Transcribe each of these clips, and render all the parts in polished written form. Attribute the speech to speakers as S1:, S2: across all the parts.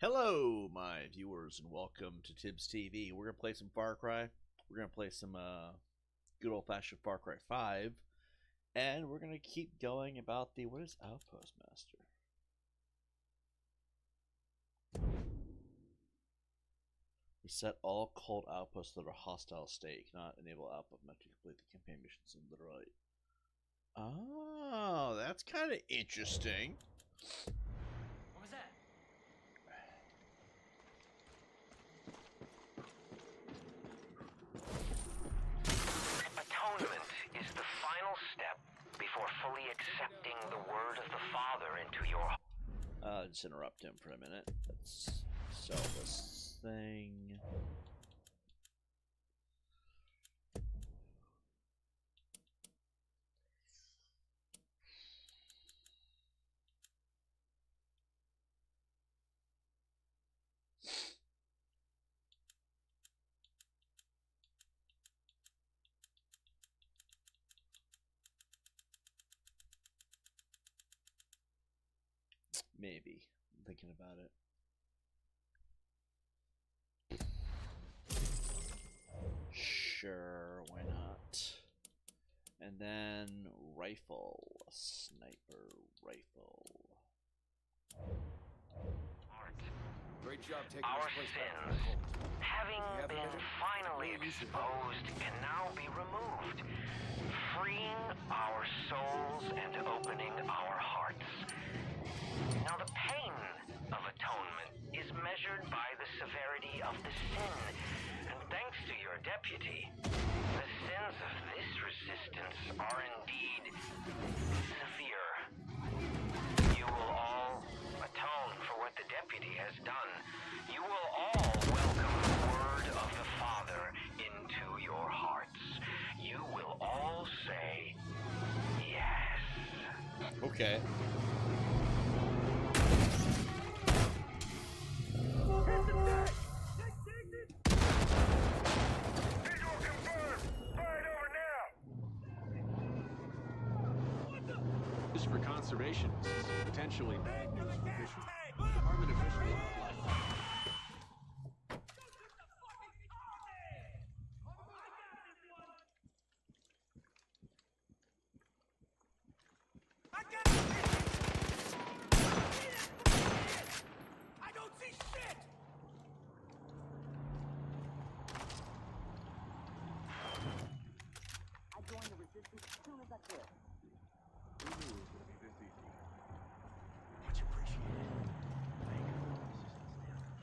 S1: Hello, my viewers, and welcome to TiBBzTV. We're gonna play some Far Cry. We're gonna play some good old-fashioned Far Cry 5, and we're gonna keep going about the what is Outpost Master? Reset all called outposts that are hostile state. Cannot enable outpost to complete the campaign missions in literally. Oh, that's kind of interesting.
S2: What was that?
S3: Atonement is the final step before fully accepting the word of the Father into your heart.
S1: Just interrupt him for a minute. Let's sell this thing. Maybe. I'm thinking about it. Sure, why not? And then rifle. A sniper rifle.
S4: Great job taking
S3: Our
S4: this place back from
S3: sins,
S4: the cult.
S3: having
S4: You have
S3: been
S4: another?
S3: finally
S4: No, you should.
S3: exposed, can now be removed, freeing our souls and opening our hearts. Now the pain of atonement is measured by the severity of the sin, and thanks to your deputy, the sins of this resistance are indeed severe. You will all atone for what the deputy has done. You will all welcome the word of the Father into your hearts. You will all say yes.
S1: Okay.
S4: This is for conservation. Potentially. Department officials.
S2: I don't see shit!
S5: I joined the resistance as soon as I could.
S4: Who knew it was going to be this easy? Much appreciated. Thank you for the assistance,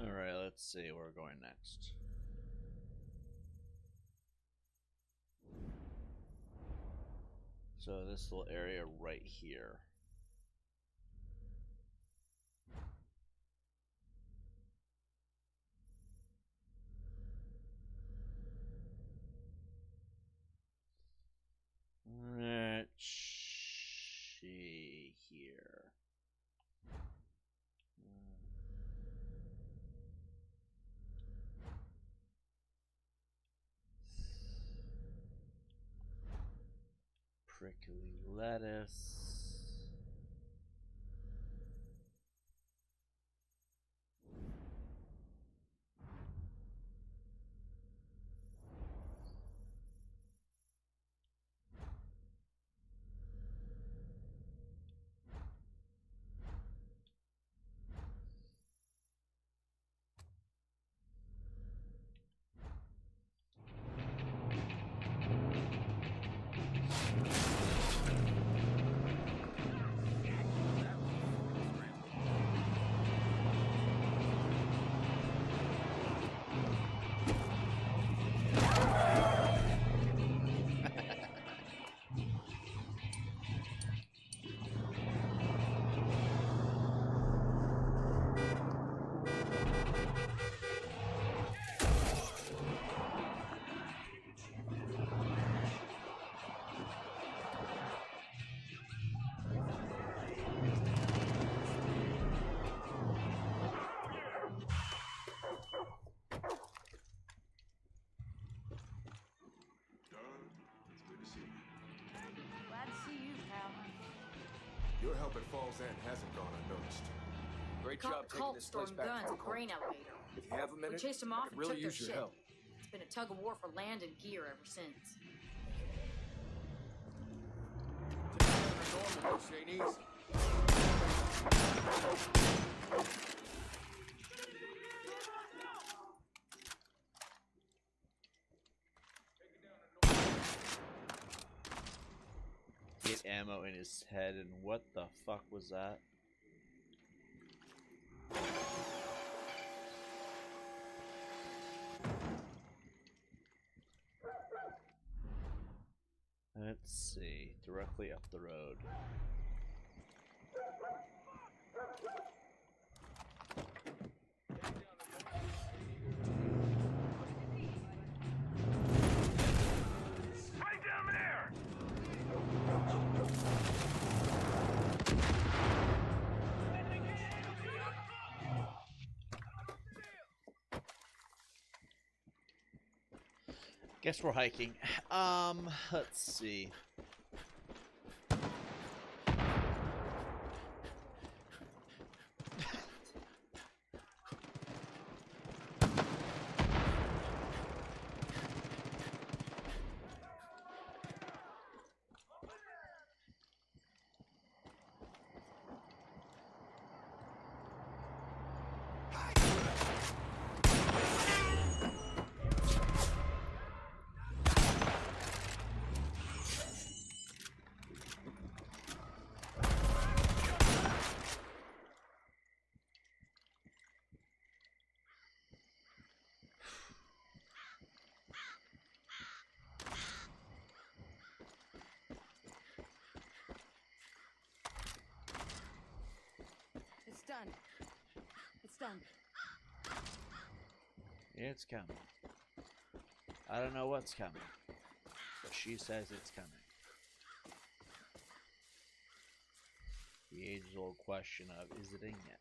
S1: Alright, let's see where we're going next. So this little area right here. Let's see here. Prickly lettuce.
S4: hope it falls in hasn't gone unnoticed.
S6: Great
S7: Cop
S6: job taking
S7: cult
S6: this place
S7: storing
S6: back
S7: guns
S6: from
S7: at grain elevator.
S6: If you have a
S7: We
S6: minute,
S7: chased them
S6: I
S7: off
S6: could
S7: and
S6: really
S7: took their
S6: use your
S7: shit.
S6: help.
S7: It's been a tug of war for land and gear ever since.
S6: Normal, this ain't easy.
S1: Get ammo in his head, and what the fuck was that? Let's see, directly up the road.
S3: Right down there!
S1: Guess we're hiking. Let's see.
S5: It's done. It's done.
S1: It's coming. I don't know what's coming, but she says it's coming. The age-old question of, is it in yet?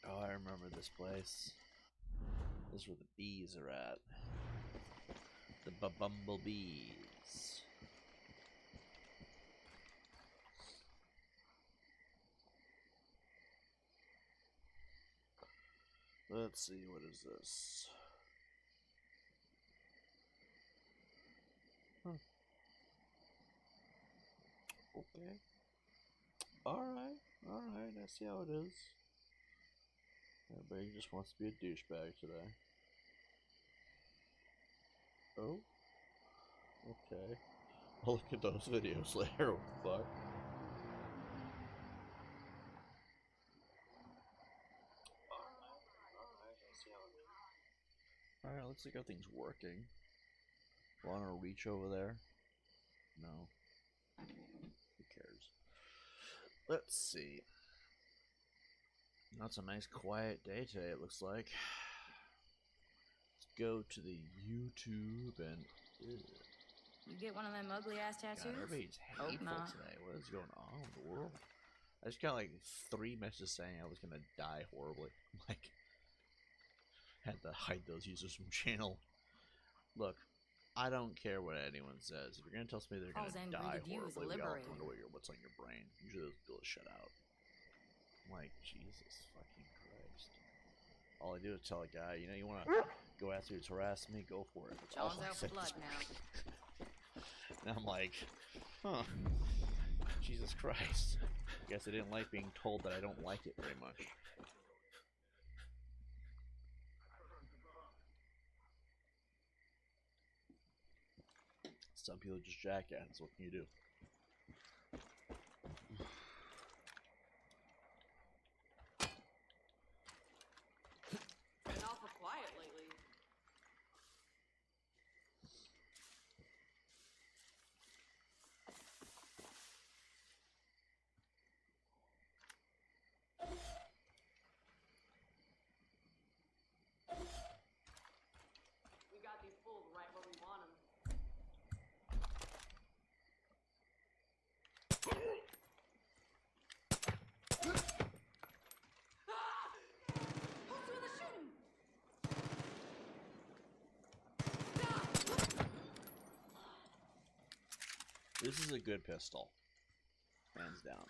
S1: Oh, I remember this place. This is where the bees are at. The bumblebees. Let's see, what is this? Okay. Alright, I see how it is. Everybody just wants to be a douchebag today. Oh? Okay. I'll look at those videos later, what the fuck? Alright, looks like everything's working. Wanna reach over there? No. Who cares? Let's see. That's a nice quiet day today, it looks like. Let's go to the YouTube and...
S7: You get one of them ugly ass tattoos?
S1: God, everybody's hateful
S7: not.
S1: today. What is going on in the world? I just got like 3 messages saying I was gonna die horribly. Like, had to hide those users from channel. Look, I don't care what anyone says. If you're gonna tell me they're
S7: All's
S1: gonna
S7: end
S1: die
S7: greeted you as a
S1: horribly, we all
S7: liberator.
S1: wonder what's on your brain. Usually those people shut out. I'm like, Jesus fucking Christ. All I do is tell a guy, you know, you wanna go after to harass me, go for it. That's all
S7: John's
S1: I
S7: out for
S1: say.
S7: blood now.
S1: And I'm like, huh. Jesus Christ. Guess I didn't like being told that I don't like it very much. Some people just jackass. What can you do?
S5: Been awful quiet lately. We got these fools right where we want them.
S1: This is a good pistol. Hands down.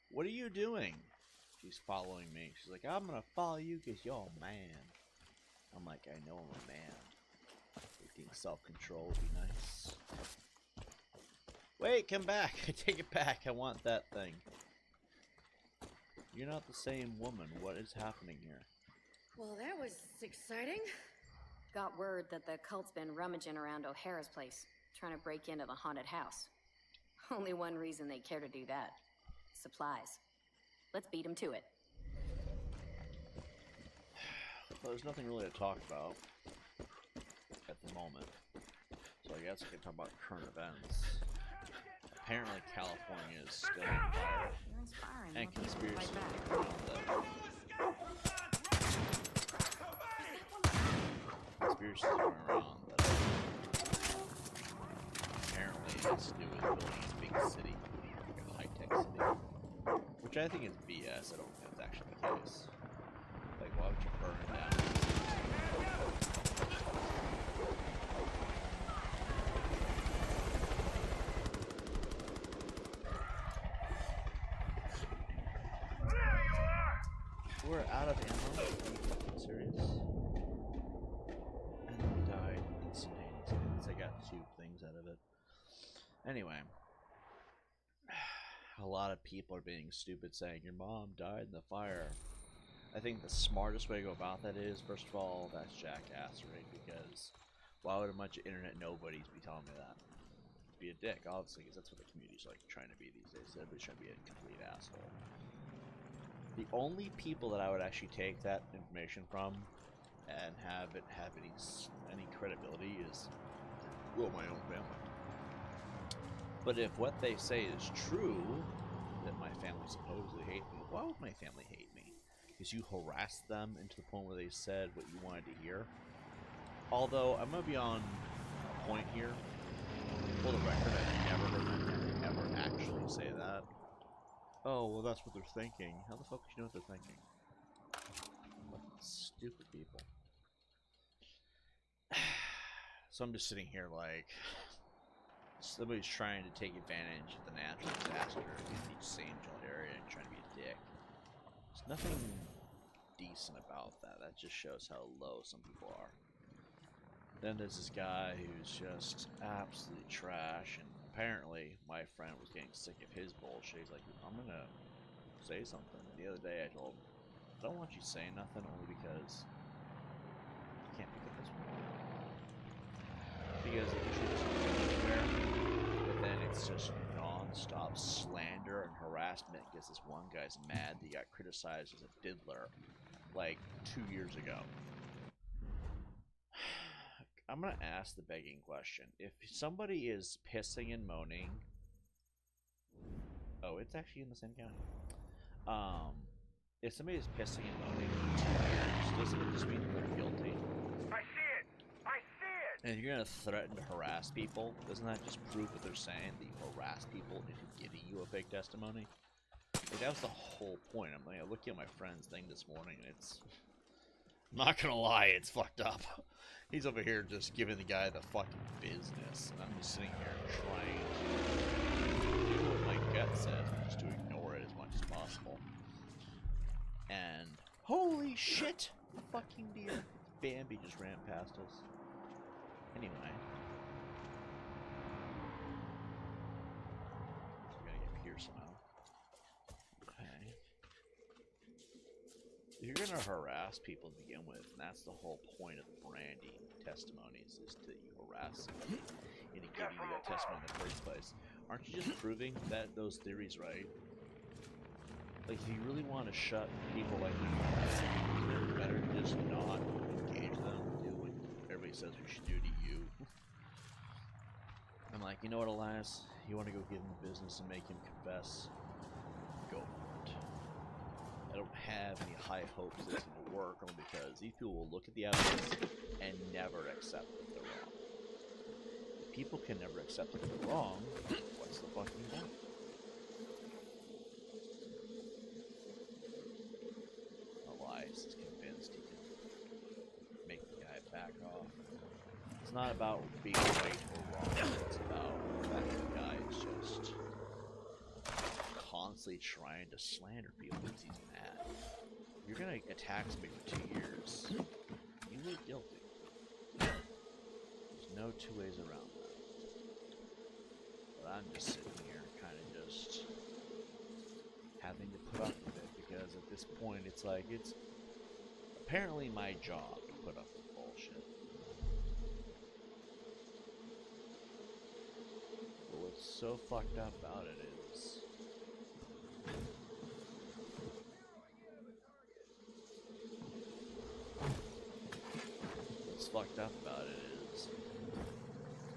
S1: What are you doing? She's following me. She's like, I'm gonna follow you because you're a man. I'm like, I know I'm a man. Taking self-control would be nice. Wait, come back. Take it back. I want that thing. You're not the same woman. What is happening here?
S7: Well, that was exciting. Got word that the cult's been rummaging around O'Hara's place, trying to break into the haunted house. Only one reason they care to do that. Supplies. Let's beat them to it.
S1: Well, there's nothing really to talk about at the moment. So I guess we can talk about current events. Apparently California is still on fire.
S7: You're inspiring.
S1: And
S7: More people to
S1: conspiracies
S7: fight back.
S1: around them. Conspiracies going around that apparently it has to do with building a big city, like a high-tech city. Which I think is BS. I don't think that's actually the case. Like, why would you burn it down? We're out of ammo. Are you fucking serious? And then died instantaneously. I got 2 things out of it. Anyway. A lot of people are being stupid saying your mom died in the fire. I think the smartest way to go about that is, first of all, that's jackassery, because why would a bunch of internet nobodies be telling me that? Be a dick, obviously, because that's what the community's like trying to be these days. Everybody's trying to be a complete asshole. The only people that I would actually take that information from and have it have any credibility is, well, my own family. But if what they say is true, that my family supposedly hates me, why would my family hate me? Because you harassed them into the point where they said what you wanted to hear. Although, I'm going to be on a point here. For the record, I've never heard my family ever actually say that. Oh, well, that's what they're thinking. How the fuck do you know what they're thinking? Fucking stupid people. So I'm just sitting here like... somebody's trying to take advantage of the natural disaster in the St. John area and trying to be a dick. There's nothing decent about that. That just shows how low some people are. Then there's this guy who's just absolutely trash, and apparently my friend was getting sick of his bullshit. He's like, I'm gonna say something. And the other day I told him, I don't want you saying nothing only because you can't pick up this one. Because it usually doesn't go anywhere, but then it's just non-stop slander and harassment because this one guy's mad that he got criticized as a diddler like 2 years ago. I'm gonna ask the begging question. If somebody is pissing and moaning... Oh, it's actually in the same county. If somebody is pissing and moaning for 2 years, doesn't it just mean that they're guilty?
S3: I see it! I see it!
S1: And if you're gonna threaten to harass people, doesn't that just prove what they're saying, that you harass people into giving you a fake testimony? Like, that was the whole point. I'm like, looking at my friend's thing this morning, and it's... I'm not gonna lie, it's fucked up. He's over here just giving the guy the fucking business, and I'm just sitting here trying to do what my gut says, which is to ignore it as much as possible. And holy shit! Fucking deer. Bambi just ran past us. Anyway. So we gotta get here somehow. Okay. If you're gonna harass people to begin with, and that's the whole point of branding testimonies, is that you harass somebody into giving you that testimony in the first place. Aren't you just proving that those theories right? Like, if you really want to shut people like me down, isn't it better to just not engage them, do what everybody says we should do to you? I'm like, you know what, Elias? You want to go give him business and make him confess? Go for it. I don't have any high hopes that it's going to work, only because these people will look at the evidence and never accept that they're wrong. If people can never accept that they're wrong, what's the fucking point? Elias is convinced he can make the guy back off. It's not about being right or wrong. It's about the fact that the guy is just constantly trying to slander people because he's mad. If you're gonna attack somebody for 2 years, you look guilty. There's no two ways around that. But I'm just sitting here, kind of just having to put up with it because at this point, it's like it's apparently my job to put up with bullshit. But what's so fucked up about it is what's fucked up about it is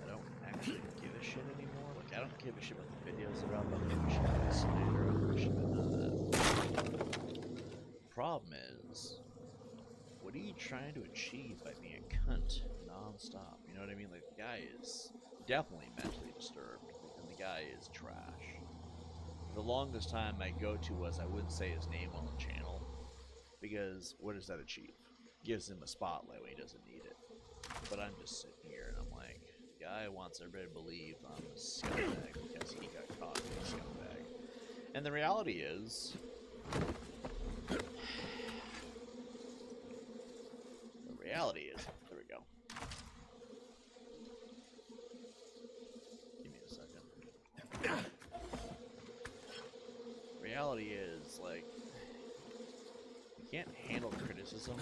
S1: I don't actually give a shit anymore. Like, I don't give a shit about the videos that are up. I don't give a shit about the slander. I don't give a shit about none of that. Problem is, what are you trying to achieve by being a cunt non-stop? You know what I mean? Like, the guy is definitely mentally disturbed, and the guy is trash. The longest time my go-to was I wouldn't say his name on the channel, because what does that achieve? Gives him a spotlight when he doesn't need it. But I'm just sitting here and I'm like, the guy wants everybody to believe I'm a scumbag because he got caught being a scumbag. And the reality is, there we go. Give me a second. Reality is, like, you can't handle criticism.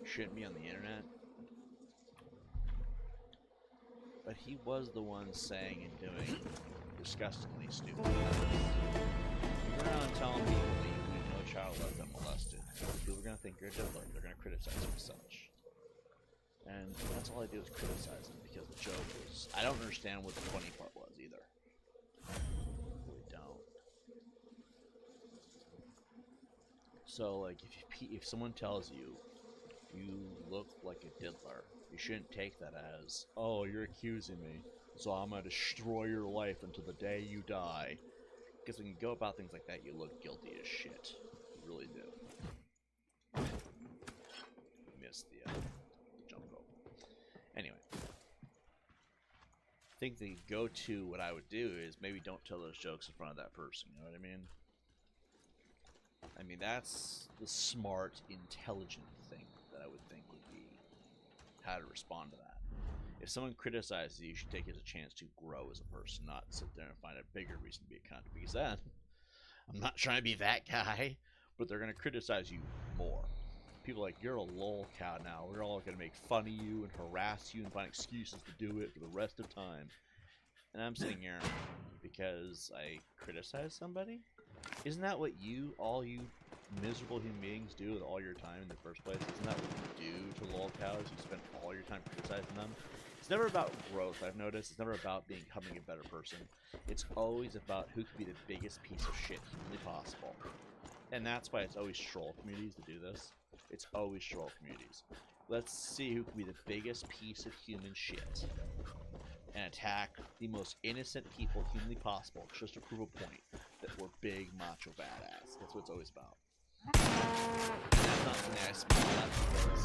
S1: Shouldn't be on the internet. But he was the one saying and doing disgustingly stupid things. You're around telling people that you believe no child left unmolested. People are going to think you're a diddler. They're going to criticize you as such. And that's all I do is criticize them because the joke was... I don't understand what the funny part was either. I really don't. So, like, if someone tells you you look like a diddler, you shouldn't take that as, oh, you're accusing me, so I'm going to destroy your life until the day you die. Because when you go about things like that, you look guilty as shit. You really do. Missed the jump rope. Anyway. I think the go-to, what I would do is maybe don't tell those jokes in front of that person, you know what I mean? I mean, that's the smart, intelligent thing that I would think would be how to respond to that. If someone criticizes you, you should take it as a chance to grow as a person, not sit there and find a bigger reason to be a cunt. Because then, I'm not trying to be that guy, but they're going to criticize you more. People are like, you're a lol cow now. We're all going to make fun of you and harass you and find excuses to do it for the rest of time. And I'm sitting here because I criticize somebody? Isn't that what all you miserable human beings do with all your time in the first place? Isn't that what you do to lol cows? You spend all your time criticizing them? It's never about growth, I've noticed. It's never about becoming a better person. It's always about who can be the biggest piece of shit humanly possible. And that's why it's always troll communities that do this. It's always troll communities. Let's see who can be the biggest piece of human shit and attack the most innocent people humanly possible just to prove a point that we're big macho badass. That's what it's always about. And that's not something I speak about because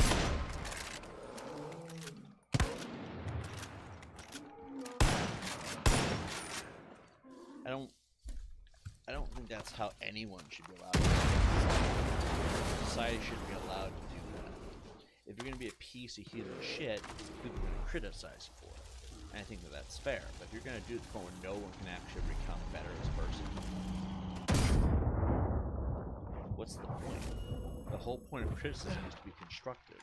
S1: I don't think that's how anyone should be allowed to do that. Society shouldn't be allowed to do that. If you're going to be a piece of human shit, people are going to criticize you for it. And I think that that's fair. But if you're going to do it to the point where no one can actually become better as a person, what's the point? The whole point of criticism is to be constructive.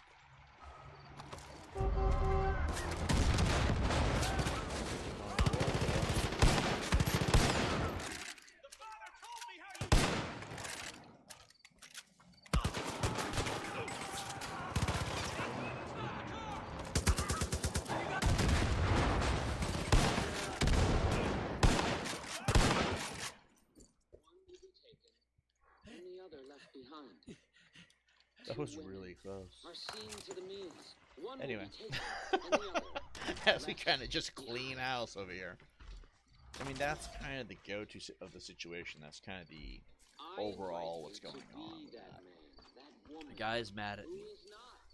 S1: That was really close. Anyway, as we kind of just clean house over here. I mean, that's kind of the go-to of the situation. That's kind of the overall what's going on with that. The guy's mad at me.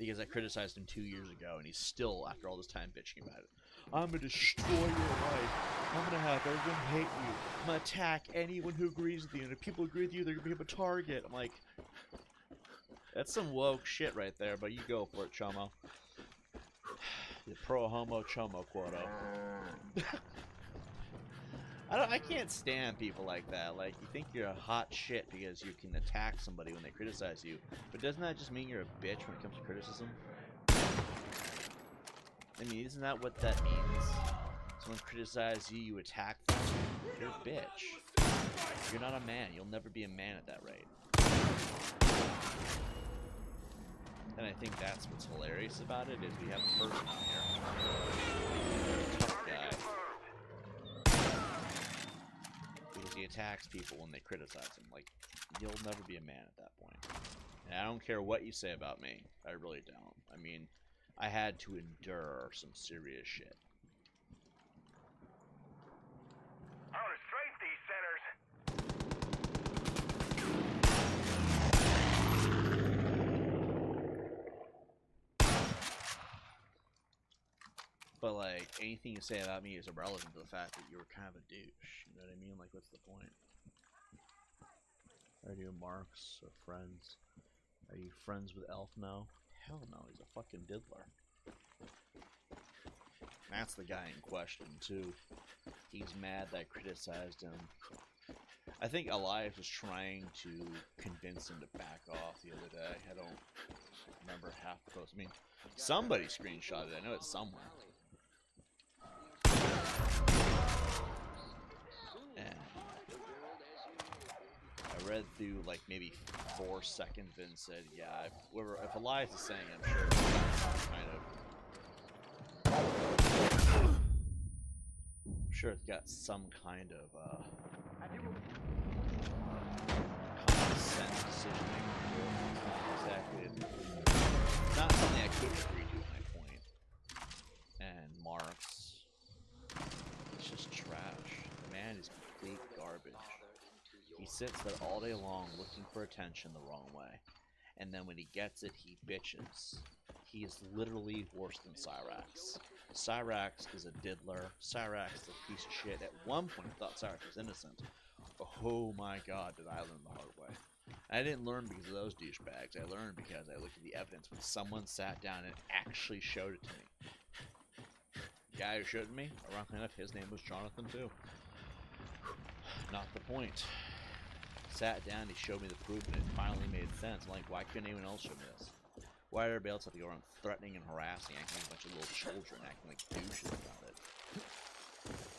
S1: Because I criticized him 2 years ago, and he's still, after all this time, bitching about it. I'm gonna destroy your life. I'm gonna have everyone hate you. I'm gonna attack anyone who agrees with you. And if people agree with you, they're gonna become a target. I'm like, that's some woke shit right there, but you go for it, Chomo. The pro homo chomo quoto. I can't stand people like that. Like, you think you're a hot shit because you can attack somebody when they criticize you, but doesn't that just mean you're a bitch when it comes to criticism? I mean, isn't that what that means? Someone criticizes you, you attack them. You're a bitch. You're not a man. You'll never be a man at that rate. And I think that's what's hilarious about it, is we have a person out here. A tough guy. Because he attacks people when they criticize him. Like, you'll never be a man at that point. And I don't care what you say about me. I really don't. I mean, I had to endure some serious shit.
S3: I want to strafe these centers.
S1: But, like, anything you say about me is irrelevant to the fact that you were kind of a douche. You know what I mean? Like, what's the point? Are you marks or friends? Are you friends with Elf now? Hell no, he's a fucking diddler. That's the guy in question, too. He's mad that I criticized him. I think Elias was trying to convince him to back off the other day. I don't remember half the post. I mean, somebody screenshotted it. I know it's somewhere. And I read through like maybe 4 seconds and said, yeah, if Elias is saying it, I'm sure it's kind of... I'm sure it's got some kind of common sense decision making. Exactly. Not something I couldn't agree to, my point. And Marks, it's just trash. The man is complete garbage. He sits there all day long looking for attention the wrong way. And then when he gets it, he bitches. He is literally worse than Cyrax. Cyrax is a diddler. Cyrax is a piece of shit. At one point, I thought Cyrax was innocent. Oh my god, did I learn the hard way. I didn't learn because of those douchebags. I learned because I looked at the evidence when someone sat down and actually showed it to me. The guy who showed it to me, ironically enough, his name was Jonathan too. Not the point. Sat down, he showed me the proof, and it finally made sense. I'm like, why couldn't anyone else show me this? Why did everybody else have to go around threatening and harassing, acting like a bunch of little children, acting like douches about it?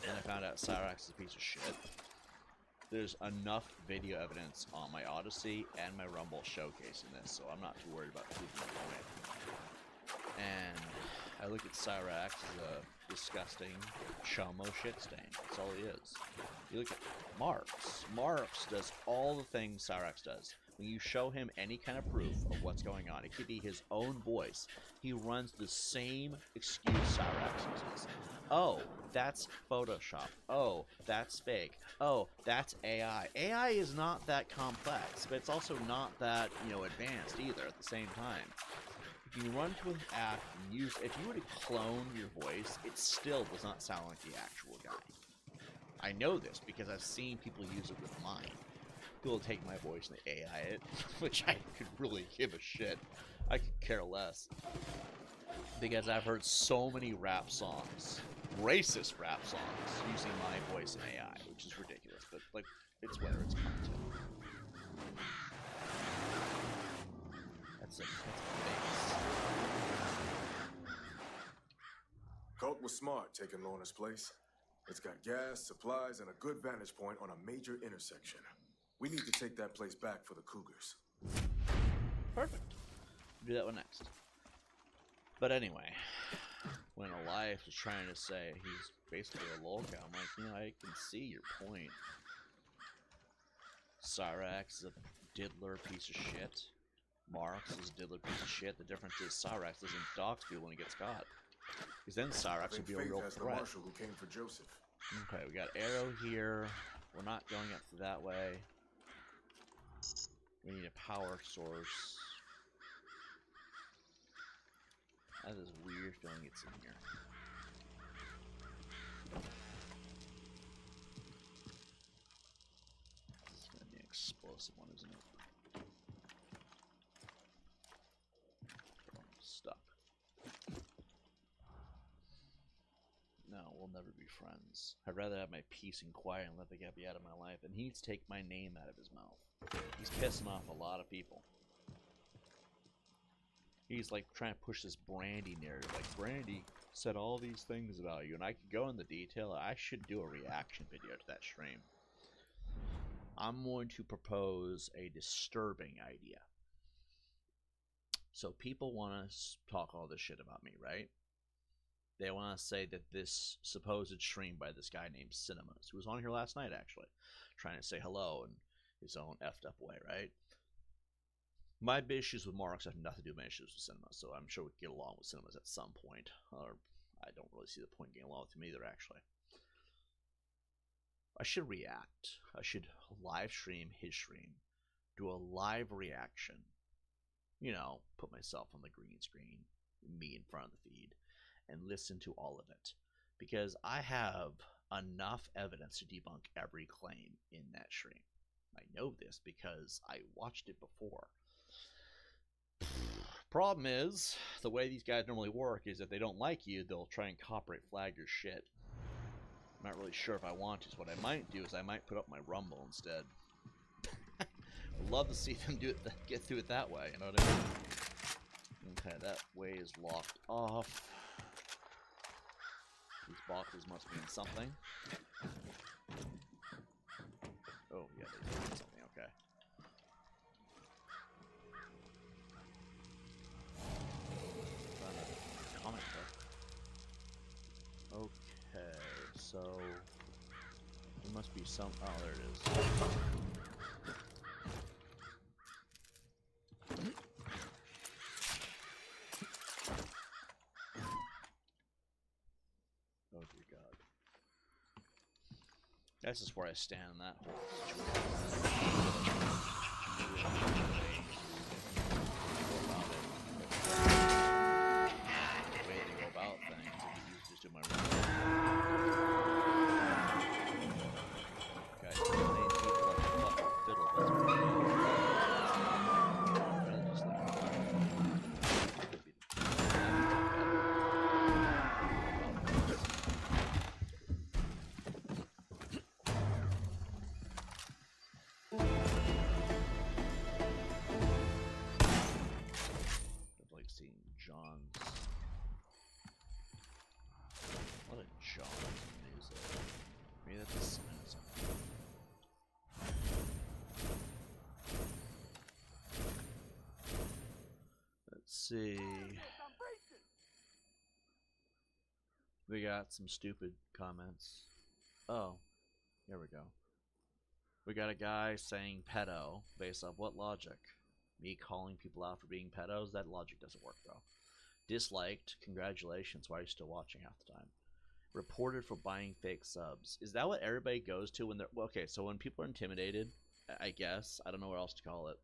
S1: Then I found out Cyrax is a piece of shit. There's enough video evidence on my Odyssey and my Rumble showcasing this, so I'm not too worried about proving my point. And I look at Cyrax as a disgusting chomo shit stain. That's all he is. You look at Marks. Marks does all the things Cyrax does. When you show him any kind of proof of what's going on, it could be his own voice, he runs the same excuse Cyrax uses. Oh, that's Photoshop. Oh, that's fake. Oh, that's AI. AI is not that complex, but it's also not that, advanced either at the same time. If you run to an app and use, if you were to clone your voice, it still does not sound like the actual guy. I know this because I've seen people use it with mine. People take my voice and they AI it, which I could really give a shit. I could care less. Because I've heard so many rap songs, racist rap songs, using my voice and AI, which is ridiculous, but, like, it's whether it's content. That's a base.
S4: Colt was smart taking Lorna's place. It's got gas, supplies, and a good vantage point on a major intersection. We need to take that place back for the Cougars.
S1: Perfect. Do that one next. But anyway, when Elias was trying to say he's basically a lolcow, I'm like, I can see your point. Cyrax is a diddler piece of shit. Marks is a diddler piece of shit. The difference is Cyrax doesn't dox people when he gets caught. Because then Cyrax would be a real
S4: the
S1: threat.
S4: marshal who came for Joseph.
S1: Okay, we got arrow here. We're not going up that way. We need a power source. I have this weird feeling it's in here. This is gonna be an explosive one, isn't it? Oh, I'm stuck. No, we'll never be friends. I'd rather have my peace and quiet and let the guy be out of my life. And he needs to take my name out of his mouth. He's pissing off a lot of people. He's like trying to push this Brandy narrative. Like, Brandy said all these things about you, and I could go into detail. I should do a reaction video to that stream. I'm going to propose a disturbing idea. So people want to talk all this shit about me, right? They want to say that this supposed stream by this guy named Cinemas, who was on here last night actually, trying to say hello in his own effed up way, right? My issues with Marks have nothing to do with my issues with Cinemas, so I'm sure we can get along with Cinemas at some point. Or I don't really see the point in getting along with him either, actually. I should react. I should live stream his stream, do a live reaction. You know, put myself on the green screen, me in front of the feed, and listen to all of it. Because I have enough evidence to debunk every claim in that stream. I know this because I watched it before. Problem is, the way these guys normally work is if they don't like you, they'll try and copyright flag your shit. I'm not really sure if I want to, so what I might do is I might put up my Rumble instead. I'd love to see them do it, get through it that way, you know what I mean? Okay, that way is locked off. These boxes must mean something. Oh, yeah, they mean something, okay. Comic book. Okay, so there must be some. Oh, there it is. Oh dear God. That's just where I stand in that whole situation. See, we got some stupid comments. Oh, here we go. We got a guy saying pedo based off what logic? Me calling people out for being pedos? That logic doesn't work, bro. Disliked. Congratulations. Why are you still watching half the time? Reported for buying fake subs. Is that what everybody goes to when they're... Well, okay, so when people are intimidated, I guess. I don't know what else to call it.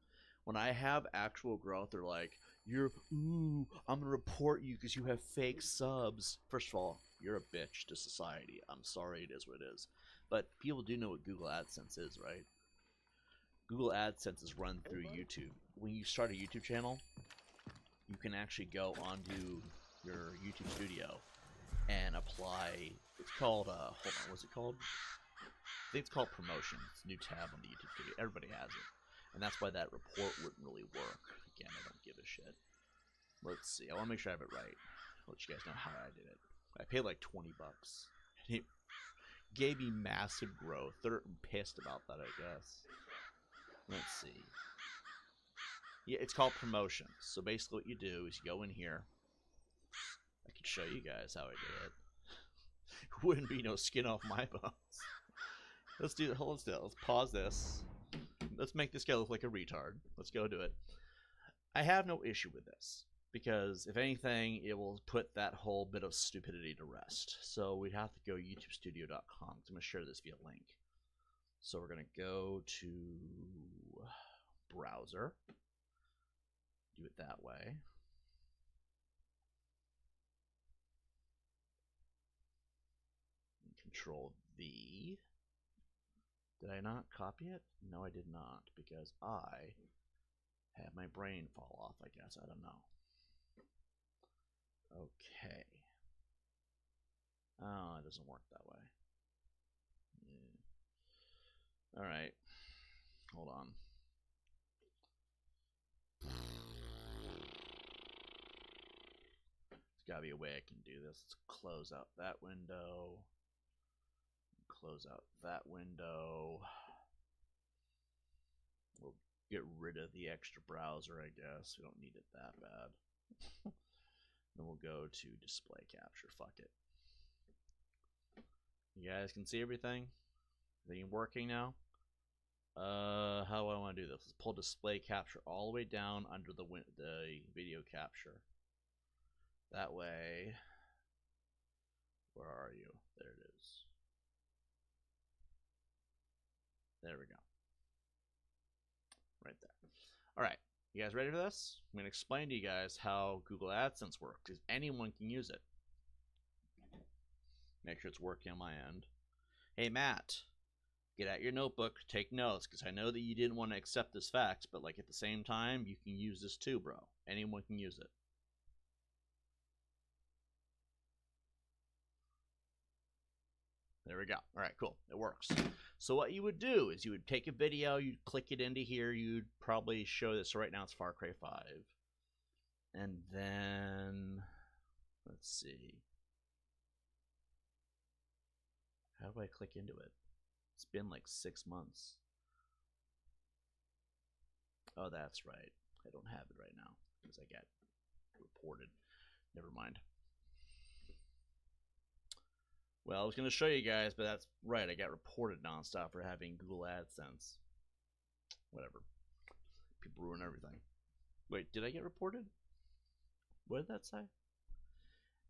S1: When I have actual growth, they're like, I'm gonna report you because you have fake subs. First of all, you're a bitch to society. I'm sorry, it is what it is. But people do know what Google AdSense is, right? Google AdSense is run through YouTube. When you start a YouTube channel, you can actually go onto your YouTube studio and apply, it's called, hold on, what's it called? I think it's called promotion. It's a new tab on the YouTube studio. Everybody has it. And that's why that report wouldn't really work. Again, I don't give a shit. Let's see. I want to make sure I have it right. I'll let you guys know how I did it. I paid like 20 bucks. It gave me massive growth. They're pissed about that, I guess. Let's see. Yeah, it's called promotion. So basically what you do is you go in here. I can show you guys how I did it. Wouldn't be no skin off my bones. Let's do it. Let's do it. Let's pause this. Let's make this guy look like a retard. Let's go do it. I have no issue with this, because if anything, it will put that whole bit of stupidity to rest. So we'd have to go youtubestudio.com. I'm going to share this via link. So we're going to go to browser. Do it that way. Control V. Did I not copy it? No, I did not, because I had my brain fall off, I guess. I don't know. Okay. Oh, it doesn't work that way. Yeah. Alright. Hold on. There's gotta be a way I can do this. Let's close out that window. Close out that window. We'll get rid of the extra browser, I guess. We don't need it that bad. Then we'll go to display capture. Fuck it. You guys can see everything? Everything working now? How do I want to do this? Let's pull display capture all the way down under the video capture. That way, where are you? There it is. There we go. Right there. All right. You guys ready for this? I'm going to explain to you guys how Google AdSense works, because anyone can use it. Make sure it's working on my end. Hey, Matt, get out your notebook, take notes, because I know that you didn't want to accept this fact, but like at the same time, you can use this too, bro. Anyone can use it. There we go. All right, cool. It works. So what you would do is you would take a video, you'd click it into here, you'd probably show this. So right now it's Far Cry 5. And then, let's see. How do I click into it? It's been like 6 months. Oh, that's right. I don't have it right now because I got reported. Never mind. Well, I was going to show you guys, but that's right. I got reported nonstop for having Google AdSense. Whatever. People ruin everything. Wait, did I get reported? What did that say?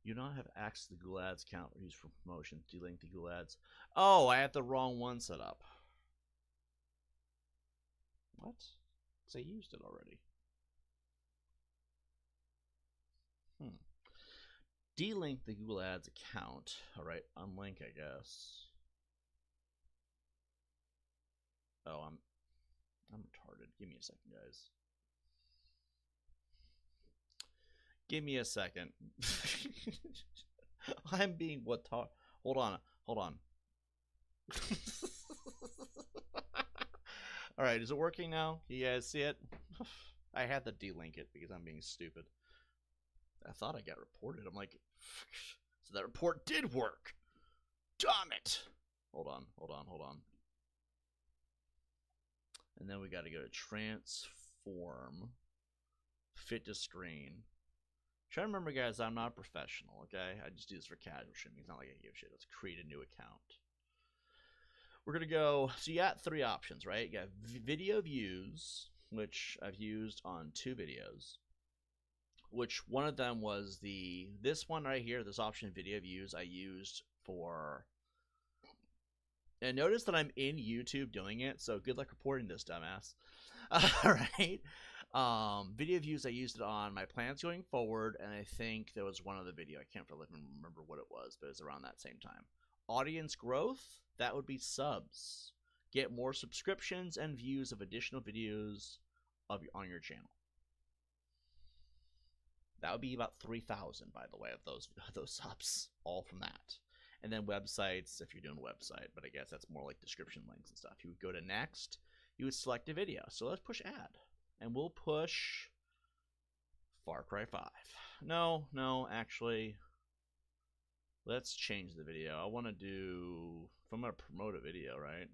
S1: You do not have access to the Google Ads account or use for promotion. Delink the Google Ads. Oh, I had the wrong one set up. What? Because I used it already. Delink the Google Ads account. Alright, unlink, I guess. Oh, I'm retarded. Give me a second, guys. Give me a second. I'm being what talk. Hold on. Alright, is it working now? You guys see it? I had to delink it because I'm being stupid. I thought I got reported. I'm like, so that report did work. Damn it. Hold on. And then we got to go to transform, fit to screen. Try to remember, guys, I'm not a professional, okay? I just do this for casual streaming. It's not like I give a shit. Let's create a new account. We're going to go, so you got 3 options, right? You got video views, which I've used on 2 videos. Which one of them was this one right here, this option video views I used for, and notice that I'm in YouTube doing it, so good luck reporting this, dumbass. Alright. Video views I used it on my plans going forward, and I think there was one other video, I can't really remember what it was, but it was around that same time. Audience growth, that would be subs. Get more subscriptions and views of additional videos on your channel. That would be about 3,000, by the way, of those subs, all from that. And then websites, if you're doing a website, but I guess that's more like description links and stuff. You would go to next, you would select a video. So let's push ad, and we'll push Far Cry 5. No, actually, let's change the video. I want to do, if I'm going to promote a video, right?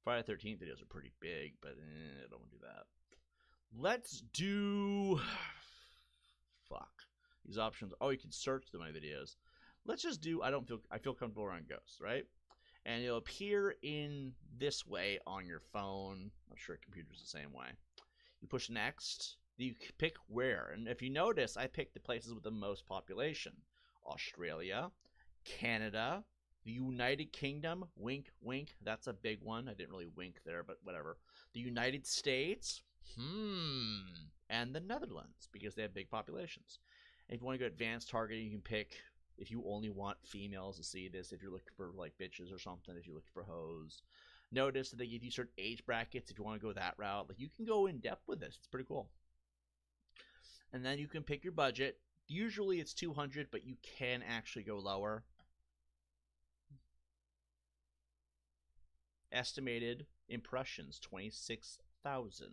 S1: Friday the 13th videos are pretty big, but I don't want to do that. Let's do... Fuck. These options. Oh, you can search through my videos. Let's just do, I feel comfortable around ghosts, right? And it'll appear in this way on your phone. I'm sure computers the same way. You push next. You pick where. And if you notice, I picked the places with the most population. Australia, Canada, the United Kingdom. Wink, wink. That's a big one. I didn't really wink there, but whatever. The United States. And the Netherlands, because they have big populations. And if you want to go advanced targeting, you can pick If you only want females to see this, if you're looking for like bitches or something, if you're looking for hoes, notice that they give you certain age brackets if you want to go that route. Like, you can go in depth with this. It's pretty cool. And then you can pick your budget. Usually it's 200, but you can actually go lower. Estimated impressions, 26,000.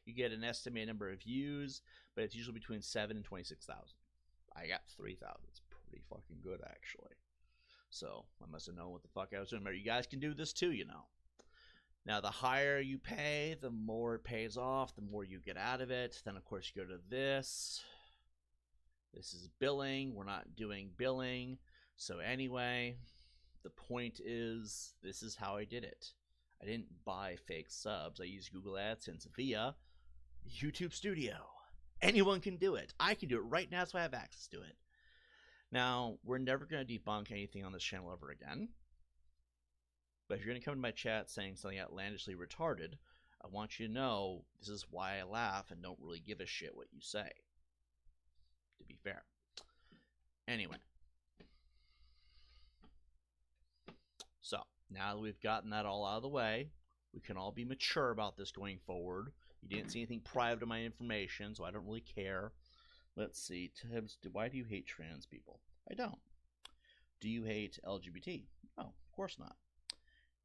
S1: You get an estimated number of views, but it's usually between 7 and 26,000. I got 3,000. It's pretty fucking good, actually. So I must have known what the fuck I was doing. But you guys can do this too, you know. Now, the higher you pay, the more it pays off, the more you get out of it. Then, of course, you go to this. This is billing. We're not doing billing. So anyway, the point is, this is how I did it. I didn't buy fake subs. I used Google AdSense via YouTube Studio. Anyone can do it. I can do it right now, so I have access to it. Now, we're never going to debunk anything on this channel ever again. But if you're going to come to my chat saying something outlandishly retarded, I want you to know this is why I laugh and don't really give a shit what you say. To be fair. Anyway. So, now that we've gotten that all out of the way, we can all be mature about this going forward. You didn't see anything private of my information, so I don't really care. Let's see. Tibbs, why do you hate trans people? I don't. Do you hate LGBT? No, of course not.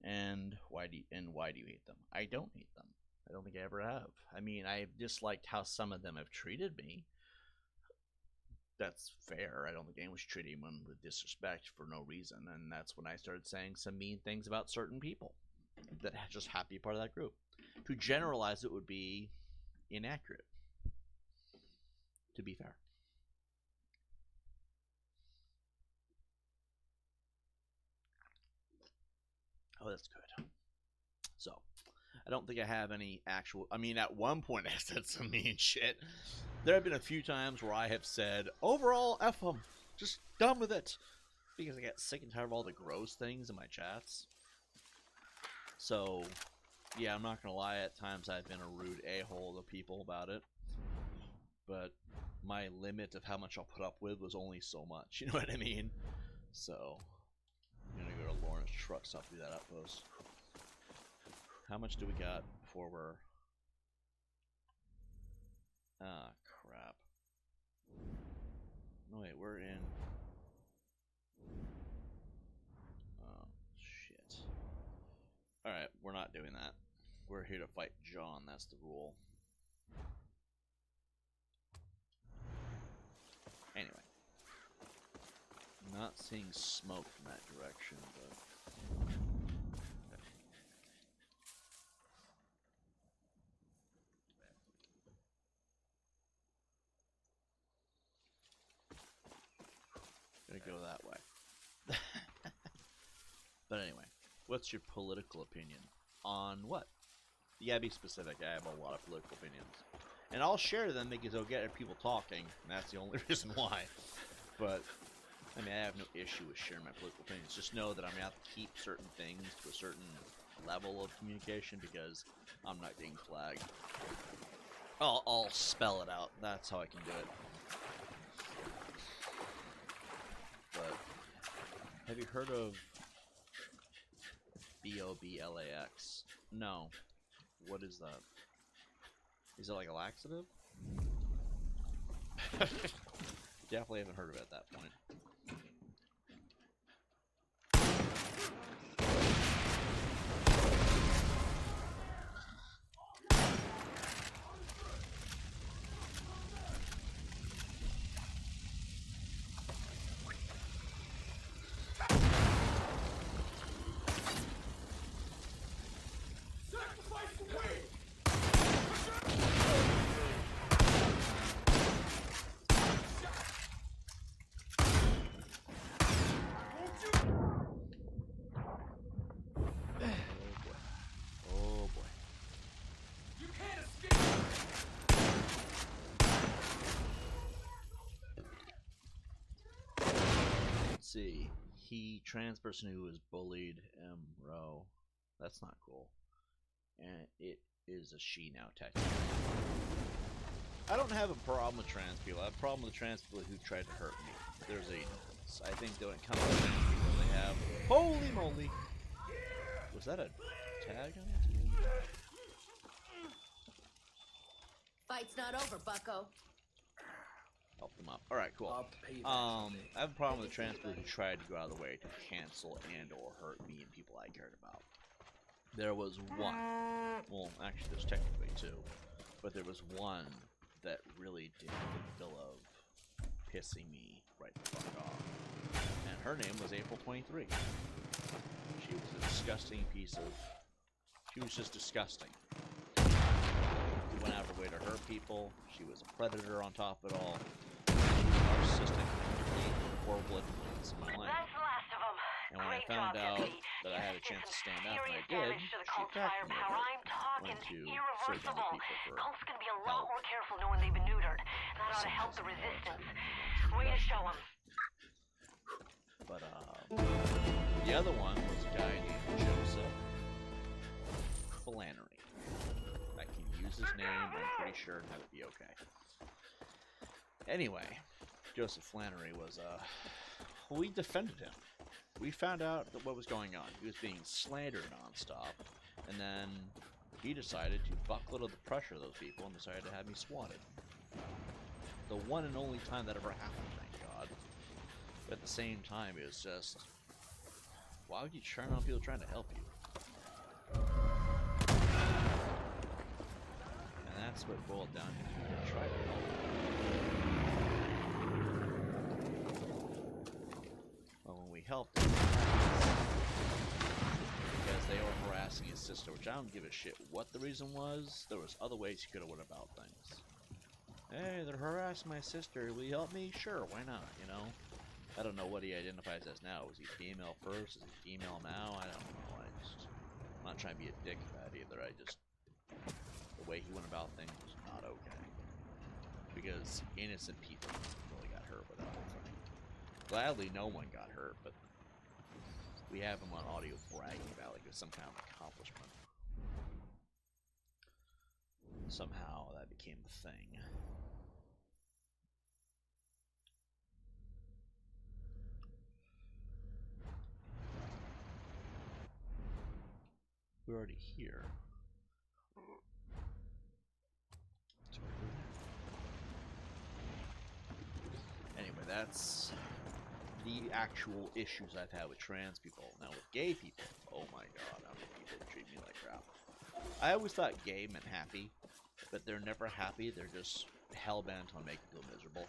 S1: And why do you hate them? I don't hate them. I don't think I ever have. I mean, I've disliked how some of them have treated me. That's fair. I don't think anyone should treat anyone with disrespect for no reason. And that's when I started saying some mean things about certain people that just have to be part of that group. To generalize it would be inaccurate, to be fair. Oh, that's good. So, I don't think I have any actual... I mean, at one point I said some mean shit. There have been a few times where I have said, overall, F them. Just done with it. Because I get sick and tired of all the gross things in my chats. So, yeah, I'm not going to lie. At times I've been a rude a-hole to people about it. But my limit of how much I'll put up with was only so much. You know what I mean? So... I'm gonna go to Lawrence Truck Stop through that outpost. How much do we got before we're... Ah, crap. No, wait, we're in... Oh, shit. Alright, we're not doing that. We're here to fight John, that's the rule. Anyway. Not seeing smoke from that direction, but... Gonna go that way. But anyway, what's your political opinion? On what? You gotta be specific. I have a lot of political opinions. And I'll share them because it'll get people talking, and that's the only reason why. But... I mean, I have no issue with sharing my political opinions. Just know that I'm going to have to keep certain things to a certain level of communication because I'm not getting flagged. I'll spell it out. That's how I can do it. But, have you heard of BOBLAX? No. What is that? Is it like a laxative? Definitely haven't heard of it at that point. See, trans person who was bullied, Row. That's not cool. And it is a she now, technically. I don't have a problem with trans people. I have a problem with trans people who tried to hurt me. There's a because I think they wouldn't come with the people they have. Holy moly! Was that a tag on it?
S5: Fight's not over, bucko.
S1: Help them up. Alright, cool. I have a problem with the trans people who tried to go out of the way to cancel and or hurt me and people I cared about. There was one. Well, actually, there's technically two. But there was one that really did the bill of pissing me right the fuck off. And her name was April 23. She was a disgusting piece of... She was just disgusting. She went out of her way to hurt people. She was a predator on top of it all. She was narcissistic, complete, horrible influence in my life.
S3: That's the last of them.
S1: And when I found out that I had a chance to stand up, and I did, she attacked me over it. Went to search other people for
S3: Cult's gonna be a
S1: help.
S3: lot more careful knowing they've been neutered. That ought to help the resistance. Way to show them.
S1: But, the other one was a guy named Joseph Flannery. I can use his name, I'm pretty sure, and have it be okay. Anyway, Joseph Flannery was, we defended him. We found out what was going on. He was being slandered nonstop, and then he decided to buckle to the pressure of those people and decided to have me swatted. The one and only time that ever happened, thank God. But at the same time, it was just, why would you turn on people trying to help you? And that's what it boiled down to. Try to help. Well, when we helped him, because they were harassing his sister, which I don't give a shit what the reason was. There was other ways he could have went about things. Hey, they're harassing my sister. Will you help me? Sure, why not, you know? I don't know what he identifies as now. Was he female first? Is he female now? I don't know. I'm not trying to be a dick about it either. The way he went about things was not okay. Because innocent people really got hurt with that whole thing. Gladly, no one got hurt, but we have him on audio bragging about like it was some kind of accomplishment. Somehow that became the thing. We're already here. Anyway, that's the actual issues I've had with trans people. Now with gay people, oh my god, how many people treat me like crap. I always thought gay meant happy, but they're never happy, they're just hell-bent on making people miserable.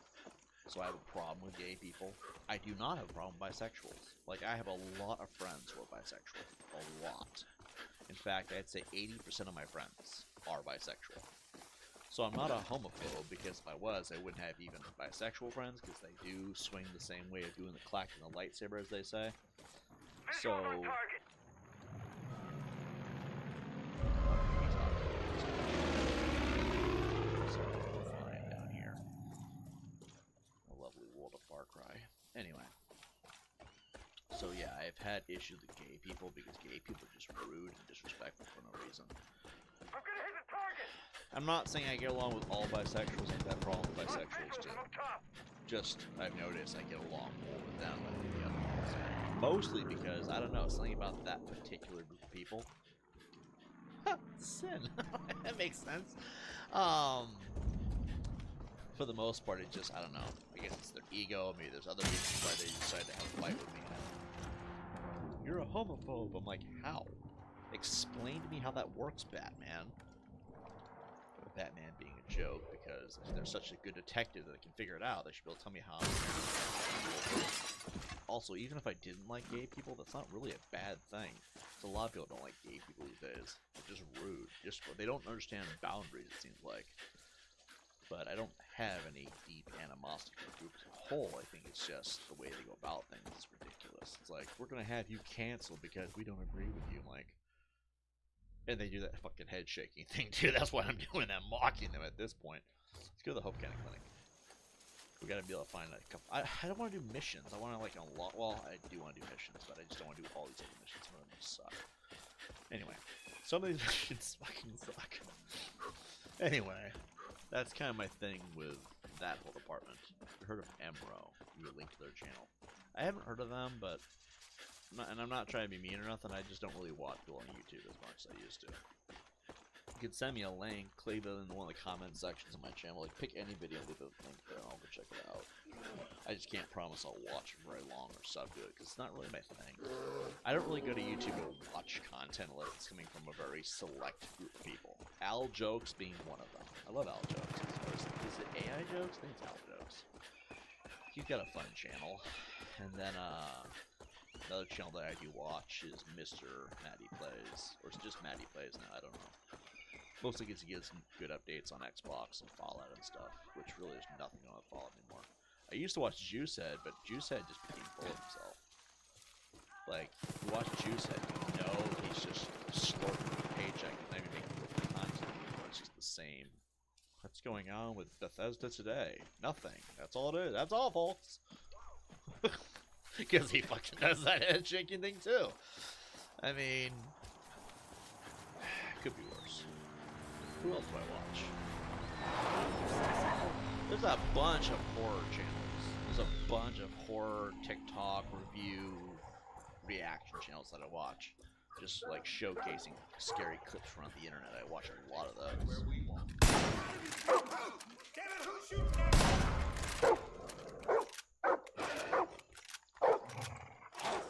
S1: So I have a problem with gay people. I do not have a problem with bisexuals. Like, I have a lot of friends who are bisexual. A lot. In fact, I'd say 80% of my friends are bisexual. So I'm not a homophobe, because if I was, I wouldn't have even bisexual friends, because they do swing the same way of doing the clacking the lightsaber, as they say. So... flying down here. A lovely world of Far Cry. Anyway. So yeah, I've had issues with gay people because gay people are just rude and disrespectful for no reason.
S3: I'm gonna hit the target.
S1: I'm not saying I get along with all bisexuals. I've had problems with bisexuals too. Just, I've noticed I get along more with them than the other ones. Mostly because, I don't know, something about that particular group of people. Sin. That makes sense. For the most part, it just, I don't know. I guess it's their ego. Maybe there's other reasons why they decide to have a fight with me. You're a homophobe. I'm like, how? Explain to me how that works, Batman. Batman being a joke, because if they're such a good detective that they can figure it out, they should be able to tell me how. Also, even if I didn't like gay people, that's not really a bad thing. A lot of people don't like gay people these days. They're just rude. They don't understand boundaries, it seems like. But I don't have any deep animosity for the group as a whole. I think it's just the way they go about things is ridiculous. It's like, we're gonna have you canceled because we don't agree with you. Like, and they do that fucking head shaking thing too. That's why I'm doing that, mocking them at this point. Let's go to the Hope County Clinic. We gotta be able to find a couple. I don't want to do missions. I want to like unlock. Well, I do want to do missions, but I just don't want to do all these other missions. Some of them just suck. Anyway, some of these missions fucking suck. Anyway, that's kind of my thing with that whole department. haven't heard of Emro, you would link to their channel. I haven't heard of them, but and I'm not trying to be mean or nothing. I just don't really watch people on YouTube as much as I used to. You could send me a link, leave it in one of the comment sections of my channel. Like, pick any video, leave a link there, and I'll go check it out. I just can't promise I'll watch it very long or sub to it, because it's not really my thing. I don't really go to YouTube to watch content unless it's coming from a very select group of people. Al Jokes being one of them. I love Al Jokes. Is it AI Jokes? I think it's Al Jokes. He's got a fun channel. And then, another channel that I do watch is Mr. Matty Plays. Or it's just Matty Plays now, I don't know. Mostly gets to give some good updates on Xbox and Fallout and stuff, which really is nothing on Fallout anymore. I used to watch Juicehead, but Juicehead just became full of himself. Like, if you watch Juicehead, you know he's just slurping the paycheck and not even making good content anymore. It's just the same. What's going on with Bethesda today? Nothing. That's all it is. That's all, folks. Because he fucking does that head shaking thing too. I mean, could be worse. Who else do I watch? There's a bunch of horror channels. There's a bunch of horror TikTok review reaction channels that I watch. Just like showcasing scary clips from the internet. I watch a lot of those.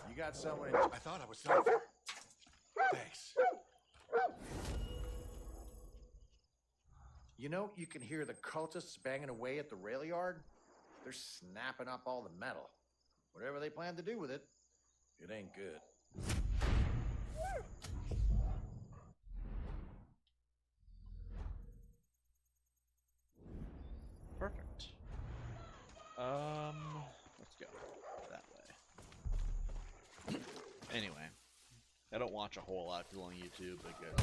S6: You got someone in... I thought I was done. Thanks. You know, you can hear the cultists banging away at the rail yard. They're snapping up all the metal. Whatever they plan to do with it, it ain't good.
S1: Perfect. Let's go that way. Anyway, I don't watch a whole lot of people on YouTube because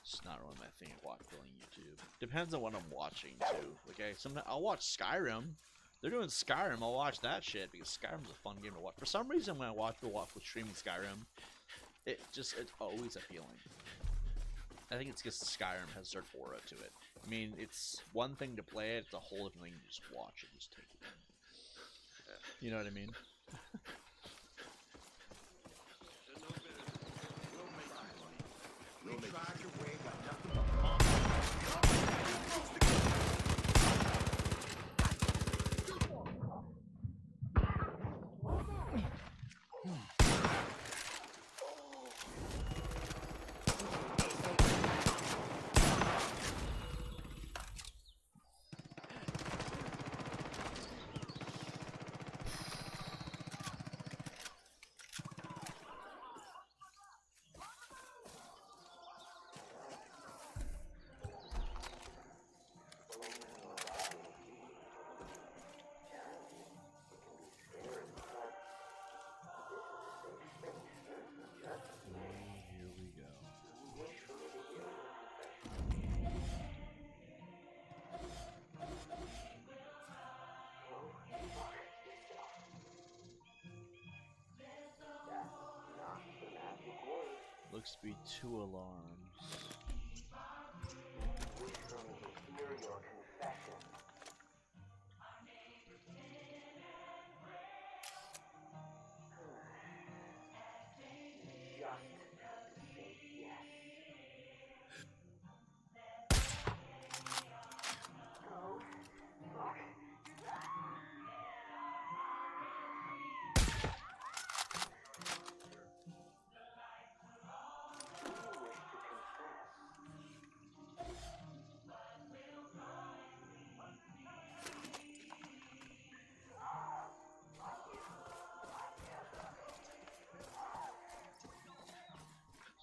S1: it's just not really my thing to watch people on YouTube. Depends on what I'm watching too. Okay, sometimes I'll watch Skyrim. They're doing Skyrim. I'll watch that shit because Skyrim's a fun game to watch. For some reason, when I watch people watch with streaming Skyrim, it's always appealing. I think it's because Skyrim has a certain aura to it. I mean, it's one thing to play it, it's a whole different thing to just watch it, just take it in. You know what I mean?
S6: You tried your way, got nothing but
S1: Looks to be 2 alarms.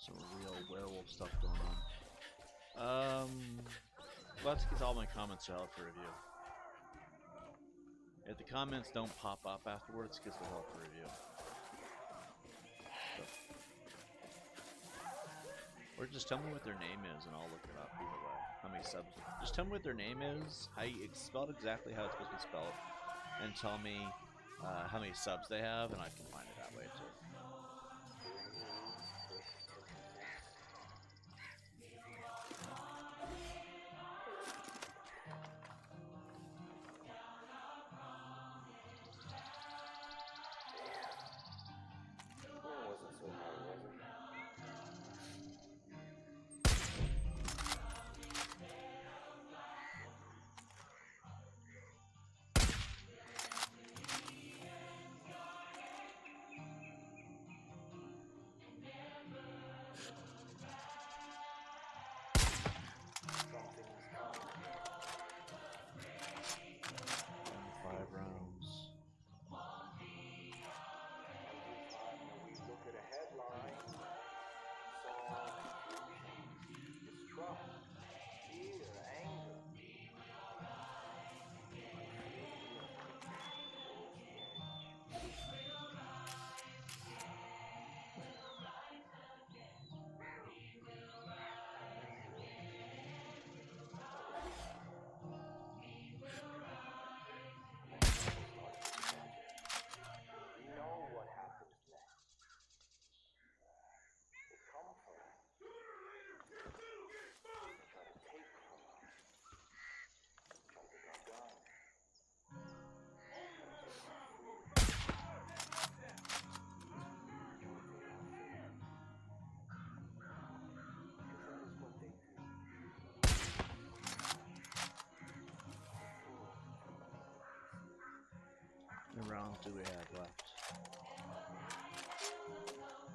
S1: Some real werewolf stuff going on. Let's get all my comments out for review. If the comments don't pop up afterwards, it gets the help for review. So. Or just tell me what their name is and I'll look it up either way. How many subs? Just tell me what their name is, how you, it's spelled exactly how it's supposed to be spelled, and tell me how many subs they have, and I can find it that way too. rounds do we have left?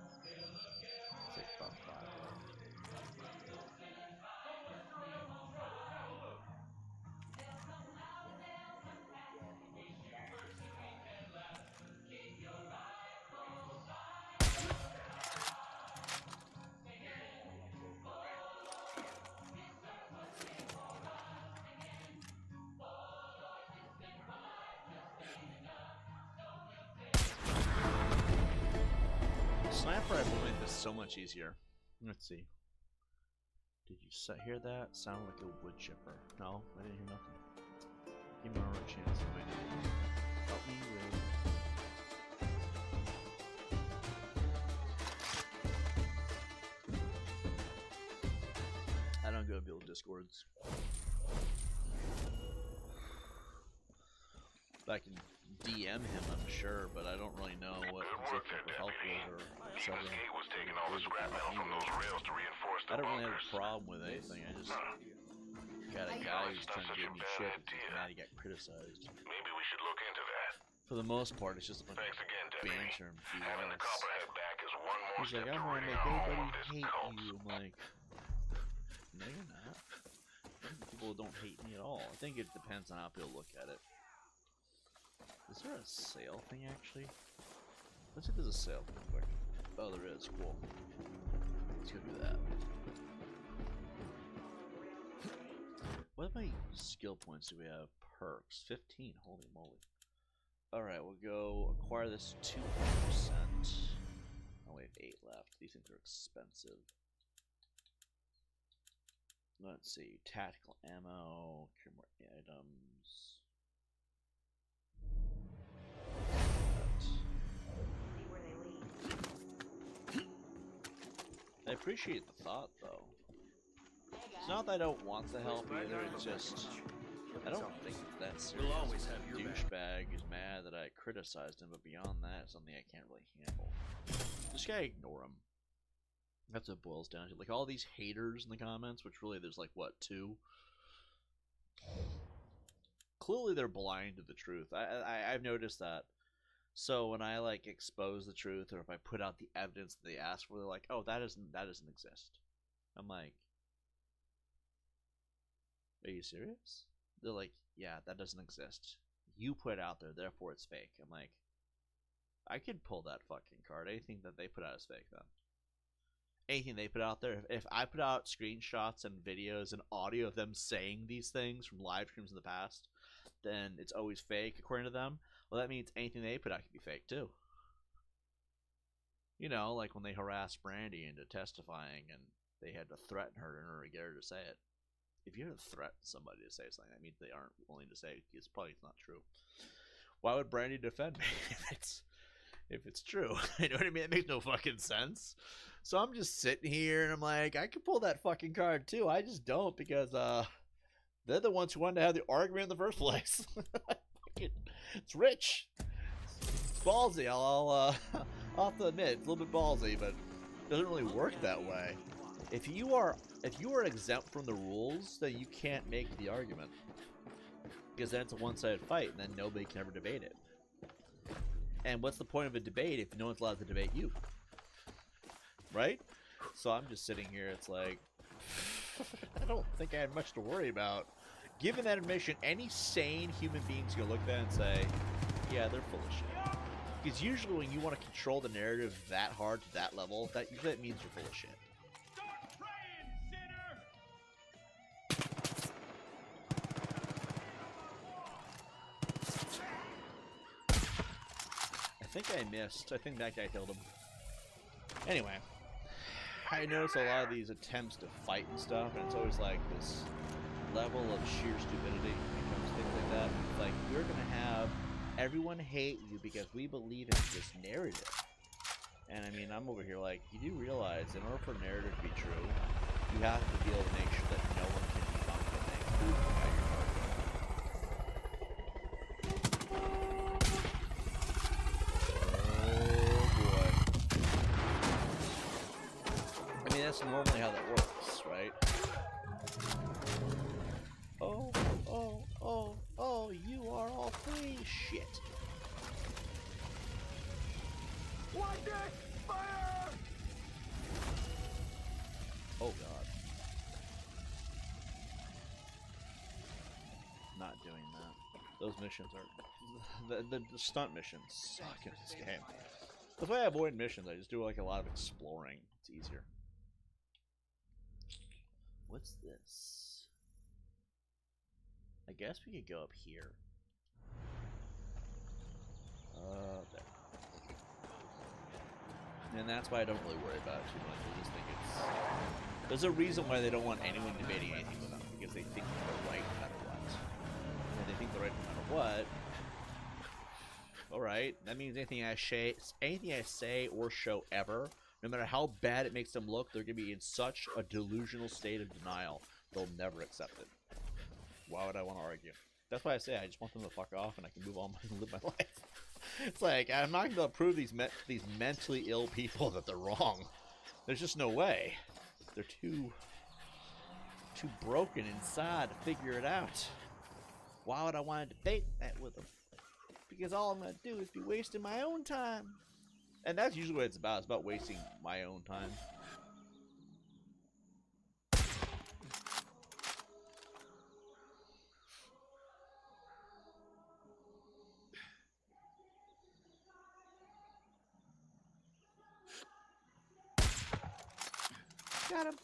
S1: Let's take about 5 left. Sniper rifle made this so much easier. Let's see. Did you hear that? Sound like a wood chipper. No, I didn't hear nothing. Give me another chance if I do. Help me with. I don't go build discords. If I can DM him, I'm sure, but I don't really know what his help with or something.
S8: was taking all the scrap metal from those rails to reinforce the
S1: I don't really have
S8: bunkers.
S1: a problem with anything. I just got a guy who's trying to give me shit because mad he got criticized.
S8: Maybe we should look into that.
S1: For the most part, it's just a bunch
S8: Thanks
S1: of
S8: again, Deputy.
S1: banter and
S8: Having the
S1: BS.
S8: Copperhead back is one more
S1: He's
S8: step
S1: like, I'm
S8: to
S1: gonna
S8: ridding
S1: make
S8: our home
S1: everybody
S8: of this
S1: hate
S8: cult.
S1: you. I'm like, no, you're not. People don't hate me at all. I think it depends on how people look at it. Is there a sale thing actually? Let's see if there's a sale real quick. Oh, there is. Cool. Let's go do that. What my skill points do we have? Perks. 15. Holy moly. Alright, we'll go acquire this 200%. Oh, we have 8 left. These things are expensive. Let's see. Tactical ammo. Cure more items. I appreciate the thought, though. It's not that I don't want the help either, it's just... I don't think it's that serious.
S2: We'll always have your back.
S1: Douchebag is mad that I criticized him, but beyond that, it's something I can't really handle. Just gotta ignore him. That's what it boils down to. Like, all these haters in the comments, which really there's like, what, 2? Clearly they're blind to the truth. I've noticed that. So when I like expose the truth, or if I put out the evidence that they ask for, they're like, "Oh, that doesn't exist." I'm like, "Are you serious?" They're like, "Yeah, that doesn't exist. You put it out there, therefore it's fake." I'm like, I could pull that fucking card. Anything that they put out is fake, then. Anything they put out there. If I put out screenshots and videos and audio of them saying these things from live streams in the past, then it's always fake according to them. Well, that means anything they put out can be fake too. You know, like when they harassed Brandy into testifying and they had to threaten her in order to get her to say it. If you had to threaten somebody to say something, that means they aren't willing to say it. It's probably not true. Why would Brandy defend me if it's true? You know what I mean? It makes no fucking sense. So I'm just sitting here and I'm like, I could pull that fucking card too. I just don't because they're the ones who wanted to have the argument in the first place. It's rich. It's ballsy. I'll have to admit, it's a little bit ballsy, but it doesn't really work that way. If you are exempt from the rules, then you can't make the argument. Because then it's a one-sided fight, and then nobody can ever debate it. And what's the point of a debate if no one's allowed to debate you? Right? So I'm just sitting here, it's like, I don't think I had much to worry about. Given that admission, any sane human being's gonna look at that and say, yeah, they're full of shit. Because usually when you want to control the narrative that hard to that level, that usually means you're full of shit.
S2: Start praying, sinner!
S1: I think I missed. I think that guy killed him. Anyway, I notice a lot of these attempts to fight and stuff, and it's always like this level of sheer stupidity when it comes to things like that. It's like, we're gonna have everyone hate you because we believe in this narrative. And I mean, I'm over here like, you do realize in order for a narrative to be true, you have to be able to make sure that no one can debunk the thing by your argument. Oh boy. I mean, that's normally how that works, right? Oh, you are all free. Shit. Oh god. Not doing that. Those missions are... The stunt missions suck in this game. That's why I avoid missions. I just do like a lot of exploring. It's easier. What's this? I guess we could go up here. There. And that's why I don't really worry about it too much. I just think it's... There's a reason why they don't want anyone debating anything with them. Because they think they're right no matter what. And they think they're right no matter what. Alright, that means anything I say or show ever, no matter how bad it makes them look, they're going to be in such a delusional state of denial, they'll never accept it. Why would I want to argue? That's why I say I just want them to fuck off and I can move on and live my life. It's like, I'm not going to prove these mentally ill people that they're wrong. There's just no way. They're too broken inside to figure it out. Why would I want to debate that with them? Because all I'm going to do is be wasting my own time. And that's usually what it's about. It's about wasting my own time. Got him.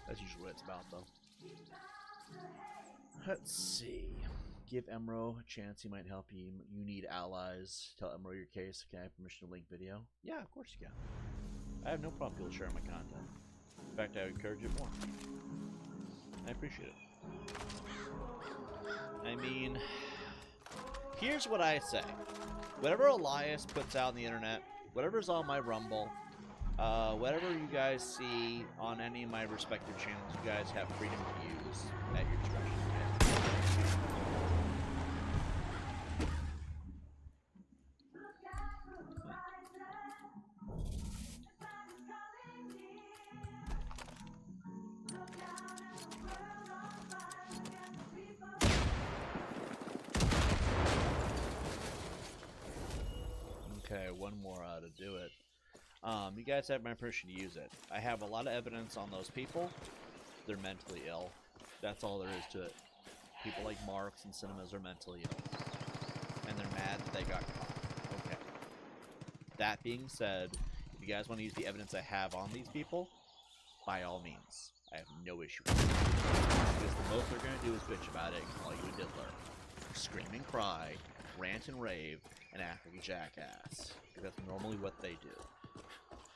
S1: That's usually what it's about, though. Let's see. Give Emro a chance. He might help you. You need allies. Tell Emro your case. Can I have permission to link video? Yeah, of course you can. I have no problem people sharing my content. In fact, I would encourage it more. I appreciate it. I mean, here's what I say. Whatever Elias puts out on the internet, whatever's on my Rumble, whatever you guys see on any of my respective channels, you guys have freedom to use at your discretion. Okay, one more to do it. You guys have my permission to use it. I have a lot of evidence on those people. They're mentally ill. That's all there is to it. People like Marks and Cinemas are mentally ill. And they're mad that they got caught. Okay. That being said, if you guys want to use the evidence I have on these people, by all means. I have no issue with it. Because the most they're going to do is bitch about it and call you a diddler. Scream and cry, rant and rave, and act like a jackass. Because that's normally what they do.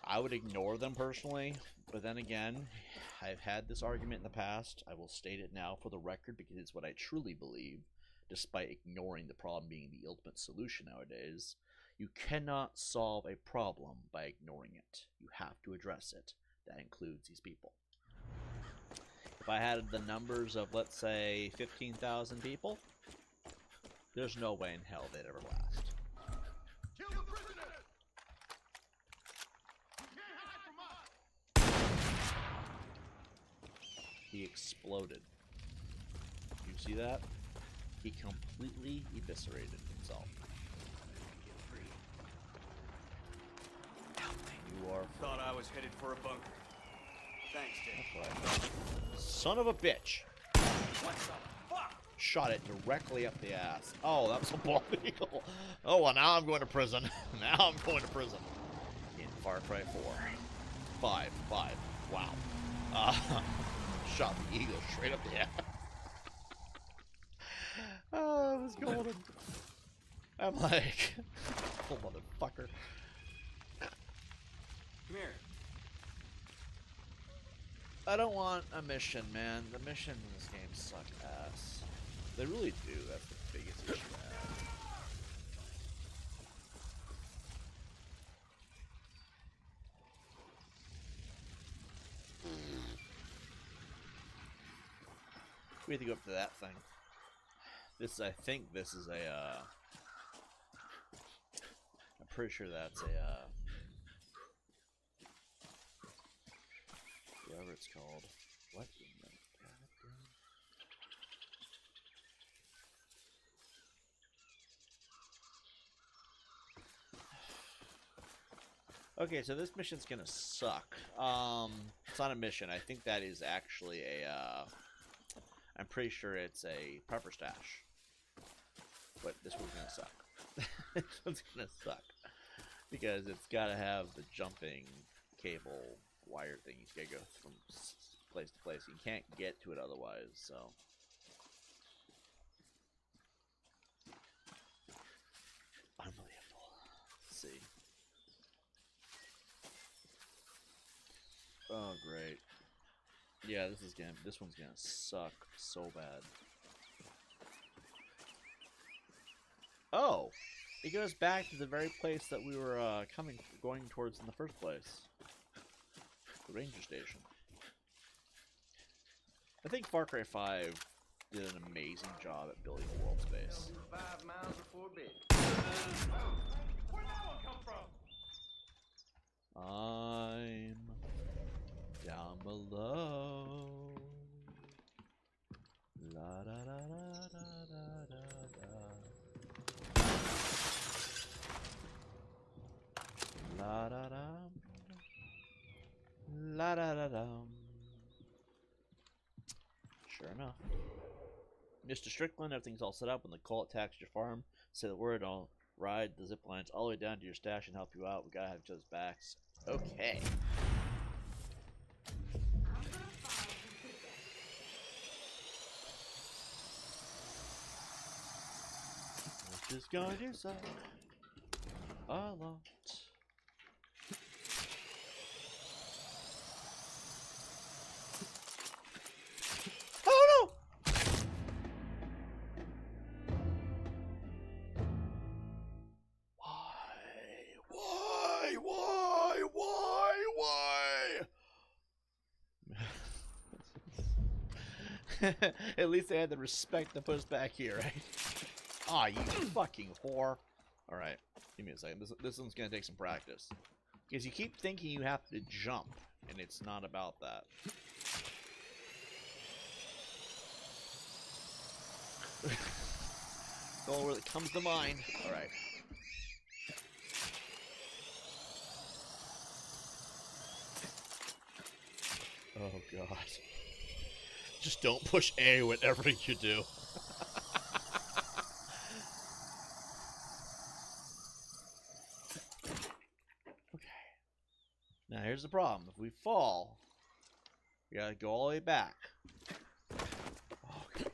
S1: I would ignore them personally, but then again, I've had this argument in the past. I will state it now for the record because it's what I truly believe, despite ignoring the problem being the ultimate solution nowadays. You cannot solve a problem by ignoring it. You have to address it. That includes these people. If I had the numbers of, let's say, 15,000 people, there's no way in hell they'd ever last.
S2: Kill the prisoner! You can't hide from us!
S1: He exploded. You see that? He completely eviscerated himself. You are...
S2: Thought I was headed for a bunker. Thanks, Dick.
S1: That's what I thought. Son of a bitch!
S2: What the fuck?
S1: Shot it directly up the ass. Oh, that was a bald eagle. Oh, well, now I'm going to prison. Now I'm going to prison. In Far Cry 4. 5. Wow. Shot the eagle straight up the ass. Oh, I was golden. I'm like, oh, motherfucker.
S2: Come here.
S1: I don't want a mission, man. The missions in this game suck ass. They really do. That's the biggest issue I have. We have to go up to that thing. This, I think this is a, I'm pretty sure that's a, whatever it's called. What in the goddamn? Okay, so this mission's gonna suck. It's not a mission. I think that is actually a, I'm pretty sure it's a pepper stash. But this one's gonna suck. This one's gonna suck. Because it's gotta have the jumping cable wire thing. You gotta go from place to place. You can't get to it otherwise, so. Unbelievable. Let's see. Oh, great. Yeah, this one's gonna suck so bad. Oh! It goes back to the very place that we were going towards in the first place. The ranger station. I think Far Cry 5 did an amazing job at building a world space.
S2: 5 miles before bed. Where'd that one come from?
S1: I'm down below. La da da da da da da da. La da da. La da da da. Sure enough. Mr. Strickland, everything's all set up. When the cult attacks your farm, say the word, I'll ride the zip lines all the way down to your stash and help you out. We gotta have each other's backs. Okay. Which is going to suck a lot. Oh no! Why? At least they had the respect to put us back here, right? Aw, you fucking whore. Alright, give me a second. This one's gonna take some practice. Because you keep thinking you have to jump, and it's not about that. The only word that comes to mind. Alright. Oh god. Just don't push A whatever you do. Okay. Now here's the problem. If we fall, we gotta go all the way back. Okay.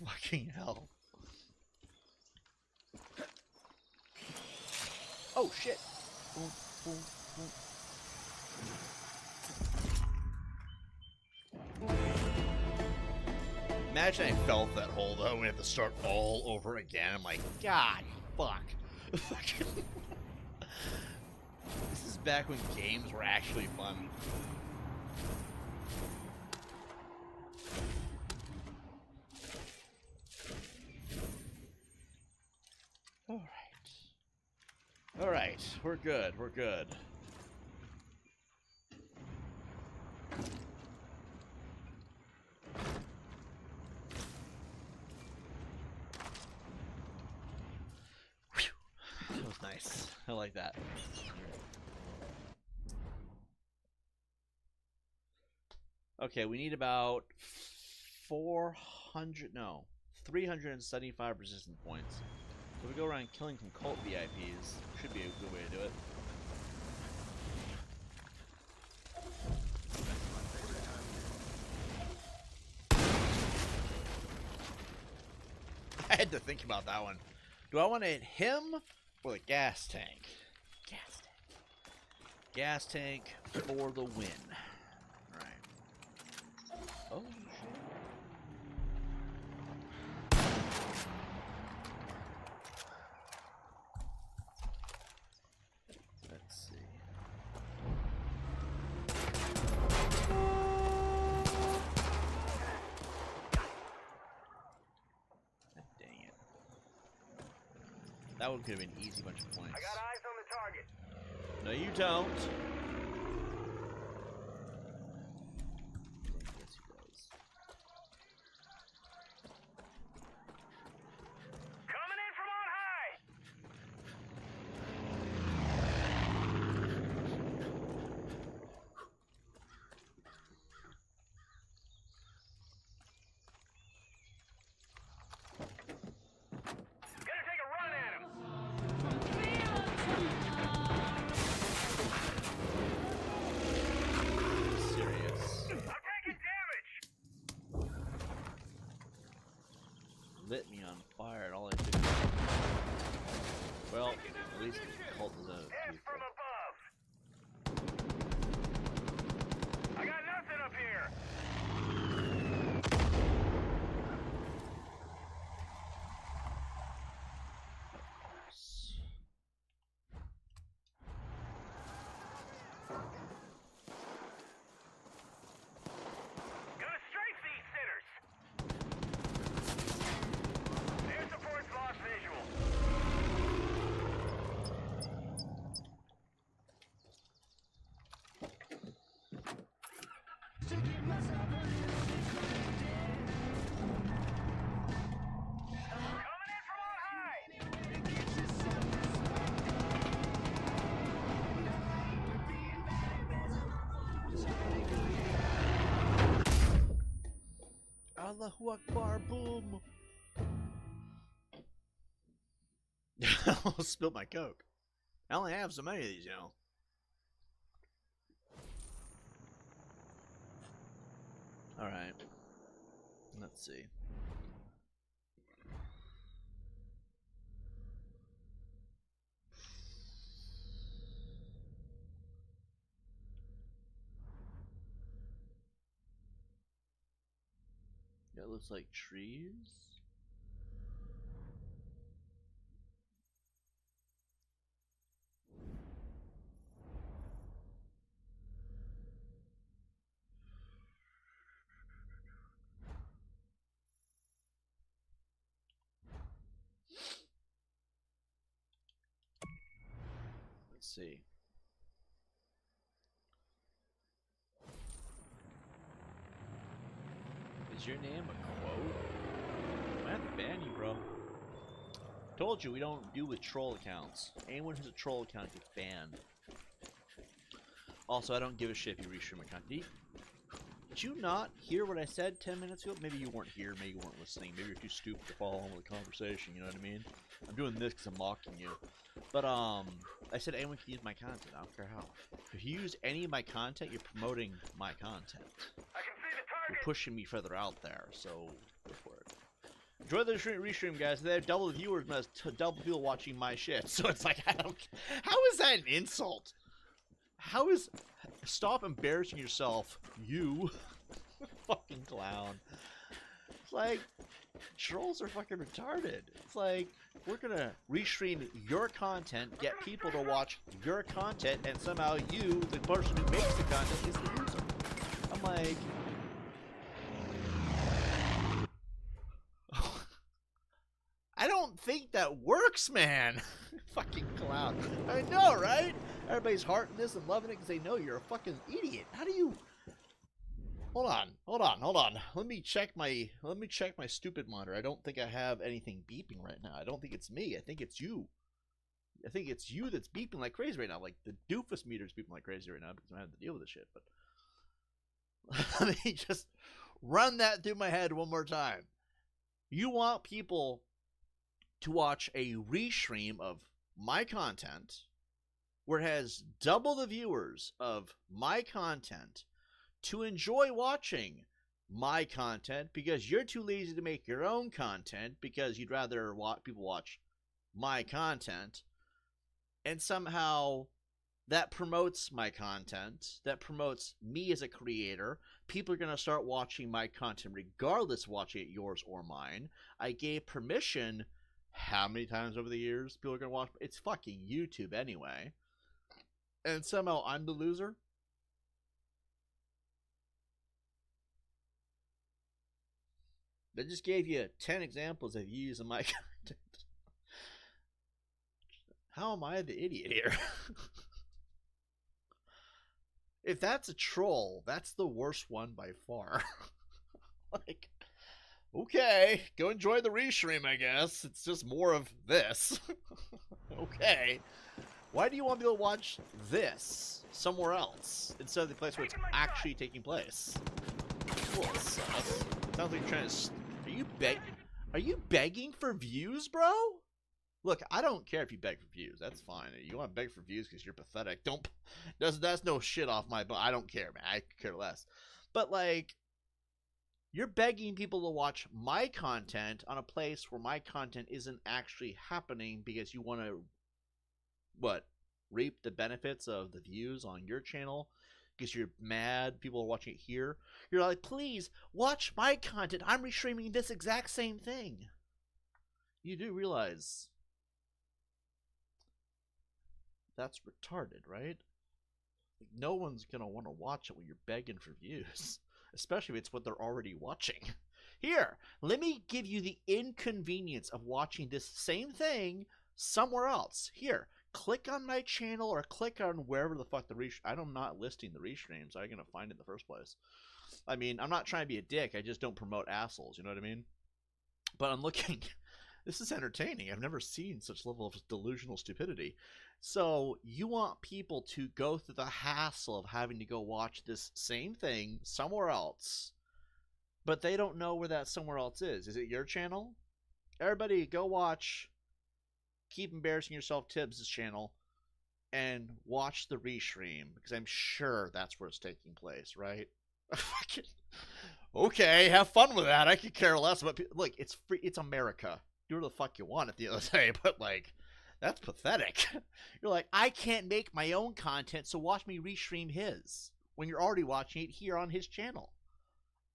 S1: Fucking hell. Oh shit. Boom, boom, boom. Imagine I fell that hole though and we have to start all over again. I'm like, God, fuck. This is back when games were actually fun. Alright, we're good, we're good. Whew. That was nice. I like that. Okay, we need about 375 resistance points. So we go around killing some cult VIPs. Should be a good way to do it. I had to think about that one. Do I want to hit him or the gas tank? Gas tank. Gas tank for the win. Alright. Oh, shit. That one could have been easy bunch of points.
S3: I got eyes on the target.
S1: No, you don't. Yes, he does.
S3: Coming in from on high. Gonna take a run at him.
S1: Serious.
S3: I'm taking damage.
S1: Lit me on fire and all I did. Well, at least the cult was out of
S3: Death
S1: people.
S3: from above. I got nothing up here. Gonna strafe these sinners. Air support's lost visual. Coming in from on high.
S1: Allahu Akbar, boom! I almost spilled my Coke. I only have so many of these, you know. Alright. Let's see. That looks like trees. Let's see. Is your name a quote? I might have to ban you, bro. Told you we don't do with troll accounts. Anyone who's a troll account gets banned. Also, I don't give a shit if you restream my content. Did you not hear what I said 10 minutes ago? Maybe you weren't here, maybe you weren't listening, maybe you're too stupid to follow on with the conversation, you know what I mean? I'm doing this because I'm mocking you. But, I said anyone can use my content, I don't care how. If you use any of my content, you're promoting my content.
S3: I can see the
S1: You're
S3: target.
S1: pushing me further out there, so go for it. Enjoy the restream, guys. They have double the viewers, but double people watching my shit. So it's like, I don't. How is that an insult? How is? Stop embarrassing yourself, you fucking clown. It's like trolls are fucking retarded. It's like we're gonna restream your content, get people to watch your content, and somehow you, the person who makes the content, is the user. I'm like. I don't think that works, man. Fucking clown. I know, right? Everybody's hearting this and loving it because they know you're a fucking idiot. How do you? Hold on. Let me check my stupid monitor. I don't think I have anything beeping right now. I don't think it's me. I think it's you. I think it's you that's beeping like crazy right now. Like the doofus meter's beeping like crazy right now because I'm having to deal with this shit. But let me just run that through my head one more time. You want people to watch a restream of my content where it has double the viewers of my content to enjoy watching my content because you're too lazy to make your own content because you'd rather people watch my content, and somehow that promotes my content, that promotes me as a creator. People are going to start watching my content regardless of watching it yours or mine. I gave permission. How many times over the years people are going to watch? It's fucking YouTube anyway. And somehow I'm the loser? I just gave you 10 examples of you using my content. How am I the idiot here? If that's a troll, that's the worst one by far. Like, okay, go enjoy the restream, I guess. It's just more of this. Okay. Why do you want to be able to watch this somewhere else instead of the place where it's actually taking place? Cool, sus. Sounds like you're trying to... Are you begging for views, bro? Look, I don't care if you beg for views. That's fine. You want to beg for views because you're pathetic. Don't... That's no shit off my... I don't care, man. I could care less. But, like... You're begging people to watch my content on a place where my content isn't actually happening because you want to... What? Reap the benefits of the views on your channel? Because you're mad people are watching it here? You're like, please, watch my content. I'm restreaming this exact same thing. You do realize... That's retarded, right? Like, no one's gonna want to watch it when you're begging for views. Especially if it's what they're already watching. Here, let me give you the inconvenience of watching this same thing somewhere else. Here, click on my channel or click on wherever the fuck the I'm not listing the restreams. I'm gonna find it in the first place. I mean, I'm not trying to be a dick. I just don't promote assholes. You know what I mean? But I'm looking... This is entertaining. I've never seen such level of delusional stupidity. So you want people to go through the hassle of having to go watch this same thing somewhere else, but they don't know where that somewhere else is. Is it your channel? Everybody go watch Keep Embarrassing Yourself Tibbs' channel and watch the restream, because I'm sure that's where it's taking place, right? Okay, have fun with that. I could care less about people. Look, it's free. It's America. Do whatever the fuck you want at the end of the day, but like, that's pathetic. You're like, I can't make my own content, so watch me restream his when you're already watching it here on his channel.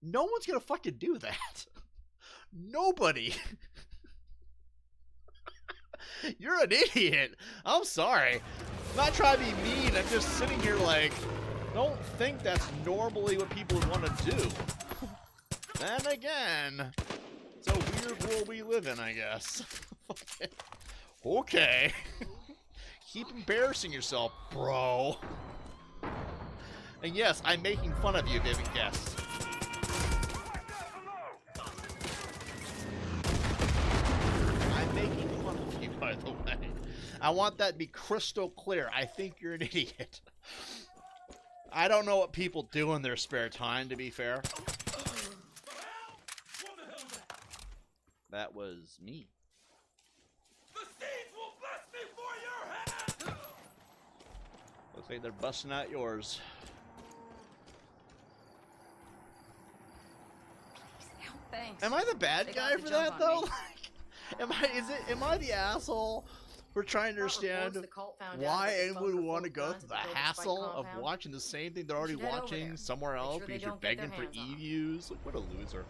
S1: No one's gonna fucking do that. Nobody. You're an idiot. I'm sorry. I'm not trying to be mean. I'm just sitting here like, don't think that's normally what people would want to do. Then again, it's a weird world we live in, I guess. Okay. Keep embarrassing yourself, bro. And yes, I'm making fun of you, if you haven't guessed. I'm making fun of you, by the way. I want that to be crystal clear. I think you're an idiot. I don't know what people do in their spare time, to be fair. That was me.
S2: The seeds will bless me for your head!
S1: Looks like they're busting out yours.
S7: Thanks.
S1: Am I the bad
S7: They
S1: guy
S7: got the
S1: for
S7: jump
S1: that
S7: on
S1: though?
S7: me.
S1: Like, am I the asshole for trying to understand why anyone would want to go through the hassle of watching the same thing they're already watching somewhere else because you're begging for e-views? Like, what a loser.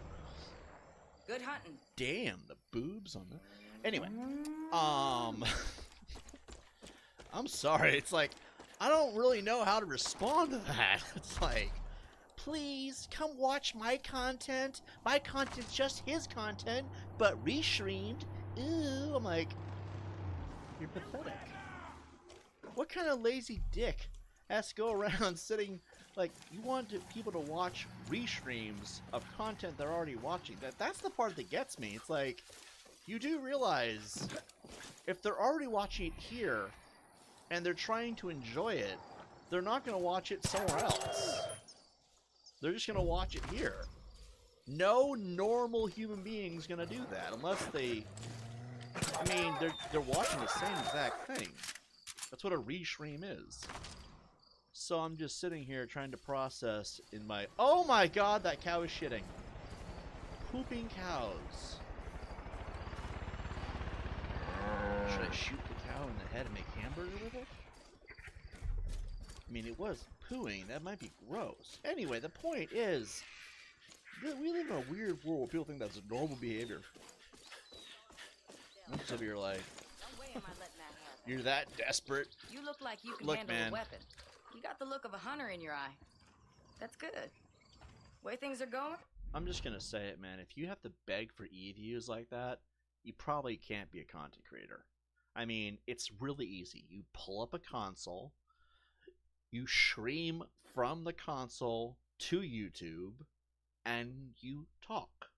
S5: Good hunting.
S1: Damn, the boobs on that. Anyway, I'm sorry. It's like, I don't really know how to respond to that. It's like, please come watch my content. My content's just his content, but restreamed. Ooh, I'm like, you're pathetic. What kind of lazy dick has to go around sitting, like, you want people to watch restreams of content they're already watching? That's the part that gets me. It's like, you do realize if they're already watching it here and they're trying to enjoy it, they're not going to watch it somewhere else. They're just going to watch it here. No normal human being's going to do that unless they... I mean, they're watching the same exact thing. That's what a restream is. So I'm just sitting here trying to process in my... Oh my god, that cow is shitting. Pooping cows. Should I shoot the cow in the head and make hamburger with it? I mean, it was pooing. That might be gross. Anyway, the point is, we live in a weird world where people think that's a normal behavior. So you're like,
S5: No way am I letting that happen.
S1: you're that desperate.
S5: You look like you can
S1: Look,
S5: handle
S1: man.
S5: a weapon. You got the look of a hunter in your eye. That's good. Way things are going?
S1: I'm just gonna say it, man. If you have to beg for e-views like that, you probably can't be a content creator. I mean, it's really easy. You pull up a console, you stream from the console to YouTube, and you talk.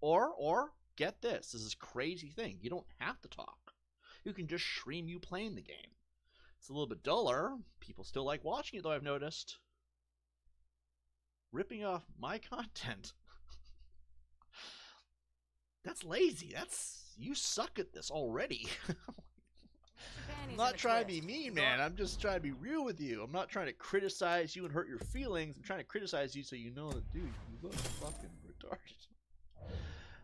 S1: Or get this. This is a crazy thing. You don't have to talk. You can just stream you playing the game. It's a little bit duller. People still like watching it, though, I've noticed. Ripping off my content. That's lazy. You suck at this already. I'm not trying to be mean, man. I'm just trying to be real with you. I'm not trying to criticize you and hurt your feelings. I'm trying to criticize you so you know that, dude, you look fucking retarded.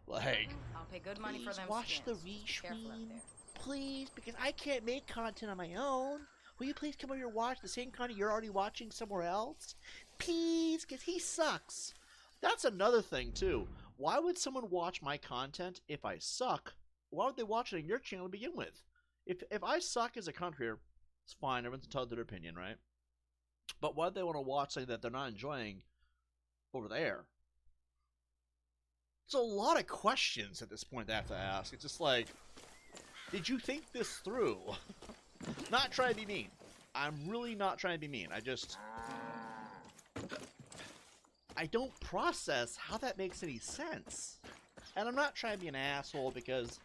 S1: Like,
S5: I'll pay good money for them.
S1: Watch the restream, please, because I can't make content on my own. Will you please come over here and watch the same content you're already watching somewhere else? Please, because he sucks. That's another thing, too. Why would someone watch my content if I suck? Why would they watch it on your channel to begin with? If I suck as a content creator, it's fine. Everyone's entitled to their opinion, right? But why do they want to watch something that they're not enjoying over there? It's a lot of questions at this point that I have to ask. It's just like, did you think this through? Not trying to be mean. I'm really not trying to be mean. I don't process how that makes any sense. And I'm not trying to be an asshole because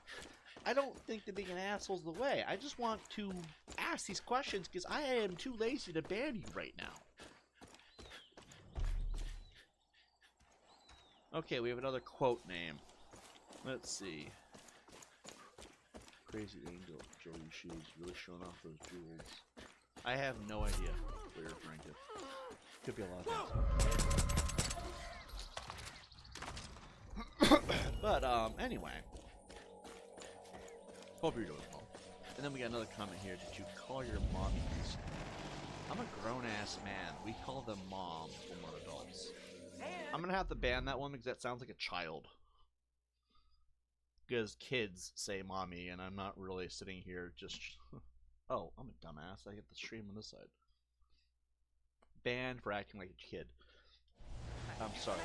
S1: I don't think that being an asshole is the way. I just want to ask these questions because I am too lazy to ban you right now. Okay, we have another quote name. Let's see. Crazy Angel, Joey Shoes, really showing off those jewels. I have no idea what you're referring to. Could be a lot of things. But, anyway. Hope you're doing well. And then we got another comment here. Did you call your mom? I'm a grown-ass man. We call them mom when we're adults. I'm gonna have to ban that one because that sounds like a child. Because kids say mommy, and I'm not really sitting here just... Oh, I'm a dumbass. I get the stream on this side. Banned for acting like a kid. I'm sorry.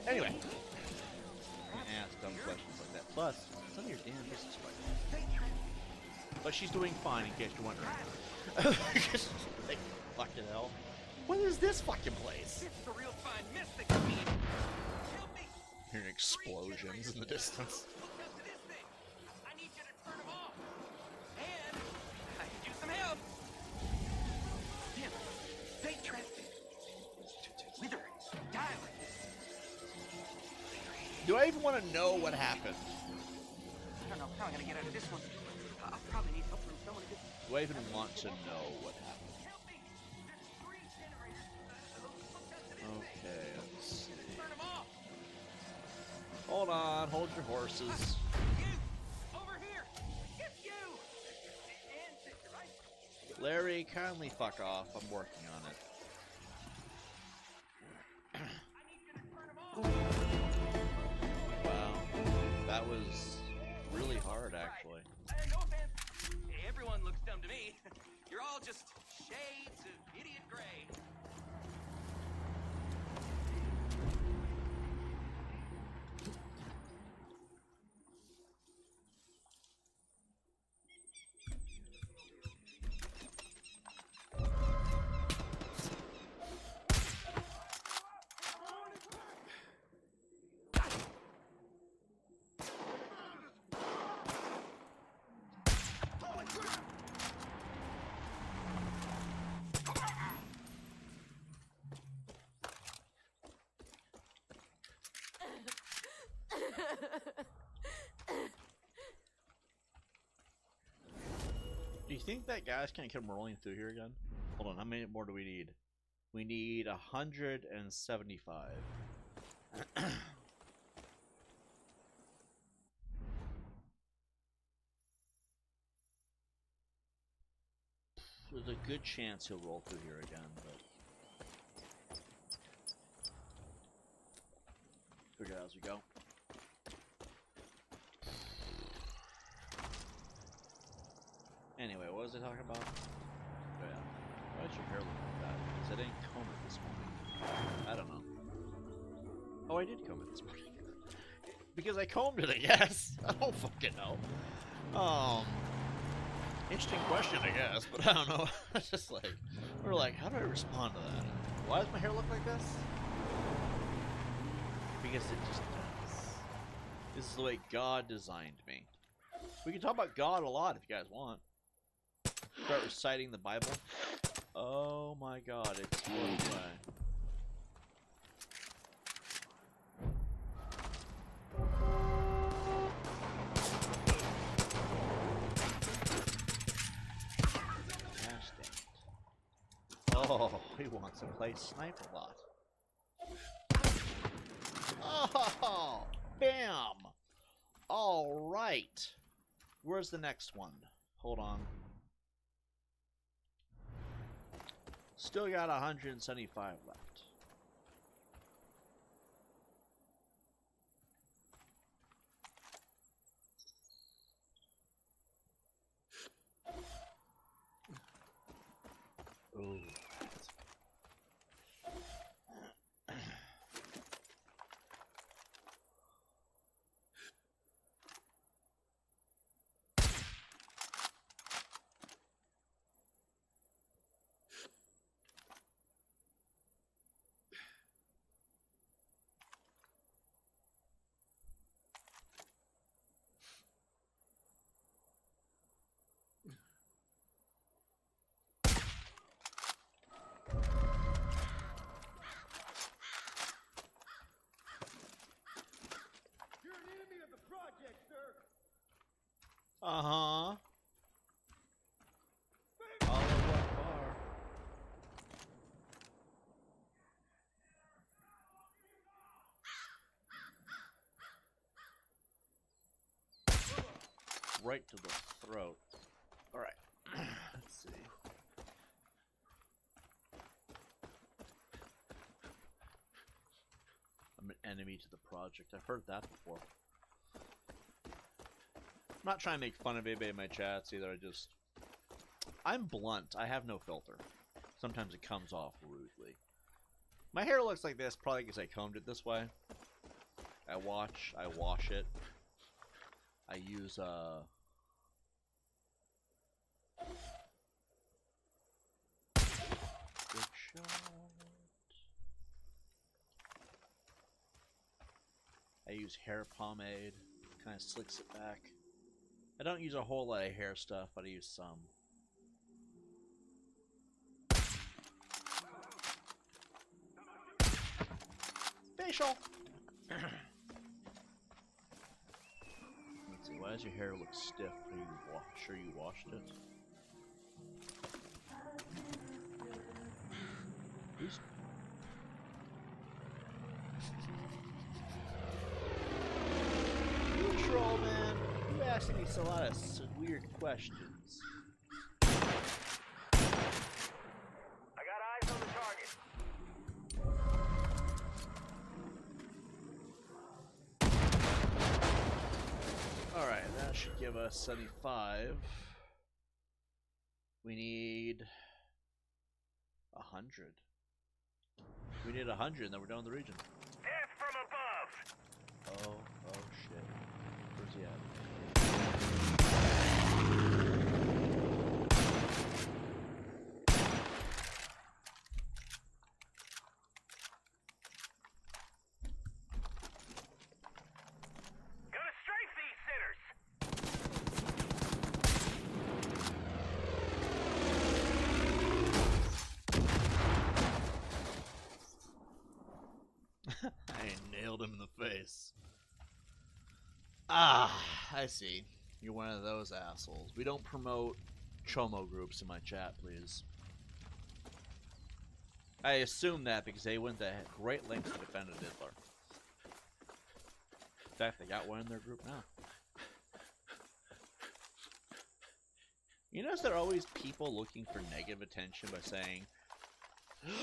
S1: Anyway. You can ask dumb questions like that. Plus, it's none of your damn business right now. But she's doing fine, in case you're wondering. Like, fucking hell. What is this fucking place?
S2: It's the real fine mystic, I mean. Help me.
S1: Hearing explosions in the distance.
S2: I need you to turn them off. And I could use some help. Damn, they trapped it. Wither, die like this.
S1: Do I even want to know what happened?
S2: I don't know how I'm gonna get out of this one. I'll probably need help from someone to get...
S1: Do I even want to know what happened? Okay, let's see.
S2: Turn them off.
S1: Hold on, hold your horses.
S2: You! Over here! It's you! And sister, right?
S1: Larry, kindly fuck off. I'm working on it. Wow, that was really hard, actually.
S2: No offense. Everyone looks dumb to me. You're all just shades of idiot gray.
S1: Do you think that guys can come rolling through here again? Hold on, how many more do we need? We need 175. There's a good chance he'll roll through here again, but figure it out as we go. Anyway, what was I talking about? Oh, yeah. Why is your hair look like that? Because I didn't comb it this morning. I don't know. Oh, I did comb it this morning. Because I combed it, I guess. I don't fucking know. Interesting question, I guess, but I don't know. It's just like, we're like, how do I respond to that? Why does my hair look like this? Because it just does. This is the way God designed me. We can talk about God a lot if you guys want. Start reciting the Bible. Oh my God, it's floating away. Gosh dang it. Oh, he wants to play sniper a lot. Oh, bam! All right. Where's the next one? Hold on. Still got 175 left. Ooh. Uh-huh. All of what bar? Right to the throat. Alright. Let's see. I'm an enemy to the project. I've heard that before. I'm not trying to make fun of anybody in my chats either. I'm blunt. I have no filter. Sometimes it comes off rudely. My hair looks like this probably because I combed it this way. I wash it. I use good shot. I use hair pomade. Kind of slicks it back. I don't use a whole lot of hair stuff, but I use some. Facial! Let's see, why does your hair look stiff? Are you sure you washed it? Who's... You troll, man! You asking me a lot of weird questions.
S3: I got eyes on the target.
S1: Alright, that should give us 75. We need 100. We need 100 and then we're done with the region.
S3: Death from above!
S1: Oh shit. Where's he at?
S3: Gonna strafe these sinners!
S1: I nailed him in the face. Ah, I see. You're one of those assholes. We don't promote chomo groups in my chat, please. I assume that because they went to great lengths to defend Hitler. In fact, they got one in their group now. You notice there are always people looking for negative attention by saying,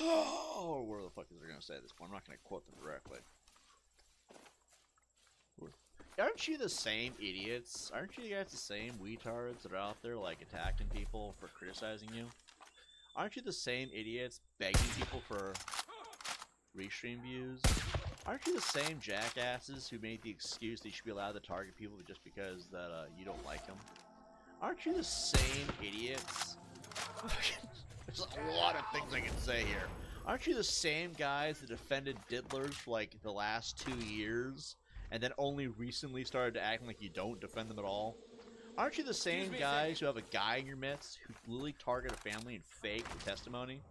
S1: oh, where the fuck is they going to say at this point? I'm not going to quote them directly. Aren't you the same idiots? Aren't you guys the same wetards that are out there, like, attacking people for criticizing you? Aren't you the same idiots begging people for restream views? Aren't you the same jackasses who made the excuse they should be allowed to target people just because that you don't like them? Aren't you the same idiots? There's a lot of things I can say here. Aren't you the same guys that defended diddlers for like the last 2 years, and then only recently started to act like you don't defend them at all? Aren't you the same guys who have a guy in your midst who literally target a family and fake the testimony?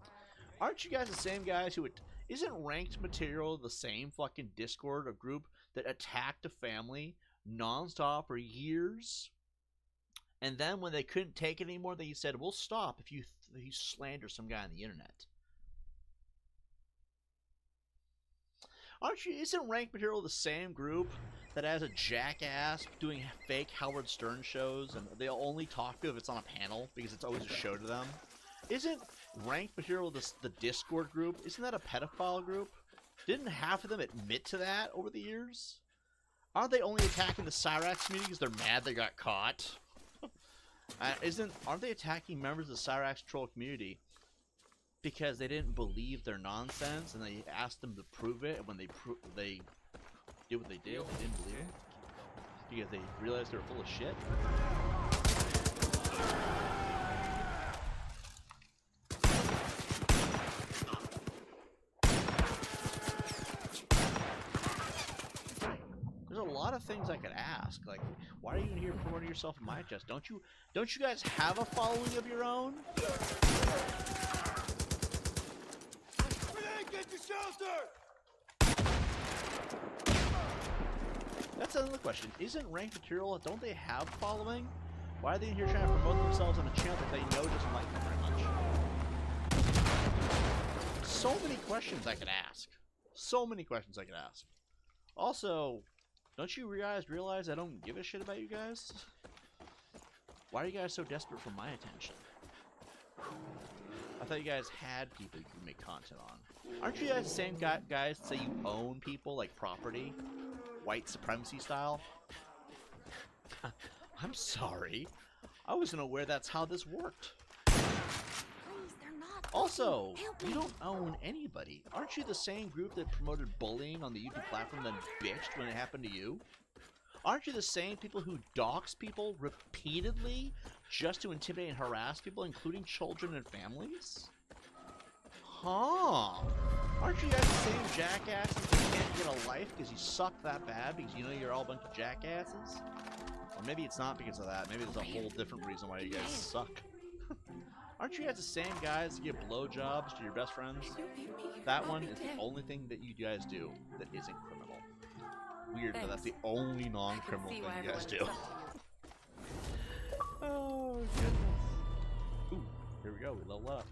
S1: Aren't you guys the same guys who isn't ranked material the same fucking Discord or group that attacked a family nonstop for years? And then when they couldn't take it anymore, they said, "We'll stop if you slander some guy on the internet." Aren't you? Isn't ranked material the same group that has a jackass doing fake Howard Stern shows and they only talk to if it's on a panel because it's always a show to them? Isn't ranked material the Discord group? Isn't that a pedophile group? Didn't half of them admit to that over the years? Aren't they only attacking the Cyrax community because they're mad they got caught? Aren't they attacking members of the Cyrax troll community because they didn't believe their nonsense and they asked them to prove it, and when they did what they did, they didn't believe it because they realized they were full of shit? There's a lot of things I could ask. Like, why are you here promoting yourself in my chest? Don't you guys have a following of your own?
S2: Get to shelter!
S1: That's another question. Isn't ranked material, don't they have following? Why are they in here trying to promote themselves on a channel that they know doesn't like them very much? So many questions I could ask. So many questions I could ask. Also, don't you realize I don't give a shit about you guys? Why are you guys so desperate for my attention? I thought you guys had people you could make content on. Aren't you guys the same guys that say you own people like property? White supremacy style? I'm sorry. I wasn't aware that's how this worked.
S5: Please, they're not.
S1: Also,
S5: Help
S1: you
S5: me.
S1: don't own anybody. Aren't you the same group that promoted bullying on the YouTube platform then bitched when it happened to you? Aren't you the same people who dox people repeatedly just to intimidate and harass people, including children and families? Huh. Aren't you guys the same jackasses who can't get a life because you suck that bad because you know you're all a bunch of jackasses? Or maybe it's not because of that. Maybe there's a whole different reason why you guys suck. Aren't you guys the same guys that give blowjobs to your best friends? That one is the only thing that you guys do that isn't criminal. Weird, but that's the only non-criminal thing you guys do. Oh, goodness. Ooh, here we go. We level up.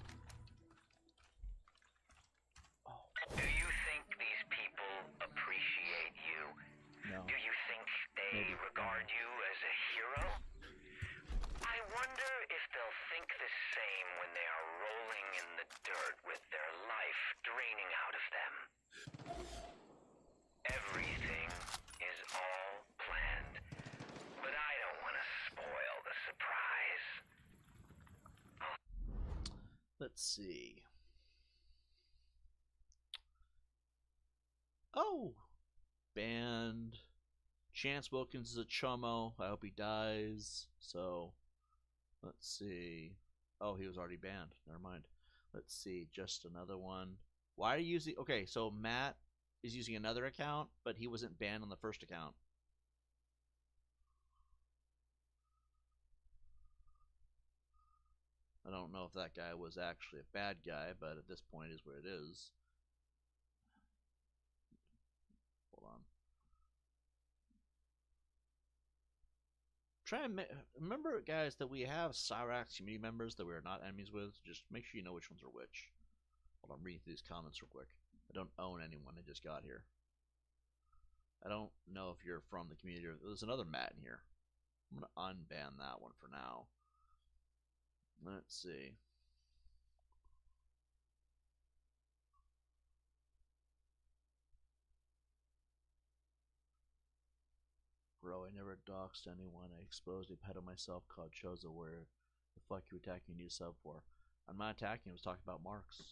S3: Do you think these people appreciate you?
S1: No.
S3: Do you think they
S1: Maybe.
S3: regard you as a hero? I wonder if they'll think the same when they are rolling in the dirt with their life draining out of them. Everything is all planned, but I don't want to spoil the surprise.
S1: Let's see. Oh! Banned. Chance Wilkins is a chomo. I hope he dies. So, let's see. Oh, he was already banned. Never mind. Let's see. Just another one. Why are you using... Okay, so Matt is using another account, but he wasn't banned on the first account. I don't know if that guy was actually a bad guy, but at this point is where it is. Hold on. Try and remember, guys, that we have Cyrax community members that we are not enemies with. Just make sure you know which ones are which. Hold on, I'm reading through these comments real quick. I don't own anyone. I just got here. I don't know if you're from the community. There's another Matt in here. I'm going to unban that one for now. Let's see. Bro, I never doxed anyone. I exposed a pedo myself called Choza. Where the fuck you attacking you sub for? I'm not attacking. I was talking about marks.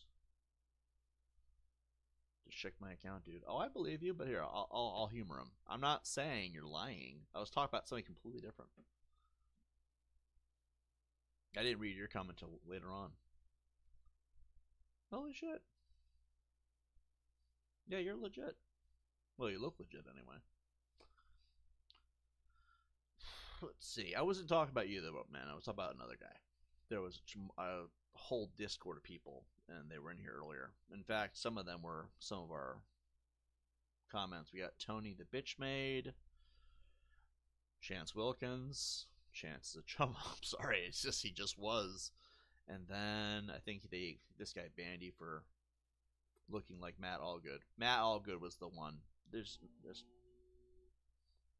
S1: Just check my account, dude. Oh, I believe you, but here, I'll humor him. I'm not saying you're lying. I was talking about something completely different. I didn't read your comment until later on. Holy shit. Yeah, you're legit. Well, you look legit anyway. Let's see. I wasn't talking about you, though, man. I was talking about another guy. There was a whole Discord of people, and they were in here earlier. In fact, some of them were some of our comments. We got Tony the Bitch Maid, Chance Wilkins. Chance is a chum. I'm sorry, it's just he just was. And then I think this guy banned you for looking like Matt Allgood. Matt Allgood was the one. There's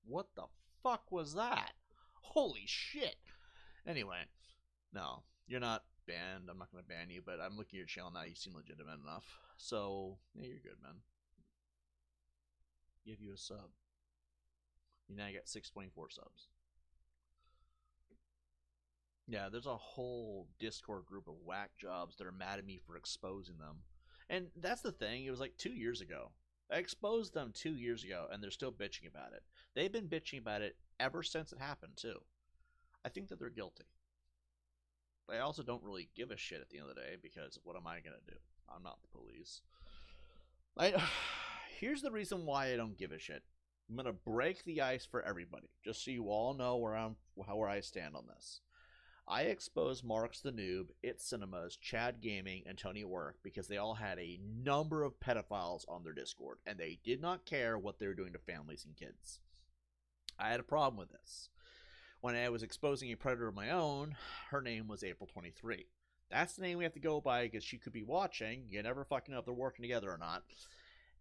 S1: what the fuck was that? Holy shit. Anyway, no, you're not banned. I'm not going to ban you, but I'm looking at your channel now. You seem legitimate enough. So, yeah, you're good, man. Give you a sub. You now got 624 subs. Yeah, there's a whole Discord group of whack jobs that are mad at me for exposing them. And that's the thing. It was like 2 years ago. I exposed them 2 years ago, and they're still bitching about it. They've been bitching about it ever since it happened, too. I think that they're guilty. But I also don't really give a shit at the end of the day, because what am I going to do? I'm not the police. Here's the reason why I don't give a shit. I'm going to break the ice for everybody, just so you all know where I stand on this. I exposed Marks the Noob, It's Cinemas, Chad Gaming, and Tony Work because they all had a number of pedophiles on their Discord, and they did not care what they were doing to families and kids. I had a problem with this. When I was exposing a predator of my own, her name was April 23. That's the name we have to go by because she could be watching. You never fucking know if they're working together or not.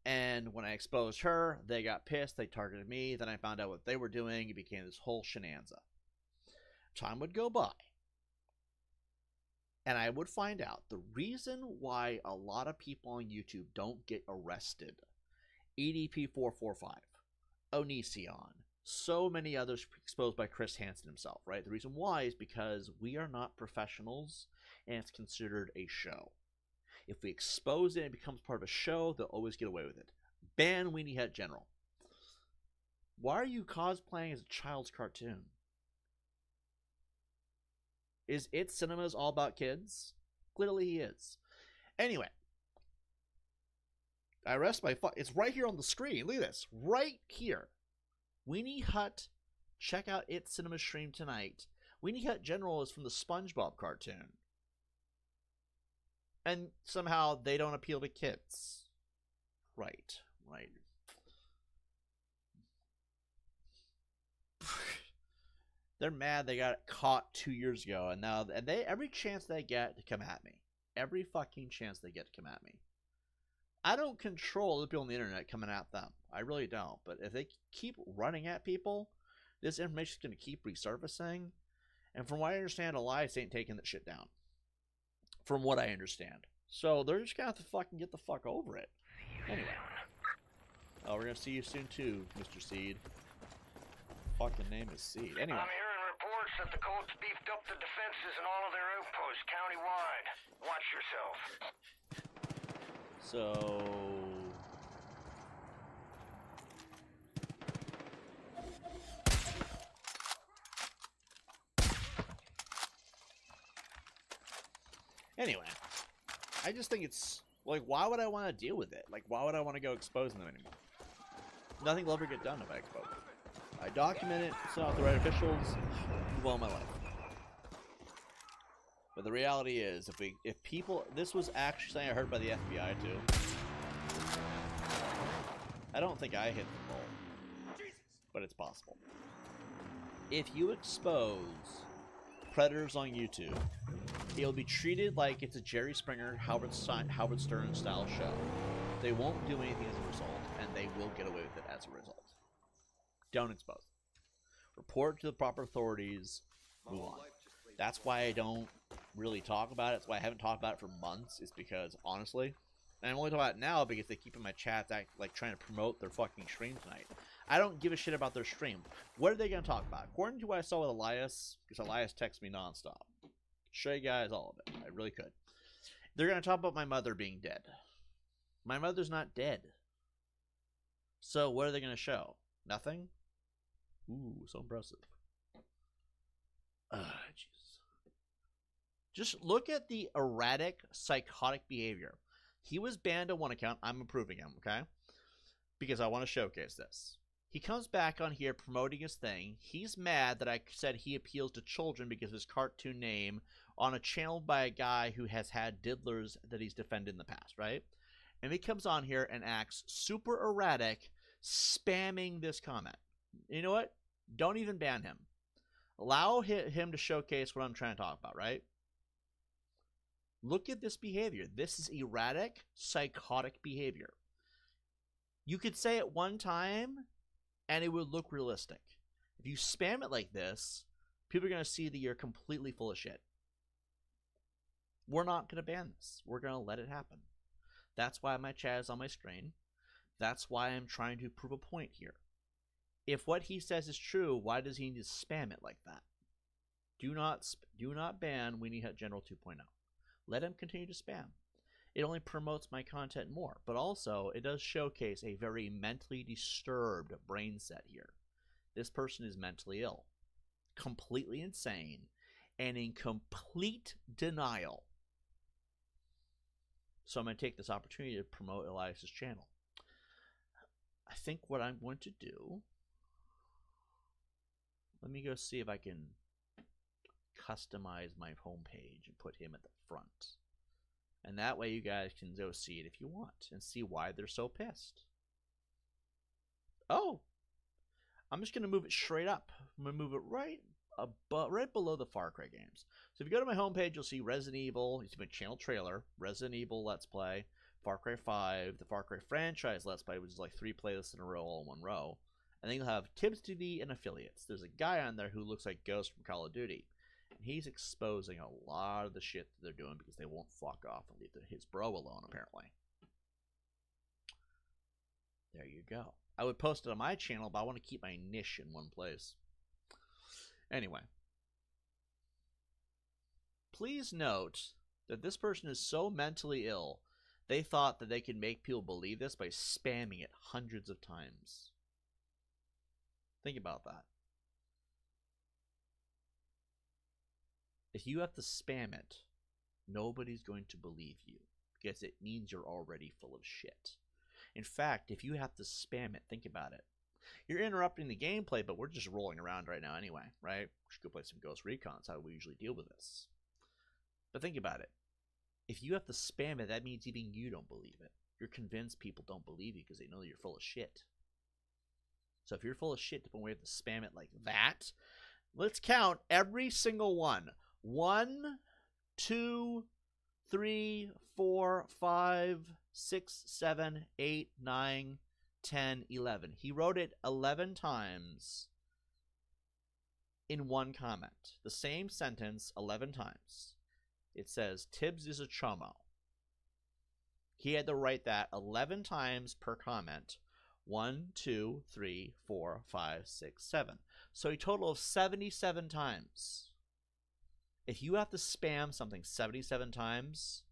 S1: And when I exposed her, they got pissed. They targeted me. Then I found out what they were doing. It became this whole shenanigans. Time would go by. And I would find out the reason why a lot of people on YouTube don't get arrested. EDP445, Onision, so many others exposed by Chris Hansen himself, right? The reason why is because we are not professionals and it's considered a show. If we expose it and it becomes part of a show, they'll always get away with it. Ban Weenie Hut General. Why are you cosplaying as a child's cartoon? Is It Cinemas all about kids? Clearly he is. Anyway. I rest my it's right here on the screen. Look at this. Right here. Weenie Hut. Check out It Cinema stream tonight. Weenie Hut General is from the SpongeBob cartoon. And somehow they don't appeal to kids. Right. They're mad they got caught 2 years ago, and now they every chance they get to come at me. Every fucking chance they get to come at me. I don't control the people on the internet coming at them. I really don't. But if they keep running at people, this information is going to keep resurfacing. And from what I understand, Elias ain't taking that shit down. From what I understand. So they're just going to have to fucking get the fuck over it. Anyway. Oh, we're going to see you soon too, Mr. Seed. Fucking name is Seed. Anyway.
S3: I'm hearing reports that the Colts beefed up the defenses in all of their outposts countywide. Watch yourself.
S1: So... Anyway, I just think it's, like, why would I want to deal with it? Like, why would I want to go exposing them anymore? Nothing will ever get done if I expose them. I document it, send out the right officials, move on my life. But the reality is, if people, this was actually something I heard by the FBI too. I don't think I hit the ball, but it's possible. If you expose predators on YouTube, it'll be treated like it's a Jerry Springer, Howard Stern style show. They won't do anything as a result, and they will get away with it as a result. Don't expose. Report to the proper authorities. Move on. That's why I don't really talk about it. That's why I haven't talked about it for months. It's because, honestly, and I'm only talking about it now because they keep in my chats like trying to promote their fucking stream tonight. I don't give a shit about their stream. What are they going to talk about? According to what I saw with Elias, because Elias texts me nonstop. Show you guys all of it. I really could. They're going to talk about my mother being dead. My mother's not dead. So what are they going to show? Nothing? Ooh, so impressive. Jesus. Just look at the erratic, psychotic behavior. He was banned on one account. I'm approving him, okay? Because I want to showcase this. He comes back on here promoting his thing. He's mad that I said he appeals to children because of his cartoon name on a channel by a guy who has had diddlers that he's defended in the past, right? And he comes on here and acts super erratic, spamming this comment. You know what? Don't even ban him. Allow him to showcase what I'm trying to talk about, right? Look at this behavior. This is erratic, psychotic behavior. You could say it one time, and it would look realistic. If you spam it like this, people are going to see that you're completely full of shit. We're not going to ban this. We're going to let it happen. That's why my chat is on my screen. That's why I'm trying to prove a point here. If what he says is true, why does he need to spam it like that? Do not ban We Need Help General 2.0. Let him continue to spam. It only promotes my content more, but also it does showcase a very mentally disturbed brain set here. This person is mentally ill, completely insane, and in complete denial. So I'm going to take this opportunity to promote Elias's channel. I think what I'm going to do, let me go see if I can customize my homepage and put him at the front. And that way you guys can go see it if you want and see why they're so pissed. Oh, I'm just going to move it straight up. I'm going to move it right below the Far Cry games. So if you go to my homepage, you'll see Resident Evil, you see my channel trailer, Resident Evil Let's Play, Far Cry 5, the Far Cry franchise Let's Play, which is like 3 playlists in a row, all in one row. And then you'll have TiBBzTV and affiliates. There's a guy on there who looks like Ghost from Call of Duty. And he's exposing a lot of the shit that they're doing because they won't fuck off and leave his bro alone, apparently. There you go. I would post it on my channel, but I want to keep my niche in one place. Anyway. Please note that this person is so mentally ill, they thought that they could make people believe this by spamming it hundreds of times. Think about that. If you have to spam it, nobody's going to believe you because it means you're already full of shit. In fact, if you have to spam it, think about it. You're interrupting the gameplay, but we're just rolling around right now anyway, right? We should go play some Ghost Recon. That's how we usually deal with this. But think about it. If you have to spam it, that means even you don't believe it. You're convinced people don't believe you because they know you're full of shit. So if you're full of shit, we have to spam it like that. Let's count every single one. 1, 2, 3, 4, 5, 6, 7, 8, 9, 10, 11. He wrote it 11 times in one comment. The same sentence 11 times. It says, Tibbs is a chomo. He had to write that 11 times per comment. 1, 2, 3, 4, 5, 6, 7. So a total of 77 times. If you have to spam something 77 times,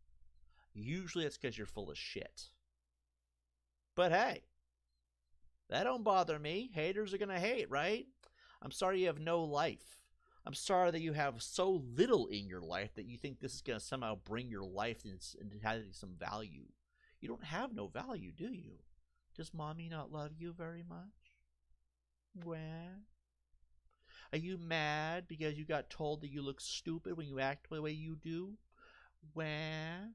S1: usually it's because you're full of shit. But hey, that don't bother me. Haters are going to hate, right? I'm sorry you have no life. I'm sorry that you have so little in your life that you think this is going to somehow bring your life into having some value. You don't have no value, do you? Does mommy not love you very much? Well, are you mad because you got told that you look stupid when you act the way you do? Well,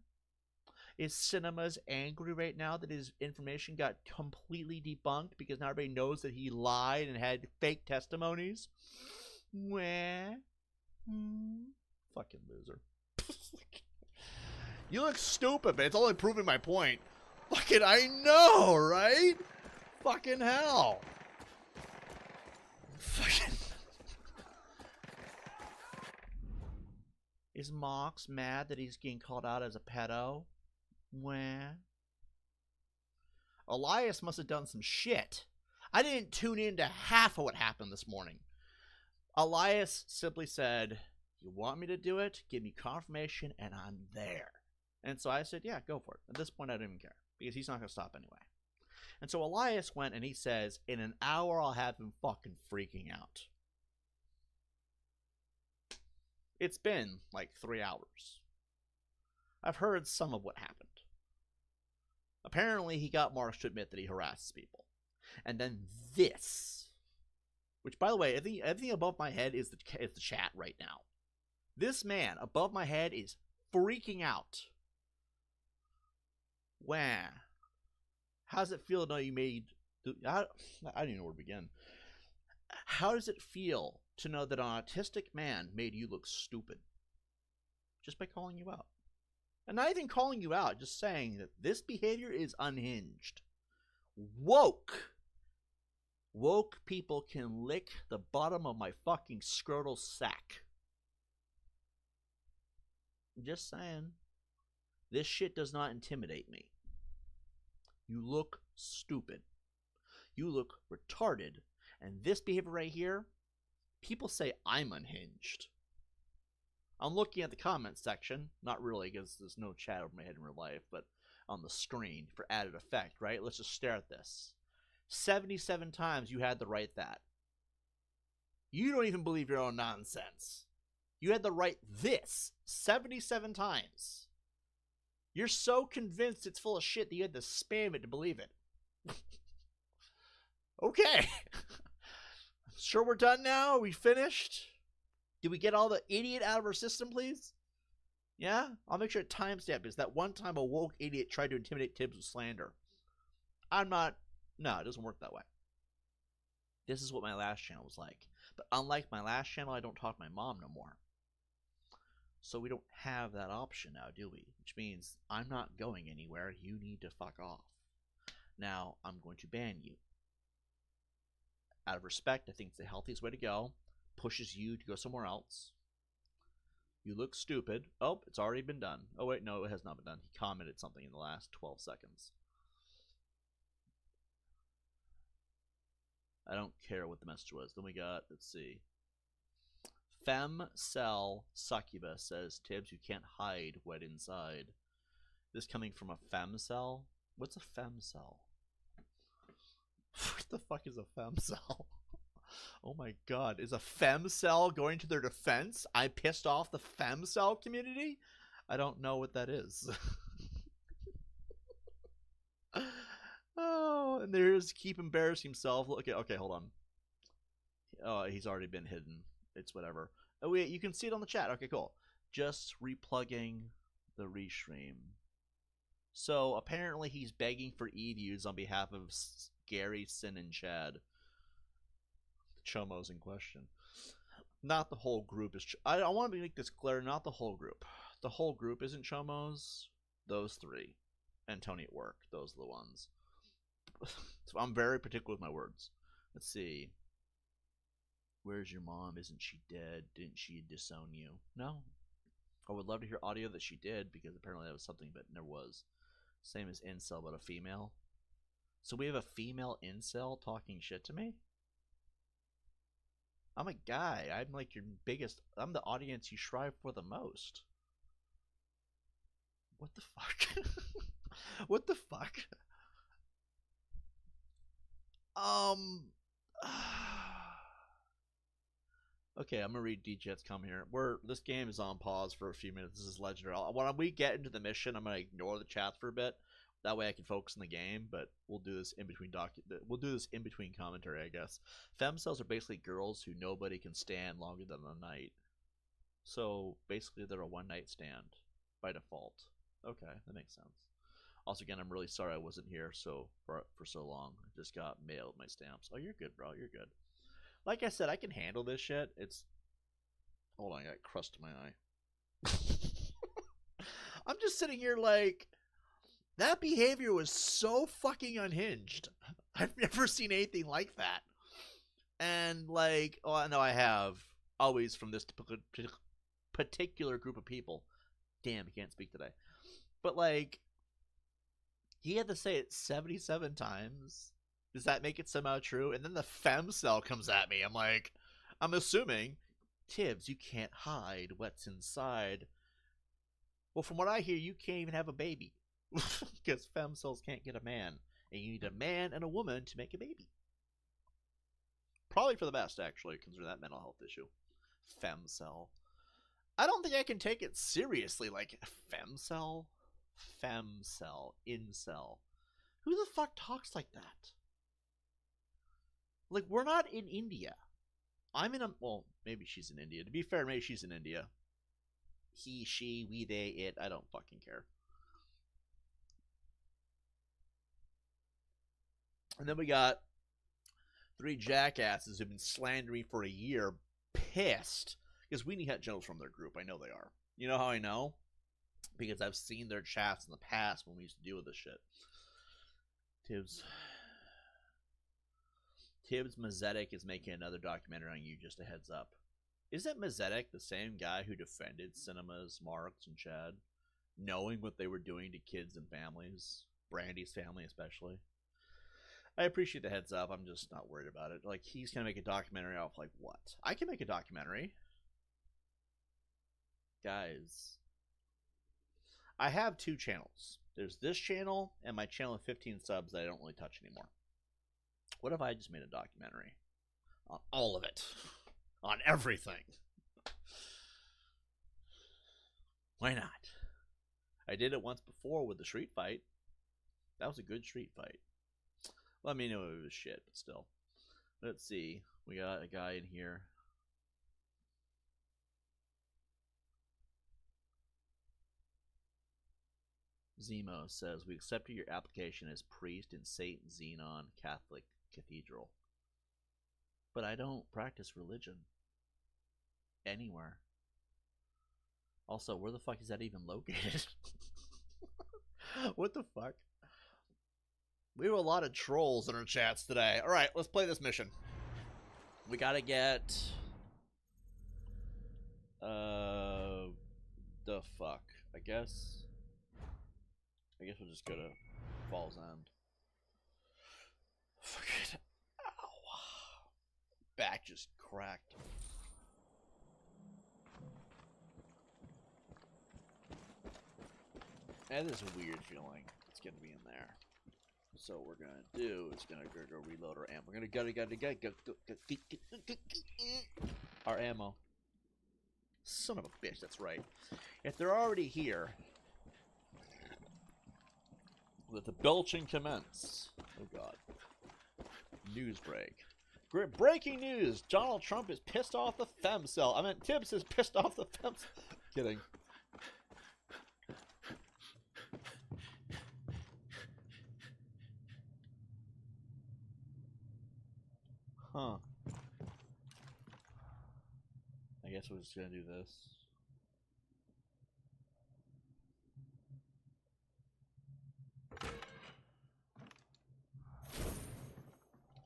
S1: is Cinemas angry right now that his information got completely debunked because now everybody knows that he lied and had fake testimonies? Well, fucking loser. You look stupid, but it's only proving my point. Fucking, I know, right? Fucking hell. Fucking. Is Mox mad that he's getting called out as a pedo? Well, Elias must have done some shit. I didn't tune in to half of what happened this morning. Elias simply said, you want me to do it? Give me confirmation, and I'm there. And so I said, yeah, go for it. At this point, I don't even care, because he's not going to stop anyway. And so Elias went and he says, in an hour, I'll have him fucking freaking out. It's been like 3 hours. I've heard some of what happened. Apparently, he got marks to admit that he harasses people. And then this, which, by the way, everything above my head is the chat right now. This man above my head is freaking out. Wow. How does it feel to know you made... I don't even know where to begin. How does it feel to know that an autistic man made you look stupid? Just by calling you out. And not even calling you out, just saying that this behavior is unhinged. Woke people can lick the bottom of my fucking scrotal sack. Just saying. This shit does not intimidate me. You look stupid. You look retarded. And this behavior right here, people say I'm unhinged. I'm looking at the comments section. Not really, because there's no chat over my head in real life, but on the screen for added effect, right? Let's just stare at this. 77 times you had to write that. You don't even believe your own nonsense. You had to write this 77 times. You're so convinced it's full of shit that you had to spam it to believe it. Okay. Sure we're done now? Are we finished? Did we get all the idiot out of our system, please? Yeah? I'll make sure to timestamp is that one time a woke idiot tried to intimidate Tibbs with slander. No, it doesn't work that way. This is what my last channel was like. But unlike my last channel, I don't talk to my mom no more. So we don't have that option now, do we? Which means I'm not going anywhere. You need to fuck off. Now, I'm going to ban you. Out of respect, I think it's the healthiest way to go. Pushes you to go somewhere else. You look stupid. Oh, it's already been done. Oh, wait, no, it has not been done. He commented something in the last 12 seconds. I don't care what the message was. Then we got, let's see. Femcell Succubus says, Tibbs, you can't hide wet inside. This coming from a femcell? What's a femcell? What the fuck is a femcell? Oh my god, is a femcell going to their defense? I pissed off the femcell community? I don't know what that is. Oh, and there's Keep embarrassing himself. Okay, hold on. Oh, he's already been hidden. It's whatever. Oh wait, you can see it on the chat. Okay, cool. Just replugging the restream. So apparently he's begging for e-views on behalf of Gary, Sin, and Chad. The chomos in question. Not the whole group is. I want to make this clear. Not the whole group. The whole group isn't chomos. Those three, and Tony at work. Those are the ones. So I'm very particular with my words. Let's see. Where's your mom? Isn't she dead? Didn't she disown you? No. I would love to hear audio that she did, because apparently that was something, but never was. Same as incel, but a female. So we have a female incel talking shit to me? I'm a guy. I'm like your biggest... I'm the audience you strive for the most. What the fuck? What the fuck? Okay, I'm gonna read DJ's comment here. This game is on pause for a few minutes. This is legendary. When we get into the mission, I'm gonna ignore the chats for a bit. That way I can focus on the game. But we'll do this in between commentary, I guess. Femcells are basically girls who nobody can stand longer than a night. So basically, they're a one-night stand by default. Okay, that makes sense. Also, again, I'm really sorry I wasn't here for so long. I just got mailed my stamps. Oh, you're good, bro. You're good. Like I said, I can handle this shit. Hold on, I got crust in my eye. I'm just sitting here like, that behavior was so fucking unhinged. I've never seen anything like that. And like, oh no, I have. Always from this particular group of people. Damn, I can't speak today. But like, he had to say it 77 times. Does that make it somehow true? And then the femcell comes at me. I'm like, I'm assuming, Tibbs, you can't hide what's inside. Well, from what I hear, you can't even have a baby. Because femcells can't get a man. And you need a man and a woman to make a baby. Probably for the best, actually, considering that mental health issue. Femcell. I don't think I can take it seriously. Like, femcel? Femcel. Incel. Who the fuck talks like that? Like, we're not in India. I'm in a... Well, maybe she's in India. To be fair, maybe she's in India. He, she, we, they, it. I don't fucking care. And then we got 3 jackasses who've been slandering for a year, pissed. Because Weenie Hut Joe's from their group. I know they are. You know how I know? Because I've seen their chats in the past when we used to deal with this shit. TiBBzTV is making another documentary on you, just a heads up. Isn't TiBBzTV the same guy who defended Cinemas, Marks, and Chad? Knowing what they were doing to kids and families? Brandy's family especially. I appreciate the heads up. I'm just not worried about it. Like, he's going to make a documentary off, like, what? I can make a documentary. Guys. I have 2 channels. There's this channel and my channel with 15 subs that I don't really touch anymore. What if I just made a documentary? On all of it. On everything. Why not? I did it once before with the street fight. That was a good street fight. Let me know if it was shit, but still. Let's see. We got a guy in here. Zemo says, we accepted your application as priest in St. Zenon Catholic Cathedral. But I don't practice religion. Anywhere. Also, where the fuck is that even located? What the fuck? We have a lot of trolls in our chats today. Alright, let's play this mission. We gotta get... the fuck? I guess we'll just go to Fall's End. Fuck it. Ow. Back just cracked. And there's a weird feeling. It's gonna be in there. So what we're gonna do is gonna go reload our ammo. We're gonna go our ammo. Son of a bitch, that's right. If they're already here, let the belching commence. Oh god. News break. Great breaking news! Donald Trump is pissed off the femcel. I meant Tibbs is pissed off the femcel. Kidding. Huh. I guess we're just gonna do this.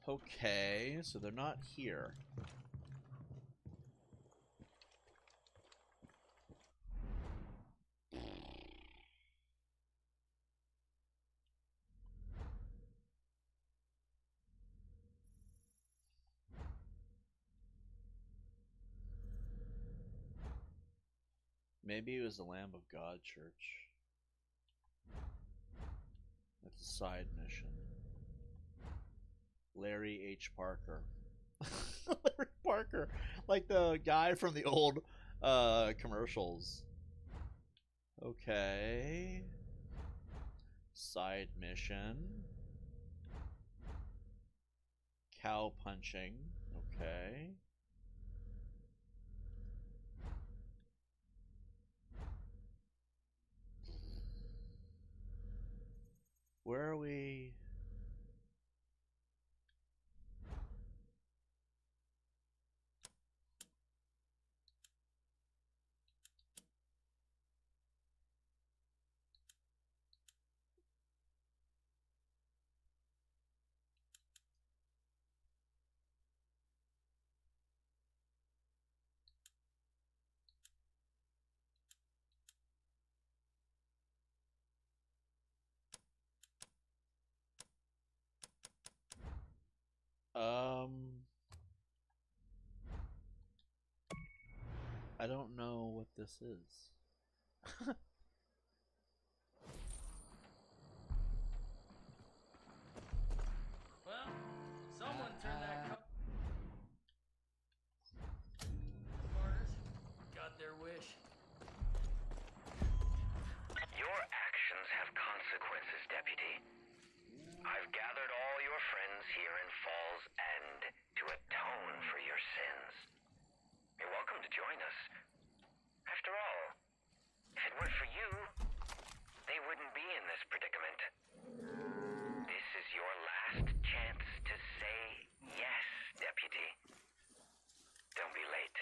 S1: Okay, so they're not here. Maybe it was the Lamb of God Church. That's a side mission. Larry H. Parker. Larry Parker. Like the guy from the old commercials. Okay. Side mission. Cow punching. Okay. Where are we? I don't know what this is.
S2: Well, someone turned that Martyrs got their wish.
S3: I've gathered all your friends here in Fall's End to atone for your sins. You're welcome to join us. After all, if it weren't for you, they wouldn't be in this predicament. This is your last chance to say yes, Deputy. Don't be late.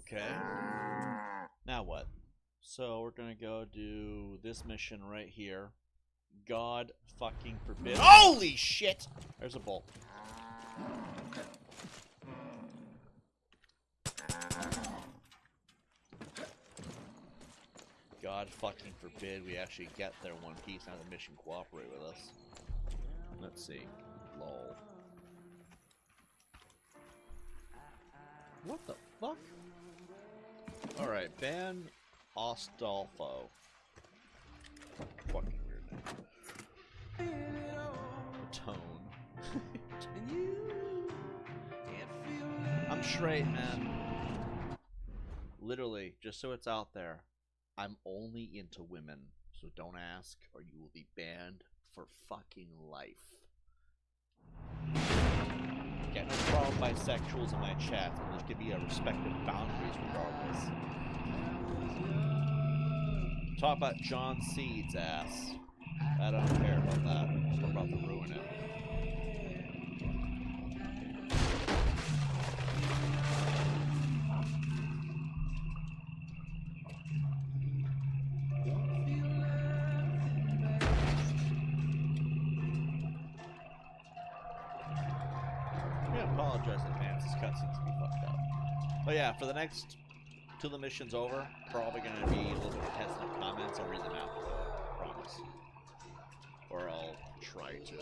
S1: Okay. Now what? So we're gonna go do this mission right here. God fucking forbid. Holy shit! There's a bolt. God fucking forbid we actually get there in one piece and have the mission cooperate with us. Let's see. Lol. What the fuck? Alright, ban Ostolfo. Fucking weird name. Tone. I'm straight, man. Literally, just so it's out there, I'm only into women, so don't ask or you will be banned for fucking life. Get no problem bisexuals in my chats, but there's gonna be a respective boundaries regardless. Talk about John Seed's ass. I don't care about that. We're about to ruin it. I apologize in advance. This cutscene's gonna be fucked up. But yeah, for the next till the mission's over, probably gonna be a little bit of hesitant comments. I'll read them after, though. Promise. Or I'll try to.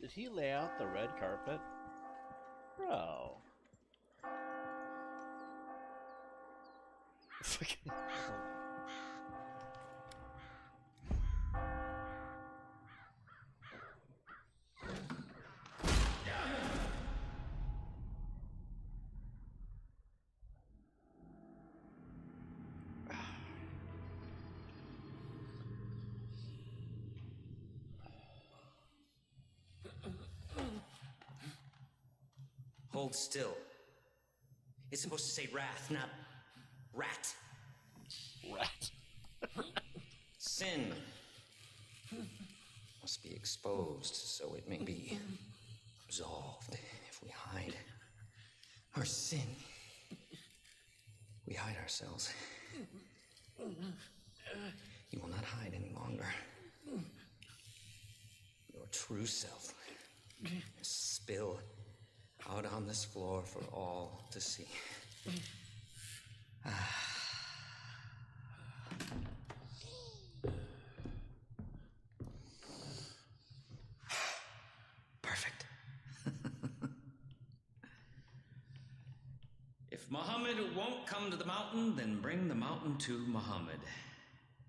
S1: Did he lay out the red carpet? Bro. Fucking.
S9: Hold still. It's supposed to say wrath, not rat.
S1: Rat.
S9: Sin must be exposed so it may be absolved. If we hide our sin, we hide ourselves. You will not hide any longer. Your true self spill out on this floor for all to see. Perfect. If Muhammad won't come to the mountain, then bring the mountain to Muhammad.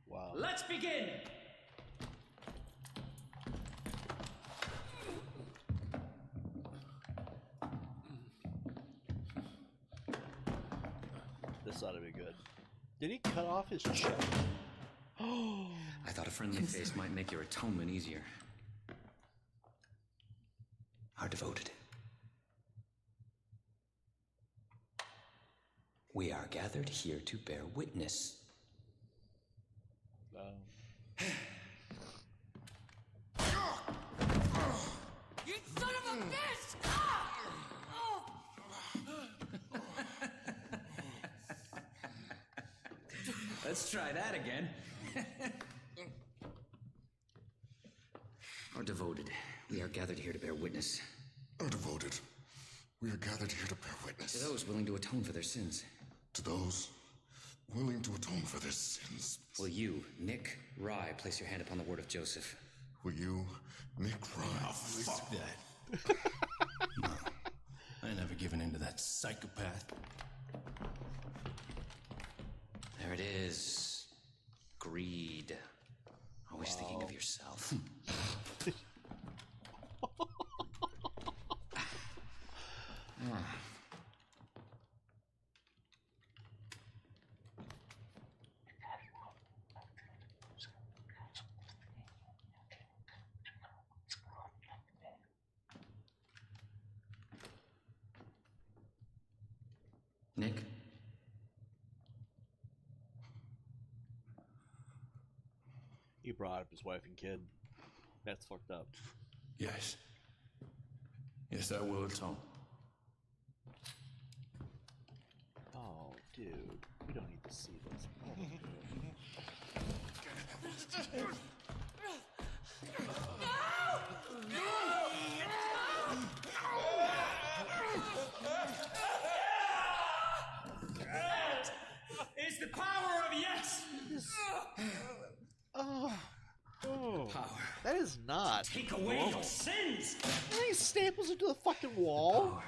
S1: Wow.
S9: Let's begin!
S1: This ought to be good. Did he cut off his chest?
S9: I thought a friendly face might make your atonement easier. Our devoted. We are gathered here to bear witness.
S2: You son of a bitch!
S9: Let's try that again. Our devoted, we are gathered here to bear witness.
S10: Our devoted, we are gathered here to bear witness.
S9: To those willing to atone for their sins.
S10: To those willing to atone for their sins.
S9: Will you, Nick Rye, place your hand upon the word of Joseph?
S10: Will you, Nick Rye?
S11: Oh, fuck that. No, I ain't never given in to that psychopath.
S9: There it is. Greed. Always thinking of yourself. Nick?
S1: He brought up his wife and kid. That's fucked up.
S11: Yes. Yes, I will atone.
S1: Oh, dude. We don't need to see this. Oh,
S2: It's the power of yes!
S1: Power. That is not.
S2: Take away your sins!
S1: And he staples into the fucking wall.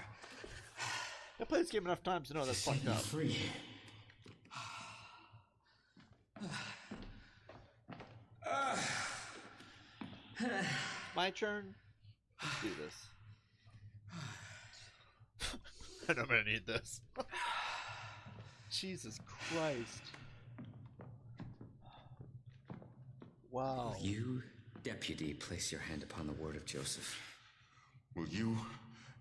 S1: I played this game enough times to know that's fucked up.
S2: Free.
S1: My turn. Let's do this. And I'm gonna need this. Jesus Christ. Wow.
S9: Will you, deputy, place your hand upon the word of Joseph?
S10: Will you,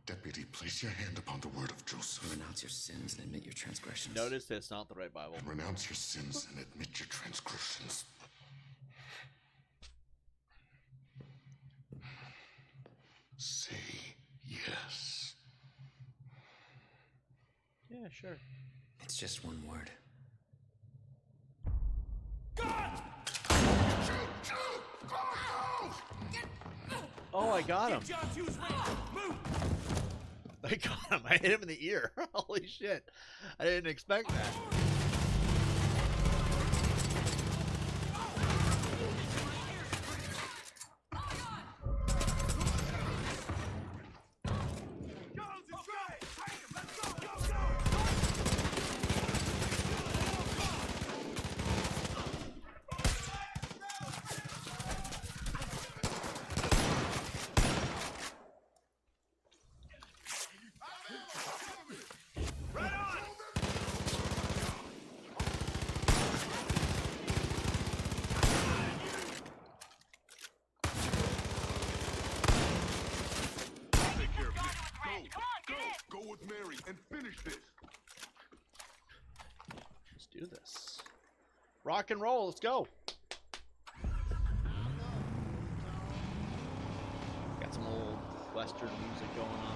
S10: deputy, place your hand upon the word of Joseph?
S9: Renounce your sins and admit your transgressions.
S1: Notice that's not the right Bible.
S10: And renounce your sins and admit your transgressions. Say yes.
S1: Yeah, sure.
S9: It's just one word.
S1: Oh, I got him. I got him. I hit him in the ear. Holy shit. I didn't expect that. Do this. Rock and roll, let's go. Got some old Western music going on.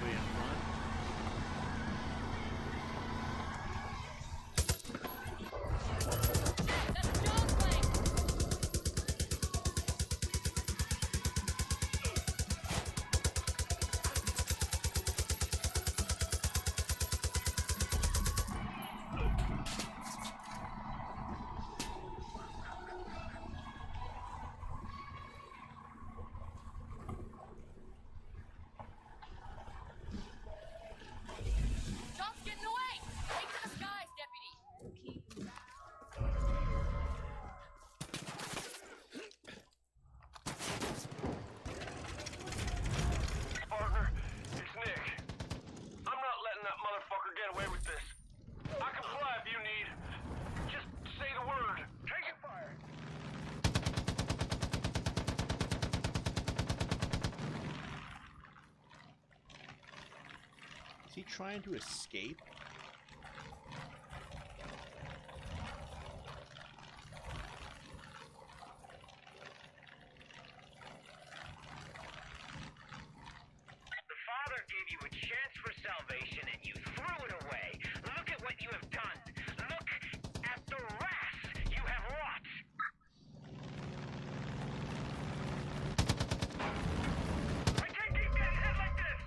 S1: nobody in front.
S5: John's getting away! Take it to the skies, deputy!
S2: Partner, it's Nick. I'm not letting that motherfucker get away with this. I can fly if you need. Just say the word. Taking fire.
S1: Is he trying to escape?
S3: The Father gave you a chance for salvation and you threw it away. Look at what you have done. Look at the wrath you have wrought. I can't keep getting hit like this!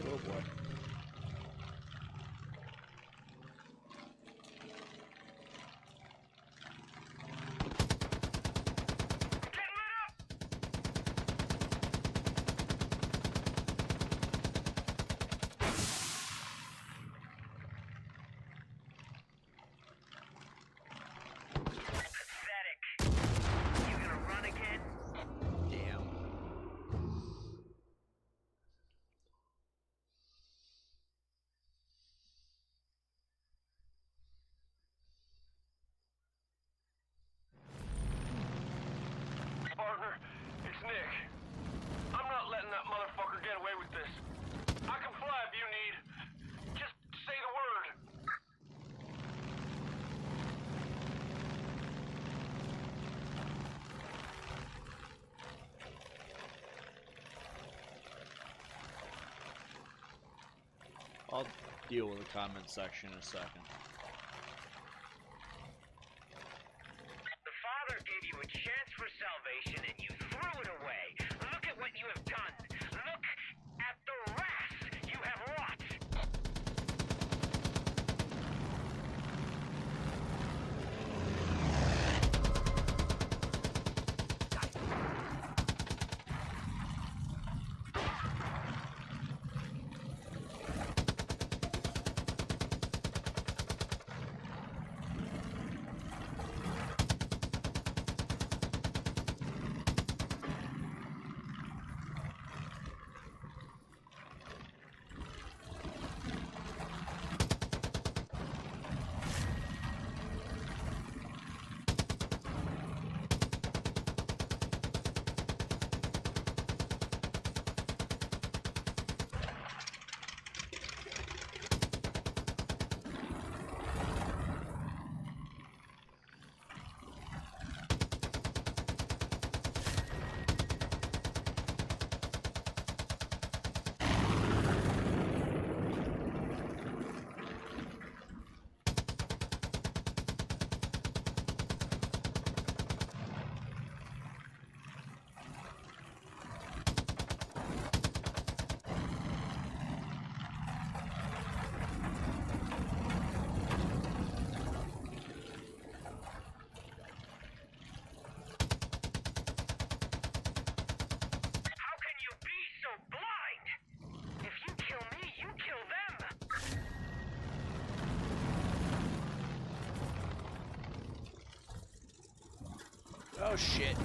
S1: Oh boy.
S3: Getting lit up! Pathetic. You gonna run again?
S1: Damn.
S2: Partner, it's Nick. I'm not letting that motherfucker get away with this. I can fly if you need. Just say the word.
S1: I'll deal with the comment section in a second.
S3: The Father gave you a chance for salvation and you threw it away. Look at what you have done. Look at the wrath you have wrought. How can you be so blind? If you kill me, you kill them.
S1: Oh shit.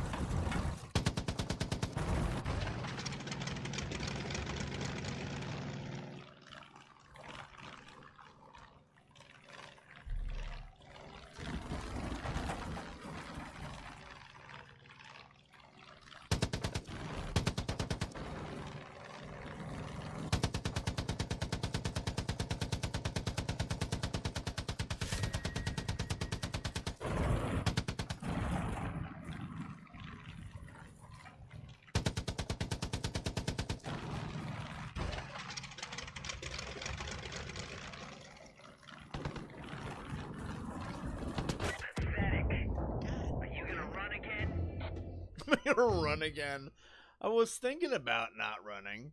S1: gonna run again. I was thinking about not running.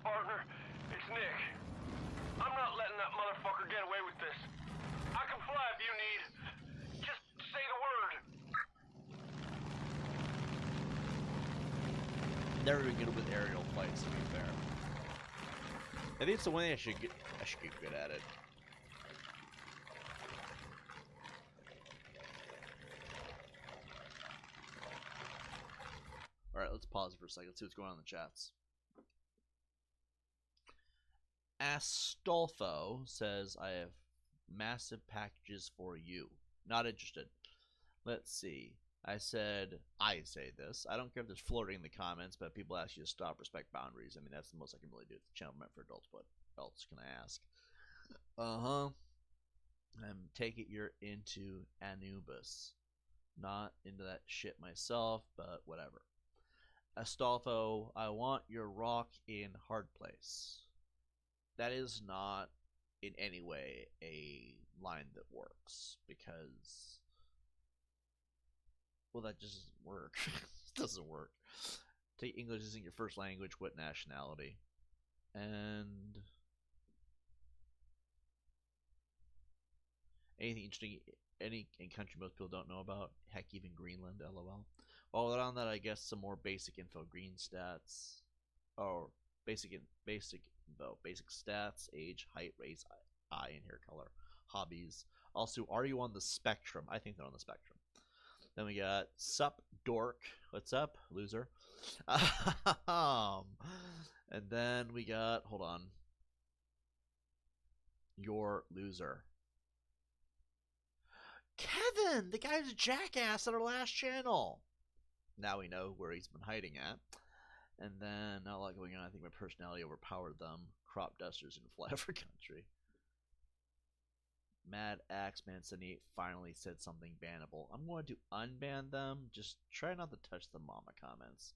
S2: Partner, it's Nick. I'm not letting that motherfucker get away with this. I can fly if you need. Just say the word.
S1: Never been good with aerial flights, to be fair. I think it's the one thing I should get good at it. Alright, let's pause for a second. Let's see what's going on in the chats. Astolfo says, I have massive packages for you. Not interested. Let's see. I say this. I don't care if there's flirting in the comments, but people ask you to stop, respect boundaries. I mean, that's the most I can really do. It's a channel meant for adults. What else can I ask? Take it you're into Anubis. Not into that shit myself, but whatever. Astolfo, I want your rock in hard place. That is not in any way a line that works, because, well, that just doesn't work. It doesn't work. Take English isn't your first language. What nationality? And anything interesting? Any in country most people don't know about? Heck, even Greenland. LOL. Well, on that, I guess some more basic info. Green stats, or basic stats: age, height, race, eye and hair color, hobbies. Also, are you on the spectrum? I think they're on the spectrum. Then we got sup dork. What's up, loser? And then we got, hold on, your loser. Kevin, the guy who's a jackass at our last channel. Now we know where he's been hiding at. And then, not a lot going on. I think my personality overpowered them. Crop dusters and flyover country. Mad Axeman 78 finally said something bannable. I'm going to unban them. Just try not to touch the mama comments.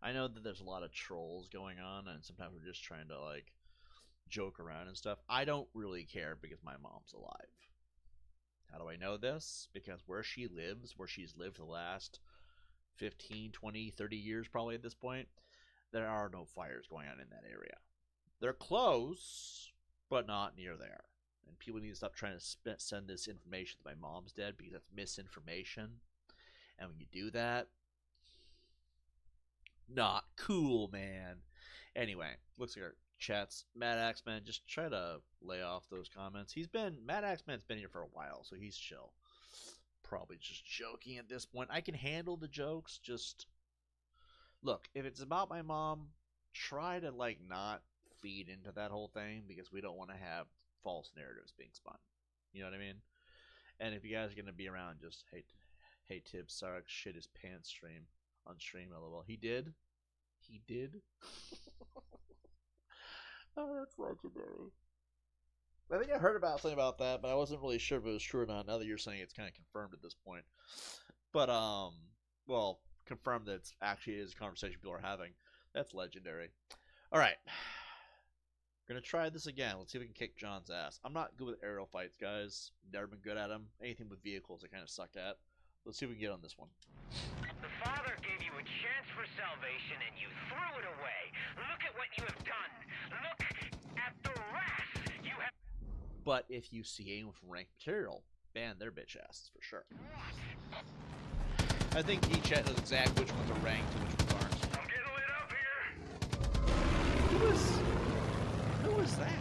S1: I know that there's a lot of trolls going on, and sometimes we're just trying to, like, joke around and stuff. I don't really care because my mom's alive. How do I know this? Because where she lives, where she's lived the last 15, 20, 30 years probably at this point, there are no fires going on in that area. They're close, but not near there. And people need to stop trying to send this information that my mom's dead, because that's misinformation. And when you do that, not cool, man. Anyway, looks like our chats. Mad Axeman, just try to lay off those comments. Mad Axeman's been here for a while, so he's chill. Probably just joking at this point. I can handle the jokes. Just look, if it's about my mom, try to like not feed into that whole thing, because we don't want to have false narratives being spun. You know what I mean? And if you guys are gonna be around, just hey Tibbs, Sarek shit his pants on stream, lol. He did? Oh, that's legendary. I think I heard about something about that, but I wasn't really sure if it was true or not. Now that you're saying it's kind of confirmed at this point. But, well, confirmed that it's actually is a conversation people are having. That's legendary. Alright. We're going to try this again. Let's see if we can kick John's ass. I'm not good with aerial fights, guys. Never been good at them. Anything with vehicles I kind of suck at. Let's see if we can get on this one.
S3: The Father gave you a chance for salvation and you threw it away. Look at what you have done. Look at the wrath you have.
S1: But if you see anyone from ranked material, ban their bitch asses for sure. I think eChat knows exactly which ones are ranked and which ones aren't.
S2: I'm getting lit up here.
S1: Who was that?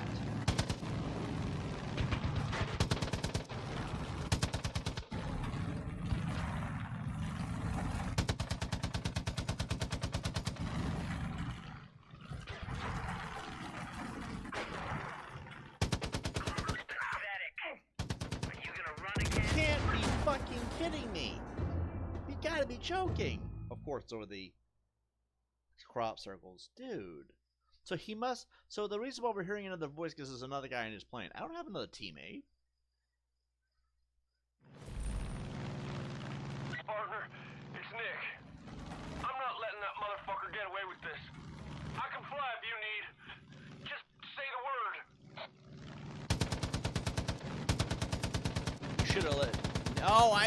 S1: Joking. Of course, it's over the crop circles, dude. So he must. So the reason why we're hearing another voice is there's another guy in his plane. I don't have another teammate.
S2: Partner, it's Nick. I'm not letting that motherfucker get away with this. I can fly if you need. Just say the word.
S1: should have let. No,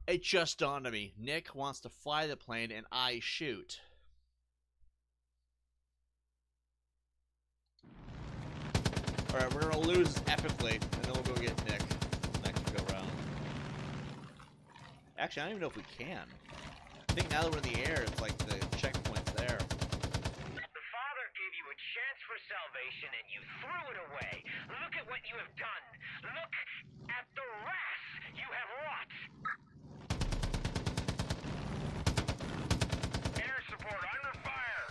S1: It just dawned on me. Nick wants to fly the plane, and I shoot. All right, we're gonna lose epically, and then we'll go get Nick next go round. Actually, I don't even know if we can. I think now that we're in the air, it's like the checkpoint's there.
S3: The Father gave you a chance for salvation and you threw it away. Look at what you have done. Look at the wrath you have wrought. Air support under fire.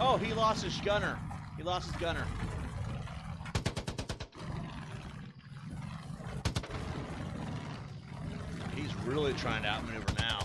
S1: Oh, he lost his gunner. He lost his gunner. He's really trying to outmaneuver now.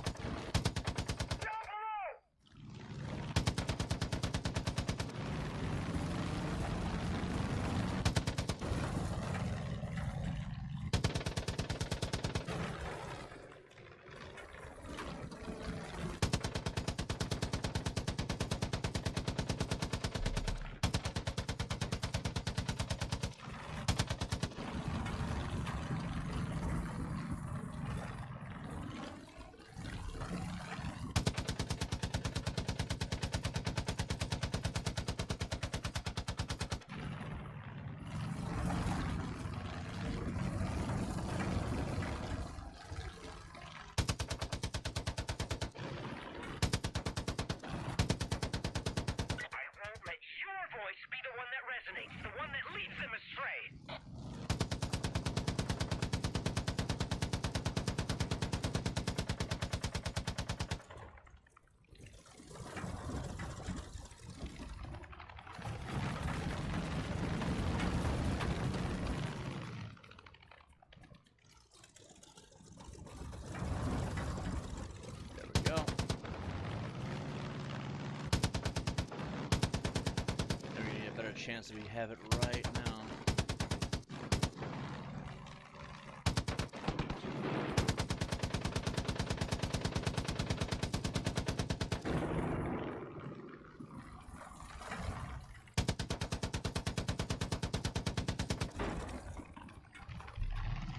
S1: Chance that we have it right now.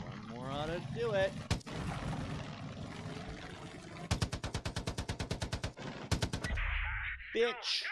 S1: One more ought to do it. Bitch.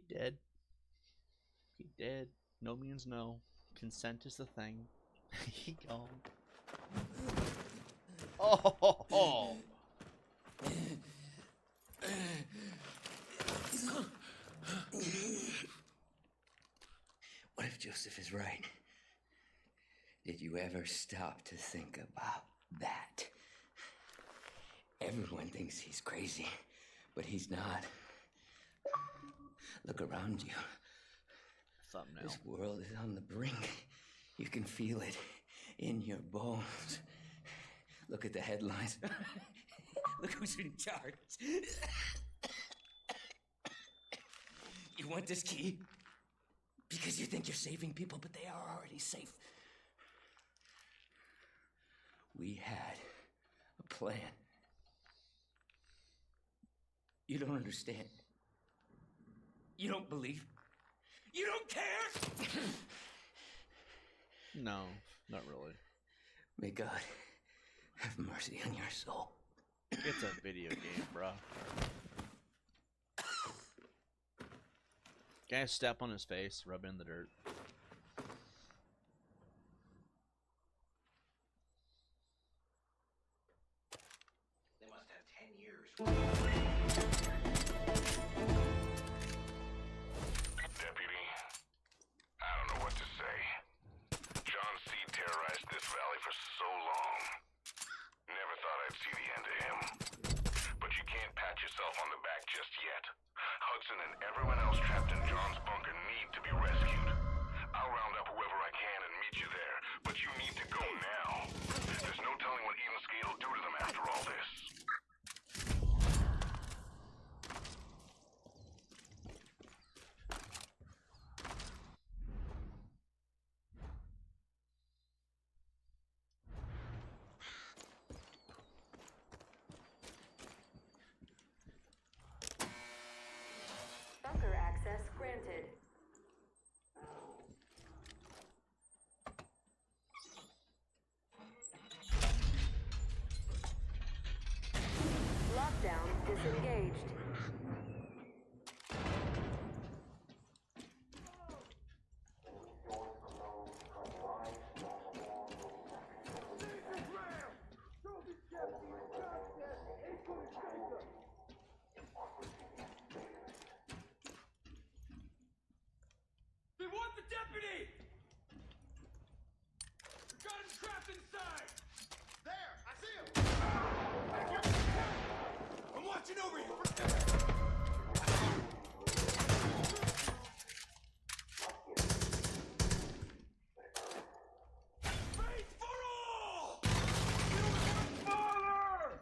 S1: Dead. He dead. No means no. Consent is the thing. He gone. Oh!
S9: What if Joseph is right? Did you ever stop to think about that? Everyone thinks he's crazy, but he's not. Look around you.
S1: Thumbnail.
S9: This world is on the brink. You can feel it in your bones. Look at the headlines. Look who's in charge. You want this key? Because you think you're saving people, but they are already safe. We had a plan. You don't understand. You don't believe? You don't care?
S1: No, not really.
S9: May God have mercy on your soul.
S1: It's a video game, bruh. Guy step on his face, rub it in the dirt.
S3: They must have 10 years.
S8: Deputy, I don't know what to say. John C. terrorized this valley for so long. Never thought I'd see the end of him. But you can't pat yourself on the back just yet. Hudson and everyone else trapped in John's bunker need to be rescued. I'll round up whoever I can and meet you there, but you need to go now. There's no telling what Eden Skate will do to them after all this.
S12: Bunker access granted. Lockdown disengaged.
S2: They want the deputy! We got him trapped inside!
S6: There! I see him!
S2: I'm watching over you! Faith for all! Father!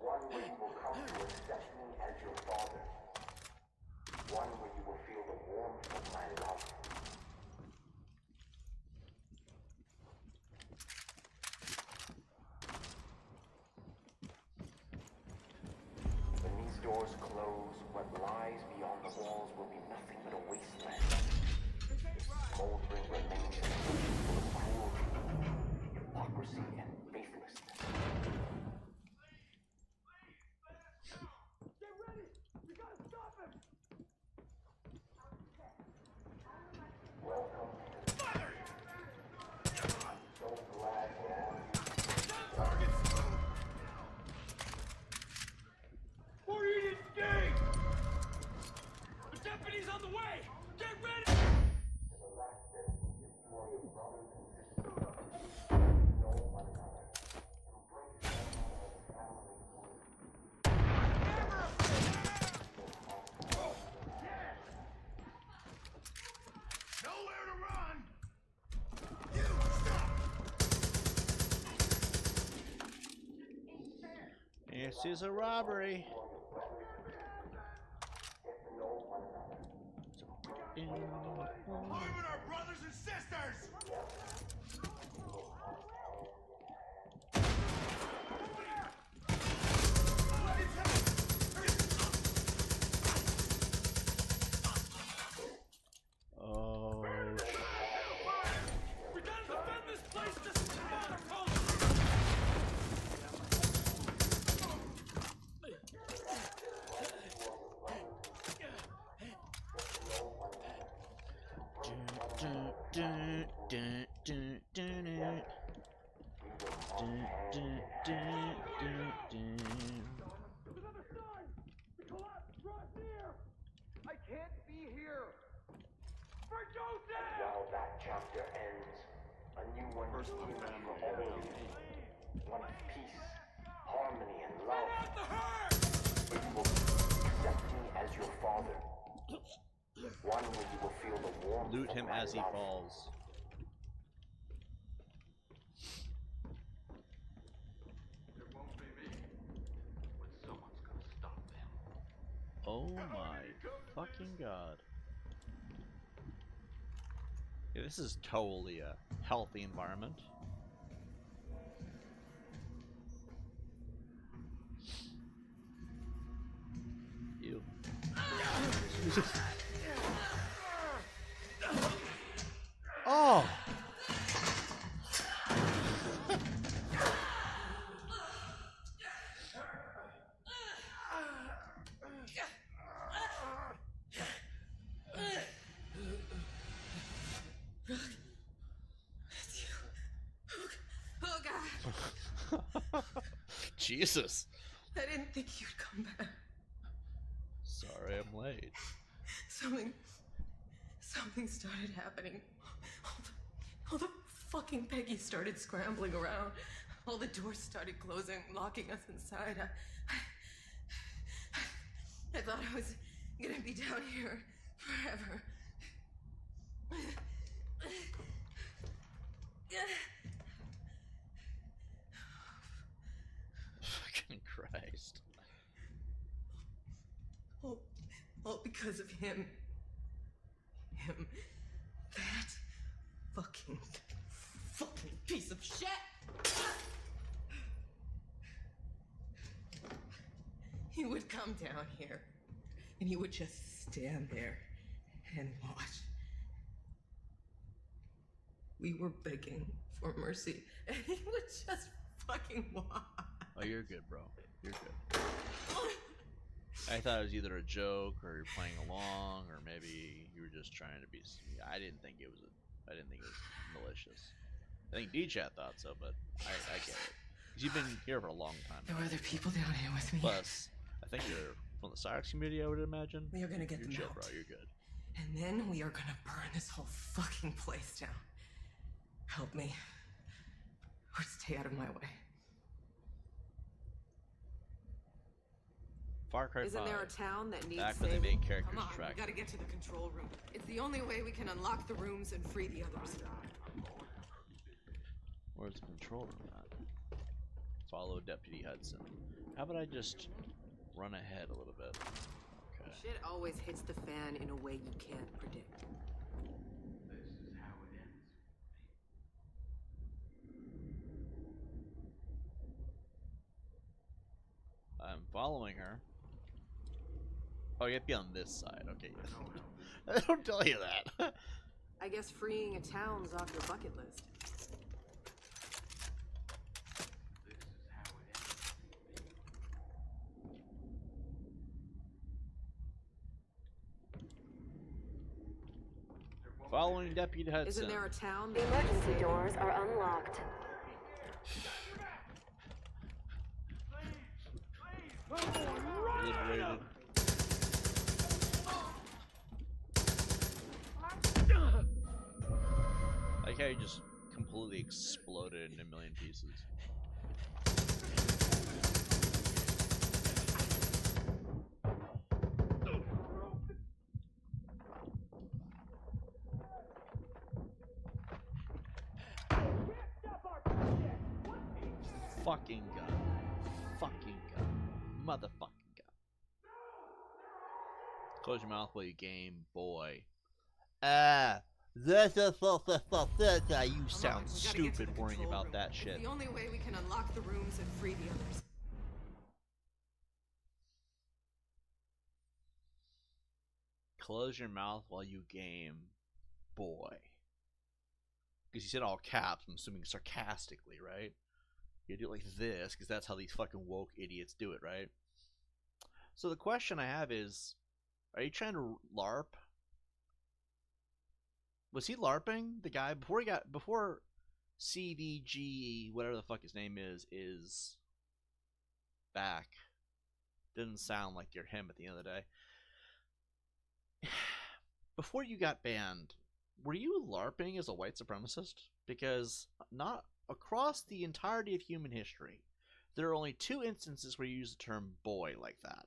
S3: One where you will come to accept me as your father. One where you will feel the warmth of my love. When these doors close, what lies beyond the walls will be nothing but a wasteland. Smoldering remains full of cruelty, hypocrisy, and faithlessness.
S2: Get ready! We gotta stop him!
S3: Welcome. I'm so glad for all of you.
S2: Targets! For Eden Skate! The deputy's on the way! Get ready!
S3: To the last bit, you are your brothers and sisters. Know one another. Embrace one another as a family.
S2: Nowhere to run!
S1: This is a robbery.
S2: Harming our brothers and sisters!
S1: Oh,
S2: We gotta defend this place to father culture! There's another sign! The collapse brought near! I can't be here! For Joseph!
S3: While that chapter ends, a new one begins for all of you. One of peace, harmony, and
S2: Get
S3: love.
S2: out the herd!
S3: Where you will accept me as your father. One where you will feel the warmth
S1: loot
S3: of
S1: him
S3: my
S1: as he
S3: love.
S1: falls.
S2: It won't be me, but someone's gonna stop them.
S1: Oh my fucking god. Yeah, this is totally a healthy environment. Ew. Oh!
S13: Oh God!
S1: Jesus.
S13: I didn't think you'd come back.
S1: Sorry I'm late.
S13: Something started happening. All the fucking Peggy started scrambling around. All the doors started closing, locking us inside. I thought I was gonna be down here forever.
S1: Fucking Christ.
S13: All because of him. Him. That fucking piece of shit! He would come down here, and he would just stand there and watch. We were begging for mercy, and he would just fucking watch.
S1: Oh, you're good, bro. You're good. I thought it was either a joke or you're playing along, or maybe you were just trying to be. I didn't think it was. I didn't think it was malicious. I think D-Chat thought so, but I get it. 'Cause you've been here for a long time.
S13: There were other people down here with me.
S1: Plus, I think you're from the Cyrex community, I would imagine.
S13: We are gonna get
S1: you're
S13: them
S1: chill,
S13: out.
S1: bro. You're good.
S13: And then we are gonna burn this whole fucking place down. Help me. Or stay out of my way.
S1: Far Cry 5.
S13: Isn't there a town that needs
S1: back when they
S13: saving?
S1: made characters
S13: Come on, we
S1: attractive.
S13: gotta get to the control room. It's the only way we can unlock the rooms and free the others.
S1: Where's the control room at? Follow Deputy Hudson. How about I just run ahead a little bit? Okay.
S13: Shit always hits the fan in a way you can't predict.
S2: This is how it ends.
S1: I'm following her. Oh, you have to be on this side. Okay. I don't tell you that.
S13: I guess freeing a town's off your bucket list.
S1: Following Deputy Hudson.
S13: Isn't there a town?
S12: The emergency doors are unlocked.
S1: Liberated. Like how you just completely exploded in a million pieces. Fucking gun. Fucking gun. Motherfucking gun. Close your mouth while you game, boy. You sound stupid worrying about that shit.
S13: It's the only way we can unlock the rooms and free the others.
S1: Close your mouth while you game, boy. Because you said all caps, I'm assuming sarcastically, right? You do it like this, because that's how these fucking woke idiots do it, right? So the question I have is, are you trying to LARP? Was he LARPing? The guy before CVG, whatever the fuck his name is back. Didn't sound like you're him at the end of the day. Before you got banned, were you LARPing as a white supremacist? Because not across the entirety of human history, there are only 2 instances where you use the term boy like that.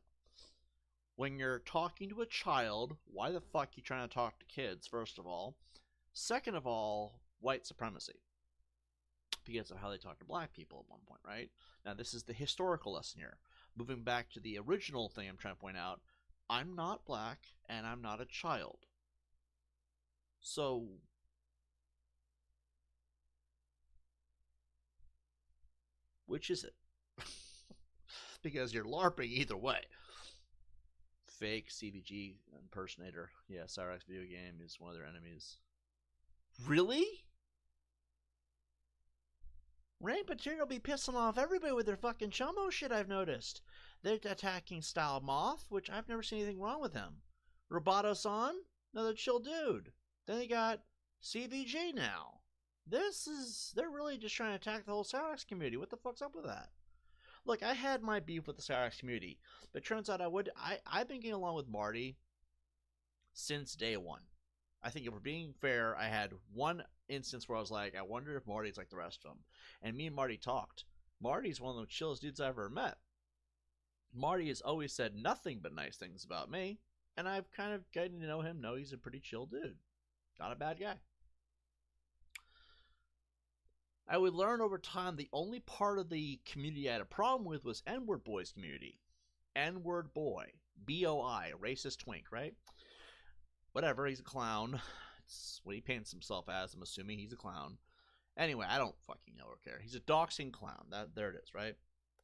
S1: When you're talking to a child, why the fuck are you trying to talk to kids, first of all? Second of all, white supremacy. Because of how they talk to black people at one point, right? Now, this is the historical lesson here. Moving back to the original thing I'm trying to point out, I'm not black, and I'm not a child. So, Which is it? Because you're LARPing either way. Fake CBG impersonator. Yeah, Cyrax video game is one of their enemies. Really? Rank Material be pissing off everybody with their fucking Chomo shit, I've noticed. They're attacking Style Moth, which I've never seen anything wrong with him. Roboto-san, another chill dude. Then they got CVG now. They're really just trying to attack the whole Cyrax community. What the fuck's up with that? Look, I had my beef with the Cyrax community, but it turns out I've been getting along with Marty since day one. I think if we're being fair, I had one instance where I was like, I wonder if Marty's like the rest of them. And me and Marty talked. Marty's one of the chillest dudes I've ever met. Marty has always said nothing but nice things about me, and I've kind of gotten to know him, know he's a pretty chill dude. Not a bad guy. I would learn over time the only part of the community I had a problem with was N-word boys community. N-word boy. B-O-I. Racist twink, right? Whatever, he's a clown. It's what he paints himself as. I'm assuming he's a clown. Anyway, I don't fucking know or care. He's a doxing clown. There it is, right?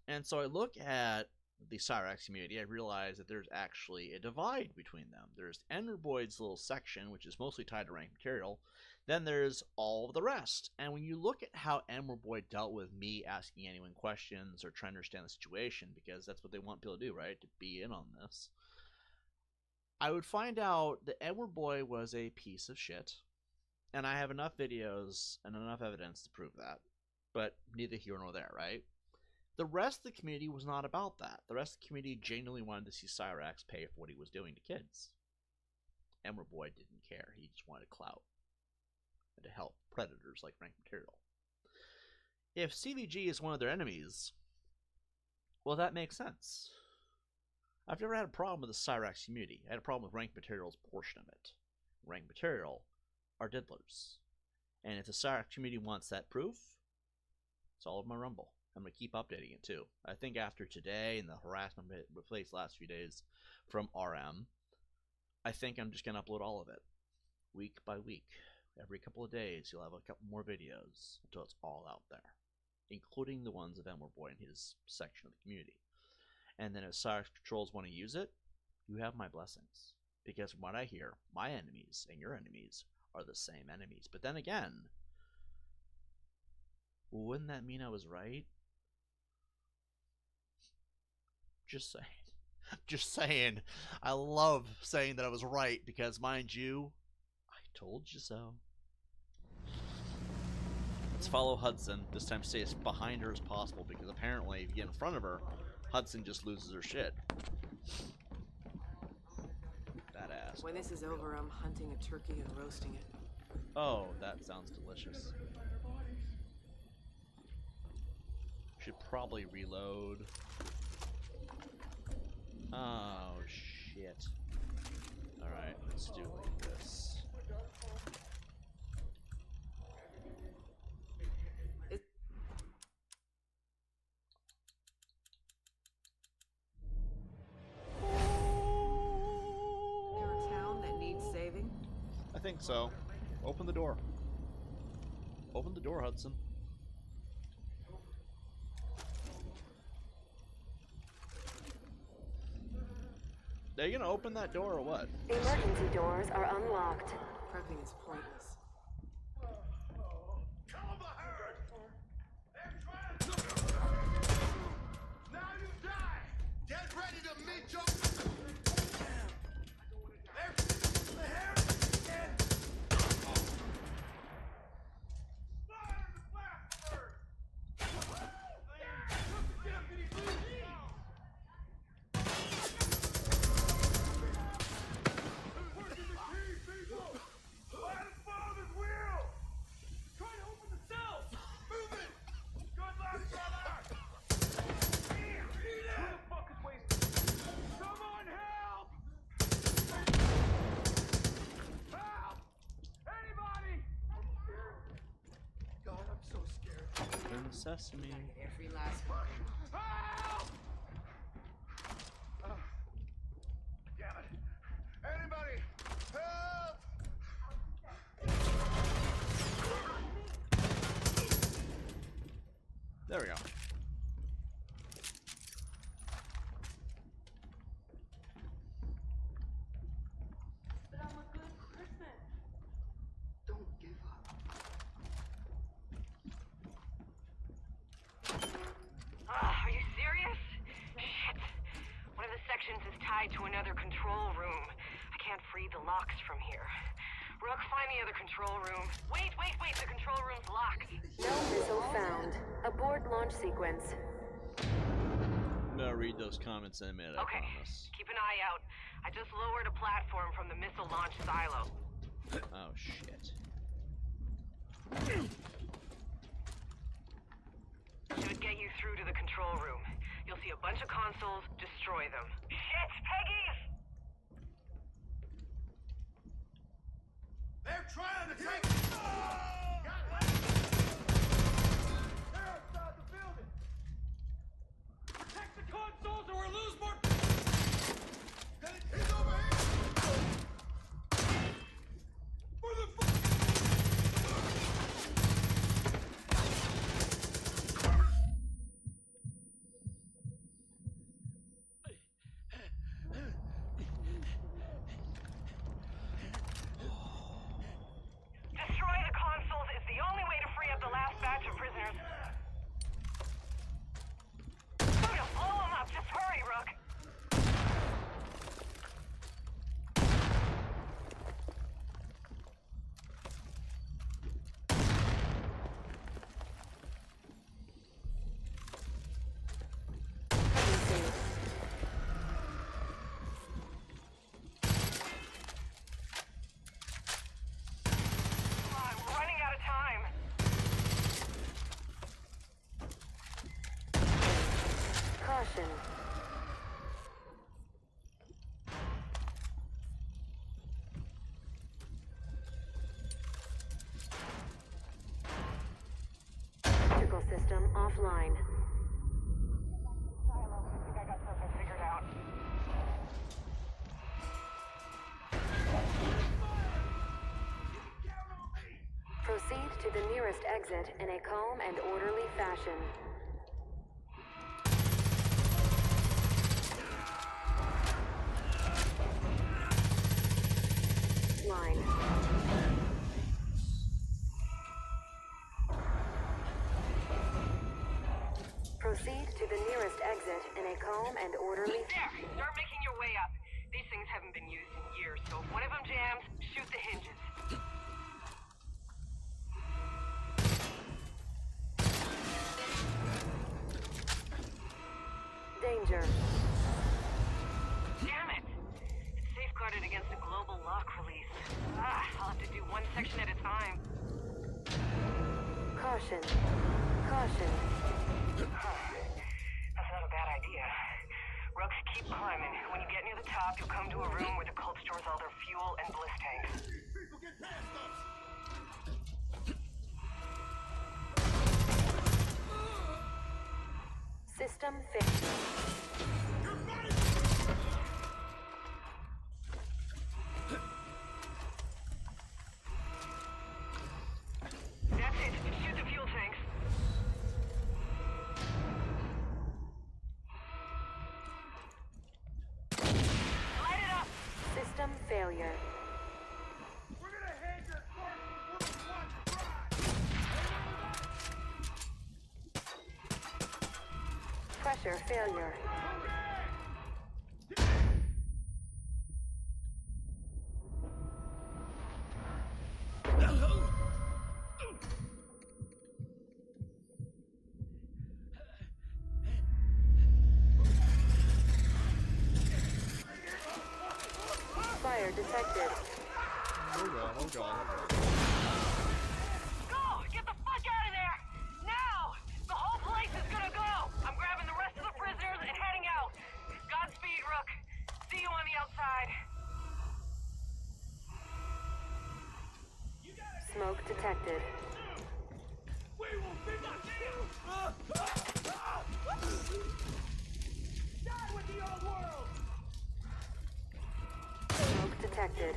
S1: And so I look at the Cyrax community, I realize that there's actually a divide between them. There's N-word boys' little section, which is mostly tied to Rank Material. Then there's all of the rest. And when you look at how N-word boy dealt with me asking anyone questions or trying to understand the situation, because that's what they want people to do, right? To be in on this. I would find out that N-word boy was a piece of shit. And I have enough videos and enough evidence to prove that. But neither here nor there, right? The rest of the community was not about that. The rest of the community genuinely wanted to see Cyrax pay for what he was doing to kids. N-word boy didn't care. He just wanted clout. And to help predators like Rank Material. If CVG is one of their enemies, well, that makes sense. I've never had a problem with the Cyrax community. I had a problem with Rank Material's portion of it. Rank Material are diddlers. And if the Cyrax community wants that proof, it's all over my Rumble. I'm going to keep updating it too. I think after today and the harassment we faced last few days from RM, I think I'm just going to upload all of it. Week by week. Every couple of days, you'll have a couple more videos until it's all out there. Including the ones of N-word boy in his section of the community. And then if Cyrax Patrols want to use it, you have my blessings. Because from what I hear, my enemies and your enemies are the same enemies. But then again, wouldn't that mean I was right? Just saying. Just saying. I love saying that I was right because, mind you, I told you so. Let's follow Hudson. This time stay as behind her as possible because apparently if you get in front of her, Hudson just loses her shit. Badass.
S13: When this is over, I'm hunting a turkey and roasting it.
S1: Oh, that sounds delicious. Should probably reload. Oh, shit. Alright, let's do like this. I think so. Open the door. Open the door, Hudson. Are you gonna open that door or what?
S12: Emergency doors are unlocked.
S13: Prepping is pointless.
S8: Now you die! Get ready to meet your...
S1: Sesame.
S13: Every last one.
S8: Help! Damn it. Anybody, help!
S1: There we go.
S14: tied to another control room. I can't free the locks from here. Rook, find the other control room. Wait, the control room's locked.
S12: No missile found. Abort launch sequence.
S1: I'm gonna read those comments in a minute, I promise.
S14: Keep an eye out. I just lowered a platform from the missile launch silo.
S1: Oh, shit.
S14: Should get you through to the control room. You'll see a bunch of consoles. Destroy them. Shit, Peggy's!
S2: They're trying to take... They're outside the building! Protect the consoles or we'll lose more... He's over here! For the...
S14: Destroy the consoles is the only way to free up the last batch of prisoners. Dude, blow them up. Just hurry, Rook.
S12: Caution. Electrical system offline.
S14: I got something figured out.
S12: Proceed to the nearest exit in a calm and orderly fashion. Line. Proceed to the nearest exit in a calm and orderly...
S14: There! Start making your way up. These things haven't been used in years, so if one of them jams, shoot the hinges.
S12: Danger.
S14: Damn it! It's safeguarded against a global lock release. I'll have to do one section at a time.
S12: Caution. Caution.
S14: That's not a bad idea. Rugs, keep climbing. When you get near the top, you'll come to a room where the cult stores all their fuel and bliss tanks.
S2: People get past us!
S12: System fixed.
S14: That's it. Shoot the fuel tanks. Light it up!
S12: System failure.
S2: We're gonna hand your corpse to
S12: Pressure failure. Fire detected.
S1: Oh god.
S14: Go! Get the fuck out of there! Now! The whole place is gonna go! I'm grabbing the rest of the prisoners and heading out. Godspeed, Rook. See you on the outside.
S12: Smoke detected.
S2: We will finish you! Die with the old world!
S12: Smoke detected.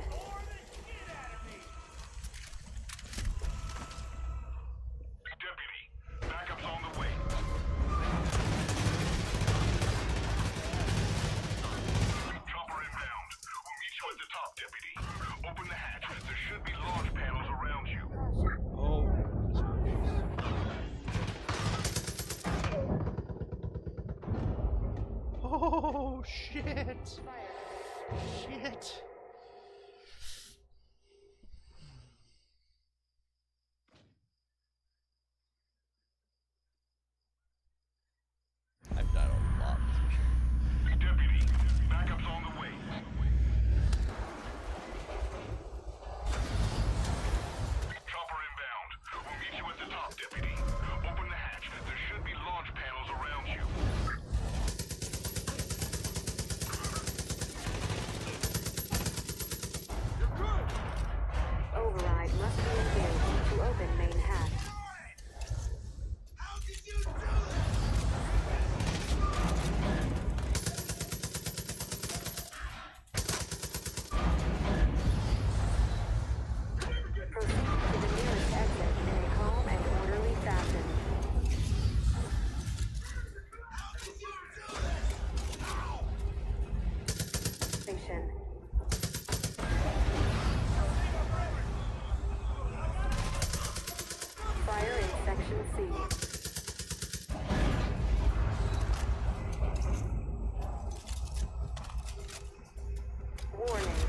S8: Deputy, backup's on the way. Chopper inbound. We'll meet you at the top, Deputy. Open the hatch. There should be launch panels around you.
S1: Oh. Oh, shit. Shit. I've died a lot in this mission.
S8: Deputy, backup's on the way. Chopper inbound. We'll meet you at the top, Deputy. Open the hatch. There should be launch panels around you.
S12: Override must be engaged to open main hatch. Proceed to the nearest exit in a calm and orderly fashion. Station. Fire in Section C. Warning.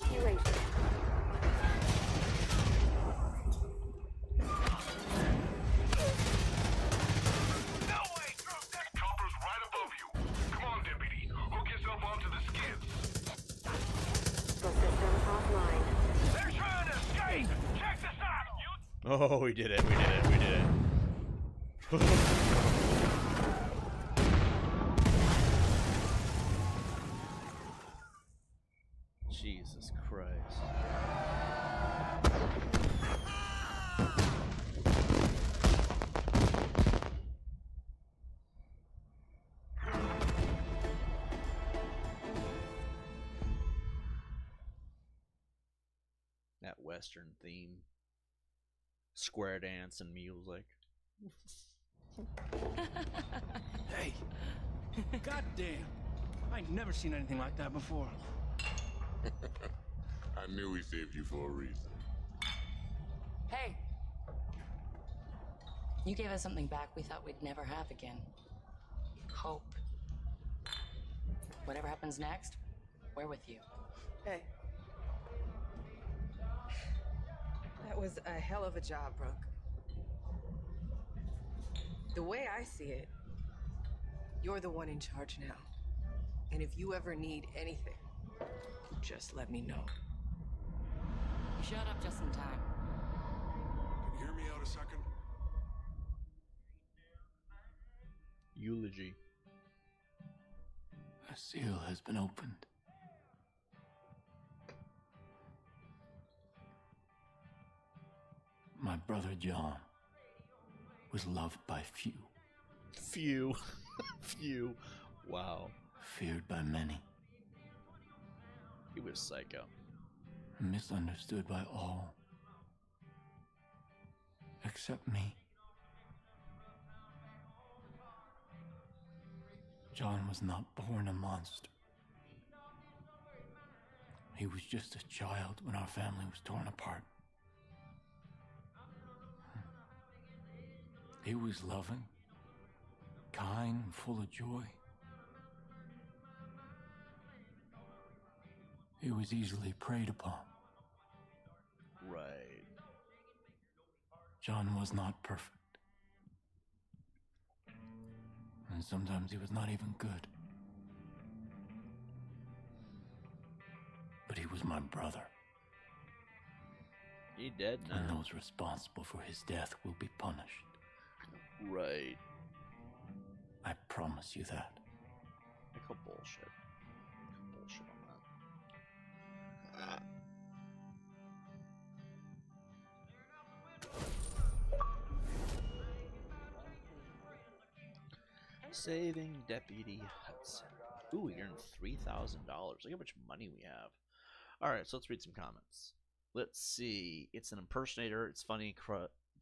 S12: Evacuation.
S8: Chopper's right above you. Come on, Deputy. Hook yourself onto the skids.
S12: System offline.
S2: They're trying to escape! Check this out!
S1: Oh, we did it. We did it. We did it. Jesus Christ. That Western theme. Square dance and music.
S11: Hey! Goddamn! I ain't never seen anything like that before.
S10: I knew he saved you for a reason.
S15: Hey! You gave us something back we thought we'd never have again. Hope. Whatever happens next, we're with you.
S13: Hey. That was a hell of a job, Brooke. The way I see it, you're the one in charge now. And if you ever need anything, just let me know.
S15: You showed up just in time.
S10: Can you hear me out a second?
S1: Eulogy.
S11: A seal has been opened. My brother John was loved by few.
S1: Few. Few. Wow.
S11: Feared by many.
S1: He was psycho.
S11: Misunderstood by all. Except me. John was not born a monster. He was just a child when our family was torn apart. He was loving, kind, and full of joy. He was easily preyed upon.
S1: Right.
S11: John was not perfect. And sometimes he was not even good. But he was my brother.
S1: He dead now.
S11: And those responsible for his death will be punished.
S1: Right.
S11: I promise you that.
S1: I call bullshit. I call bullshit on that. Saving Deputy Hudson. Ooh, we earned $3,000. Look how much money we have. Alright, so let's read some comments. Let's see. It's an impersonator. It's funny.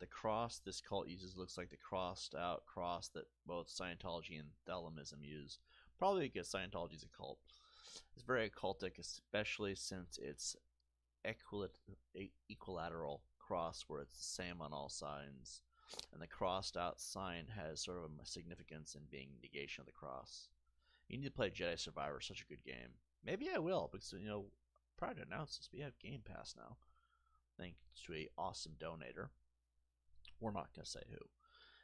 S1: The cross this cult uses looks like the crossed out cross that both Scientology and Thelimism use. Probably because Scientology is a cult. It's very occultic, especially since it's equilateral cross where it's the same on all signs, and the crossed out sign has sort of a significance in being negation of the cross. You need to play Jedi Survivor, such a good game. Maybe I will, because, you know, prior to announce this, we have Game Pass now. Thanks to a awesome donator. We're not going to say who.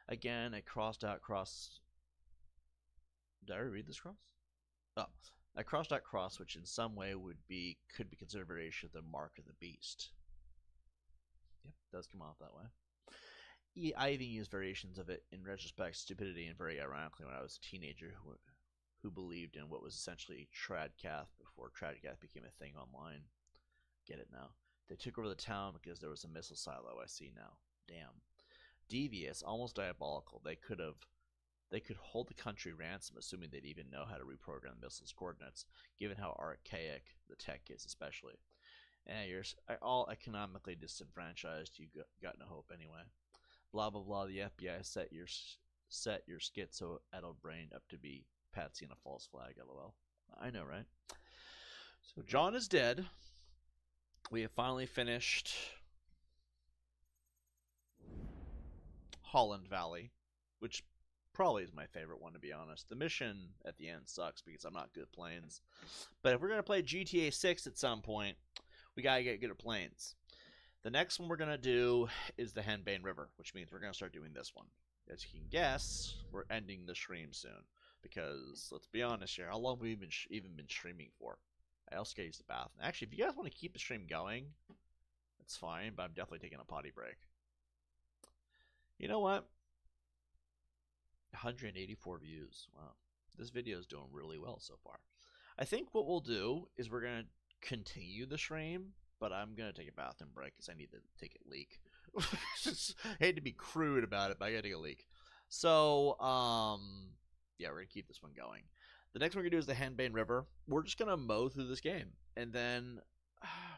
S1: Again, a crossed out cross. Did I read this cross? Oh, a crossed out cross, which in some way could be considered a variation of the mark of the beast. Yep, it does come off that way. I even used variations of it in retrospect, stupidity, and very ironically when I was a teenager who believed in what was essentially Tradcath before Tradcath became a thing online. Get it now. They took over the town because there was a missile silo. I see now. Damn. Devious, almost diabolical. They could hold the country ransom, assuming they'd even know how to reprogram the missile's coordinates, given how archaic the tech is, especially. And you're all economically disenfranchised. You got no hope anyway. Blah blah blah. The FBI set your schizo-addled brain up to be Patsy and a false flag. LOL. I know, right? So John is dead. We have finally finished Holland Valley, which probably is my favorite one, to be honest. The mission at the end sucks because I'm not good at planes. But if we're going to play GTA 6 at some point, we got to get good at planes. The next one we're going to do is the Henbane River, which means we're going to start doing this one. As you can guess, we're ending the stream soon. Because, let's be honest here, how long have we even been streaming for? I also gotta use the bathroom. Actually, if you guys want to keep the stream going, that's fine, but I'm definitely taking a potty break. You know what? 184 views. Wow. This video is doing really well so far. I think what we'll do is we're going to continue the stream, but I'm going to take a bathroom break because I need to take a leak. I hate to be crude about it, but I got to take a leak. So, yeah, we're going to keep this one going. The next one we're going to do is the Henbane River. We're just going to mow through this game. And then,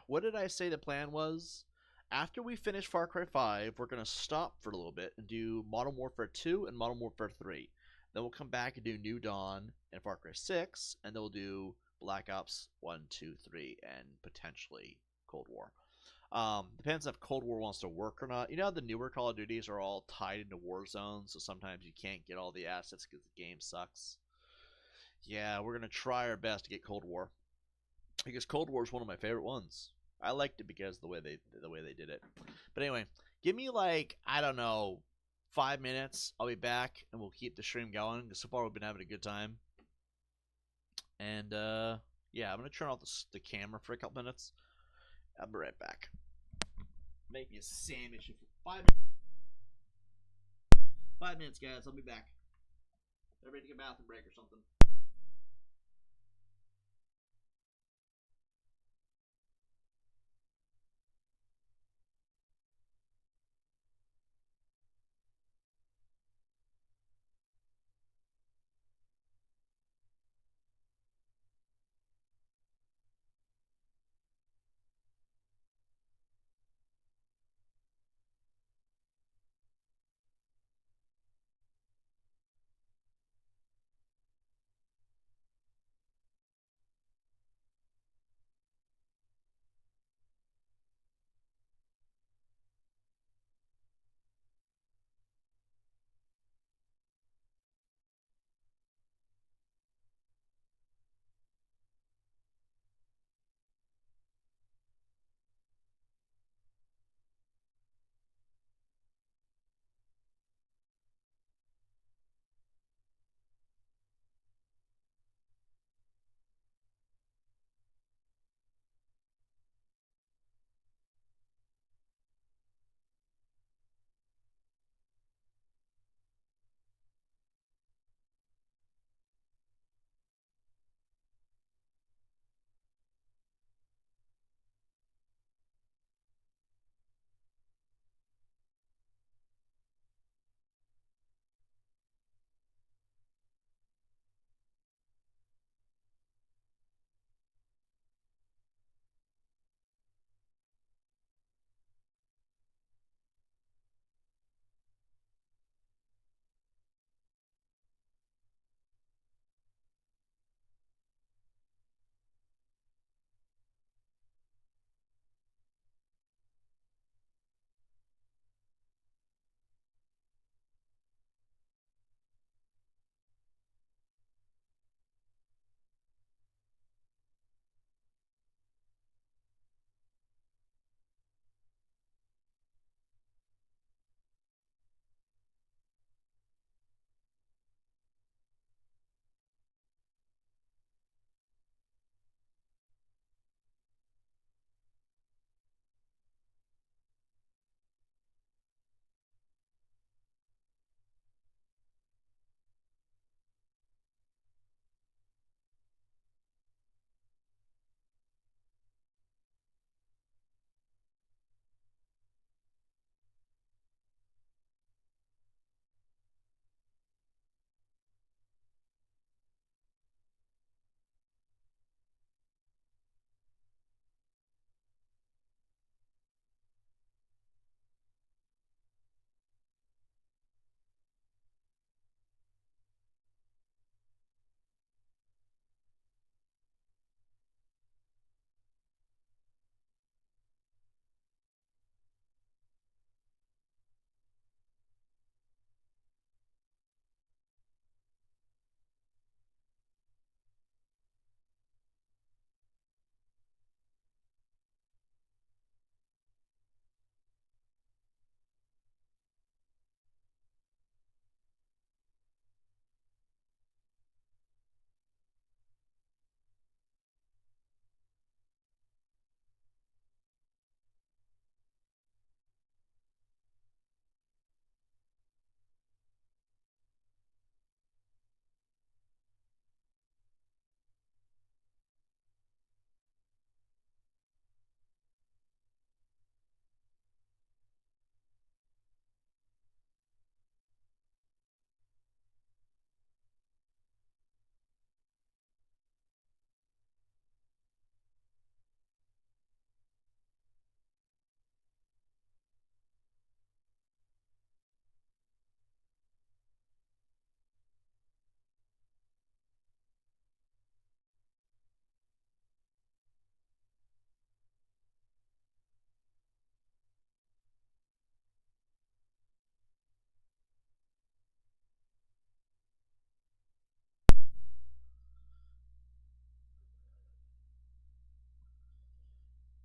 S1: what did I say the plan was? After we finish Far Cry 5, we're going to stop for a little bit and do Modern Warfare 2 and Modern Warfare 3. Then we'll come back and do New Dawn and Far Cry 6. And then we'll do Black Ops 1, 2, 3, and potentially Cold War. Depends if Cold War wants to work or not. You know how the newer Call of Duties are all tied into war zones, so sometimes you can't get all the assets because the game sucks. Yeah, we're gonna try our best to get Cold War, because Cold War is one of my favorite ones. I liked it because of the way they did it. But anyway, give me like, I don't know, 5 minutes. I'll be back and we'll keep the stream going because so far we've been having a good time. And yeah, I'm gonna turn off the camera for a couple minutes. I'll be right back. Make me a sandwich for 5 minutes. 5 minutes, guys. I'll be back. Everybody take a bathroom break or something.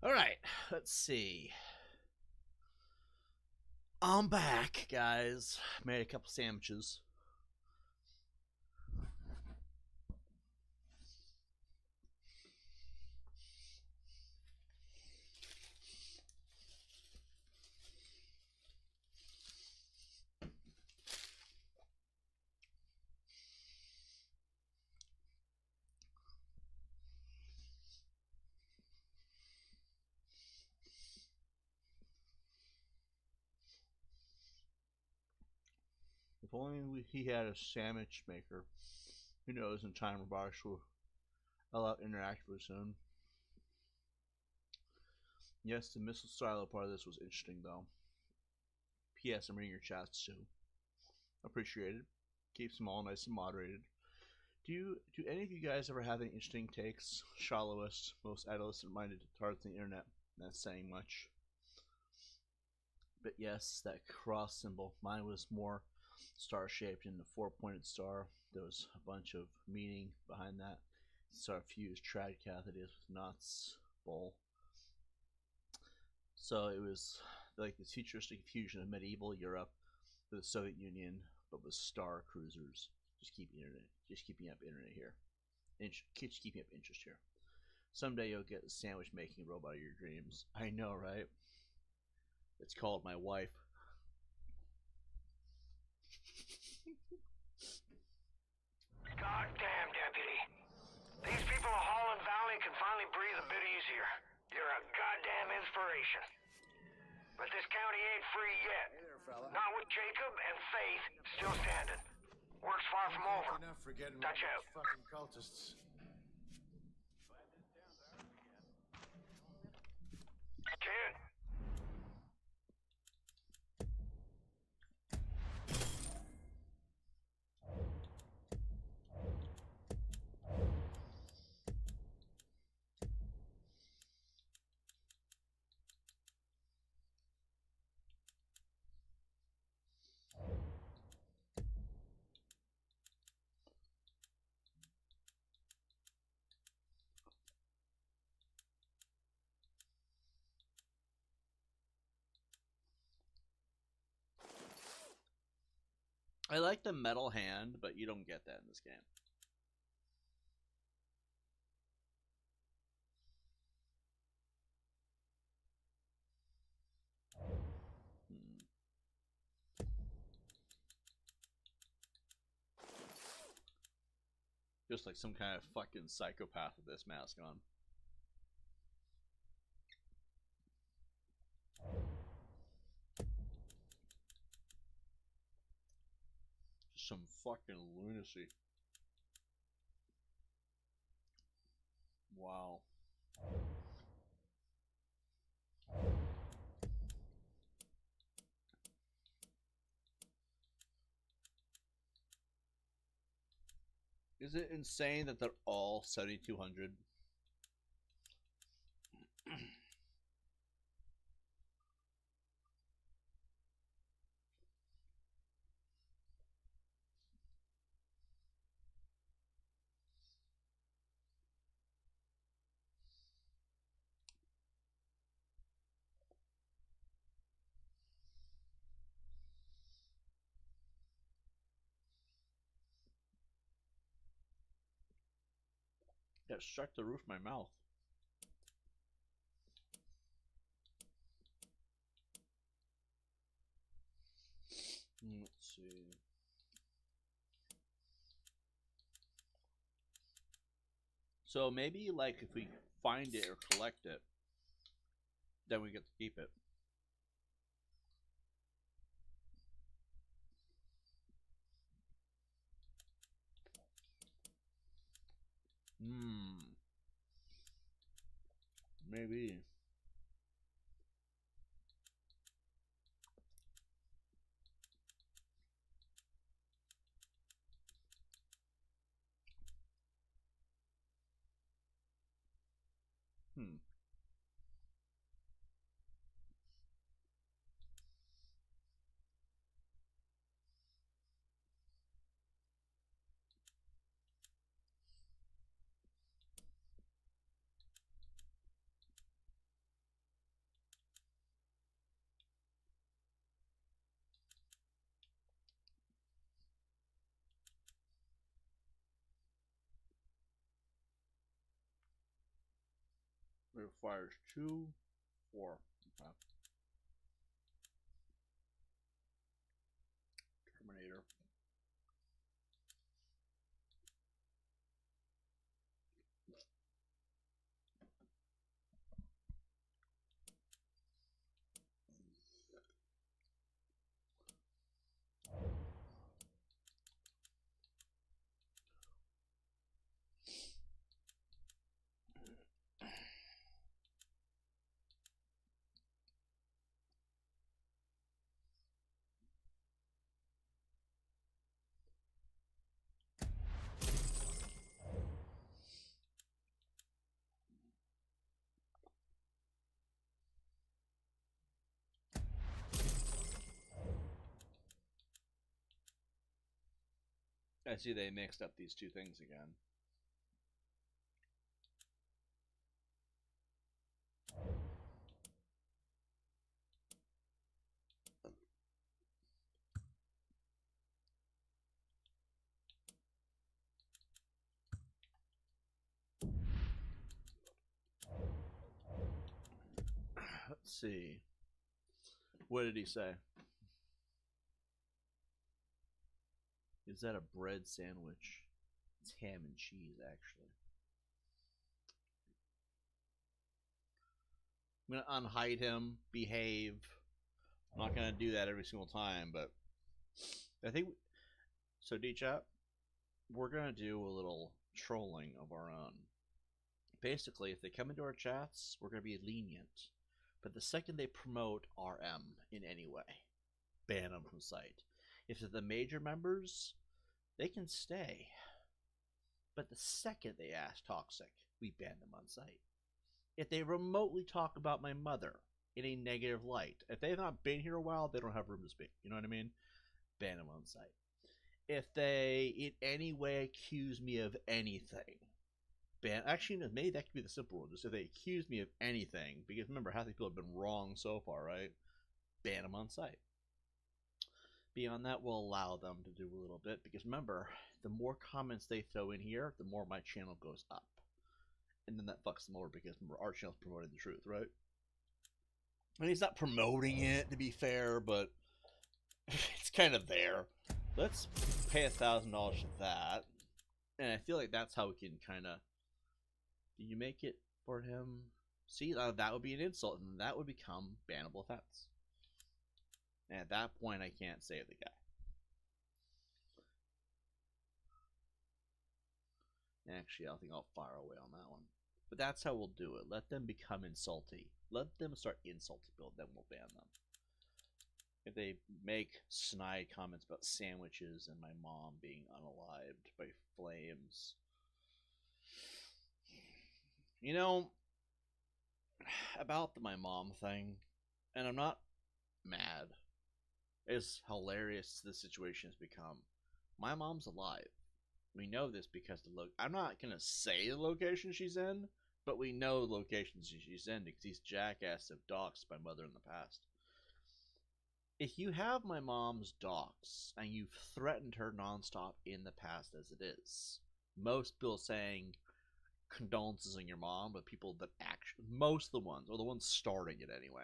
S1: All right, let's see. I'm back, guys. Made a couple sandwiches. If only he had a sandwich maker. Who knows, in time robotics will allow interactively soon. Yes, the missile silo part of this was interesting though. P.S. I'm reading your chats too. Appreciated. Keeps them all nice and moderated. Do any of you guys ever have any interesting takes? Shallowest, most adolescent-minded tards on the internet. Not saying much. But yes, that cross symbol. Mine was more star-shaped in the four-pointed star. There was a bunch of meaning behind that. Star fused trad cath it is with knots bowl. So it was like this futuristic fusion of medieval Europe with the Soviet Union, but with star cruisers. Just keeping up internet here. Just keeping up interest here. Someday you'll get a sandwich making robot of your dreams. I know, right? It's called my wife.
S3: Goddamn, Deputy. These people of Holland Valley can finally breathe a bit easier. You're a goddamn inspiration. But this county ain't free yet. Not with Jacob and Faith still standing. Work's far from over.
S6: Enough for getting
S3: Dutch
S6: rid of
S3: out.
S6: those fucking cultists.
S3: Kid.
S1: I like the metal hand, but you don't get that in this game. Just like some kind of fucking psychopath with this mask on. Some fucking lunacy. Wow. Is it insane that they're all 7,200? That struck the roof of my mouth. Let's see. So maybe like if we find it or collect it, then we get to keep it. Maybe. requires 2, 4. Okay. Terminator. I see they mixed up these two things again. Let's see. What did he say? Is that a bread sandwich? It's ham and cheese, actually. I'm going to unhide him, behave. I'm not going to do that every single time, but I think... So, D-Chat, we're going to do a little trolling of our own. Basically, if they come into our chats, we're going to be lenient. But the second they promote RM in any way, ban them from site. If they're the major members, they can stay. But the second they ask toxic, we ban them on site. If they remotely talk about my mother in a negative light, if they've not been here a while, they don't have room to speak. You know what I mean? Ban them on site. If they in any way accuse me of anything, ban. Actually, no, maybe that could be the simple one. Just if they accuse me of anything, because remember, half the people have been wrong so far, right? Ban them on site. Beyond that, we'll allow them to do a little bit, because remember, the more comments they throw in here, the more my channel goes up. And then that fucks them over, because remember, our channel's promoting the truth, right? And he's not promoting it, to be fair, but it's kind of there. Let's pay $1,000 for that. And I feel like that's how we can kind of... Do you make it for him? See, that would be an insult, and that would become bannable offense. And at that point, I can't save the guy. Actually, I think I'll fire away on that one. But that's how we'll do it. Let them become insulty. Let them start insulting people, then we'll ban them. If they make snide comments about sandwiches and my mom being unalived by flames. You know, about the my mom thing, and I'm not mad, as hilarious as this situation has become. My mom's alive. We know this because I'm not going to say the location she's in, but we know the locations she's in because these jackasses have doxed my mother in the past. If you have my mom's docs and you've threatened her nonstop in the past as it is, most people saying condolences on your mom, but people that actually, most of the ones, or the ones starting it anyway,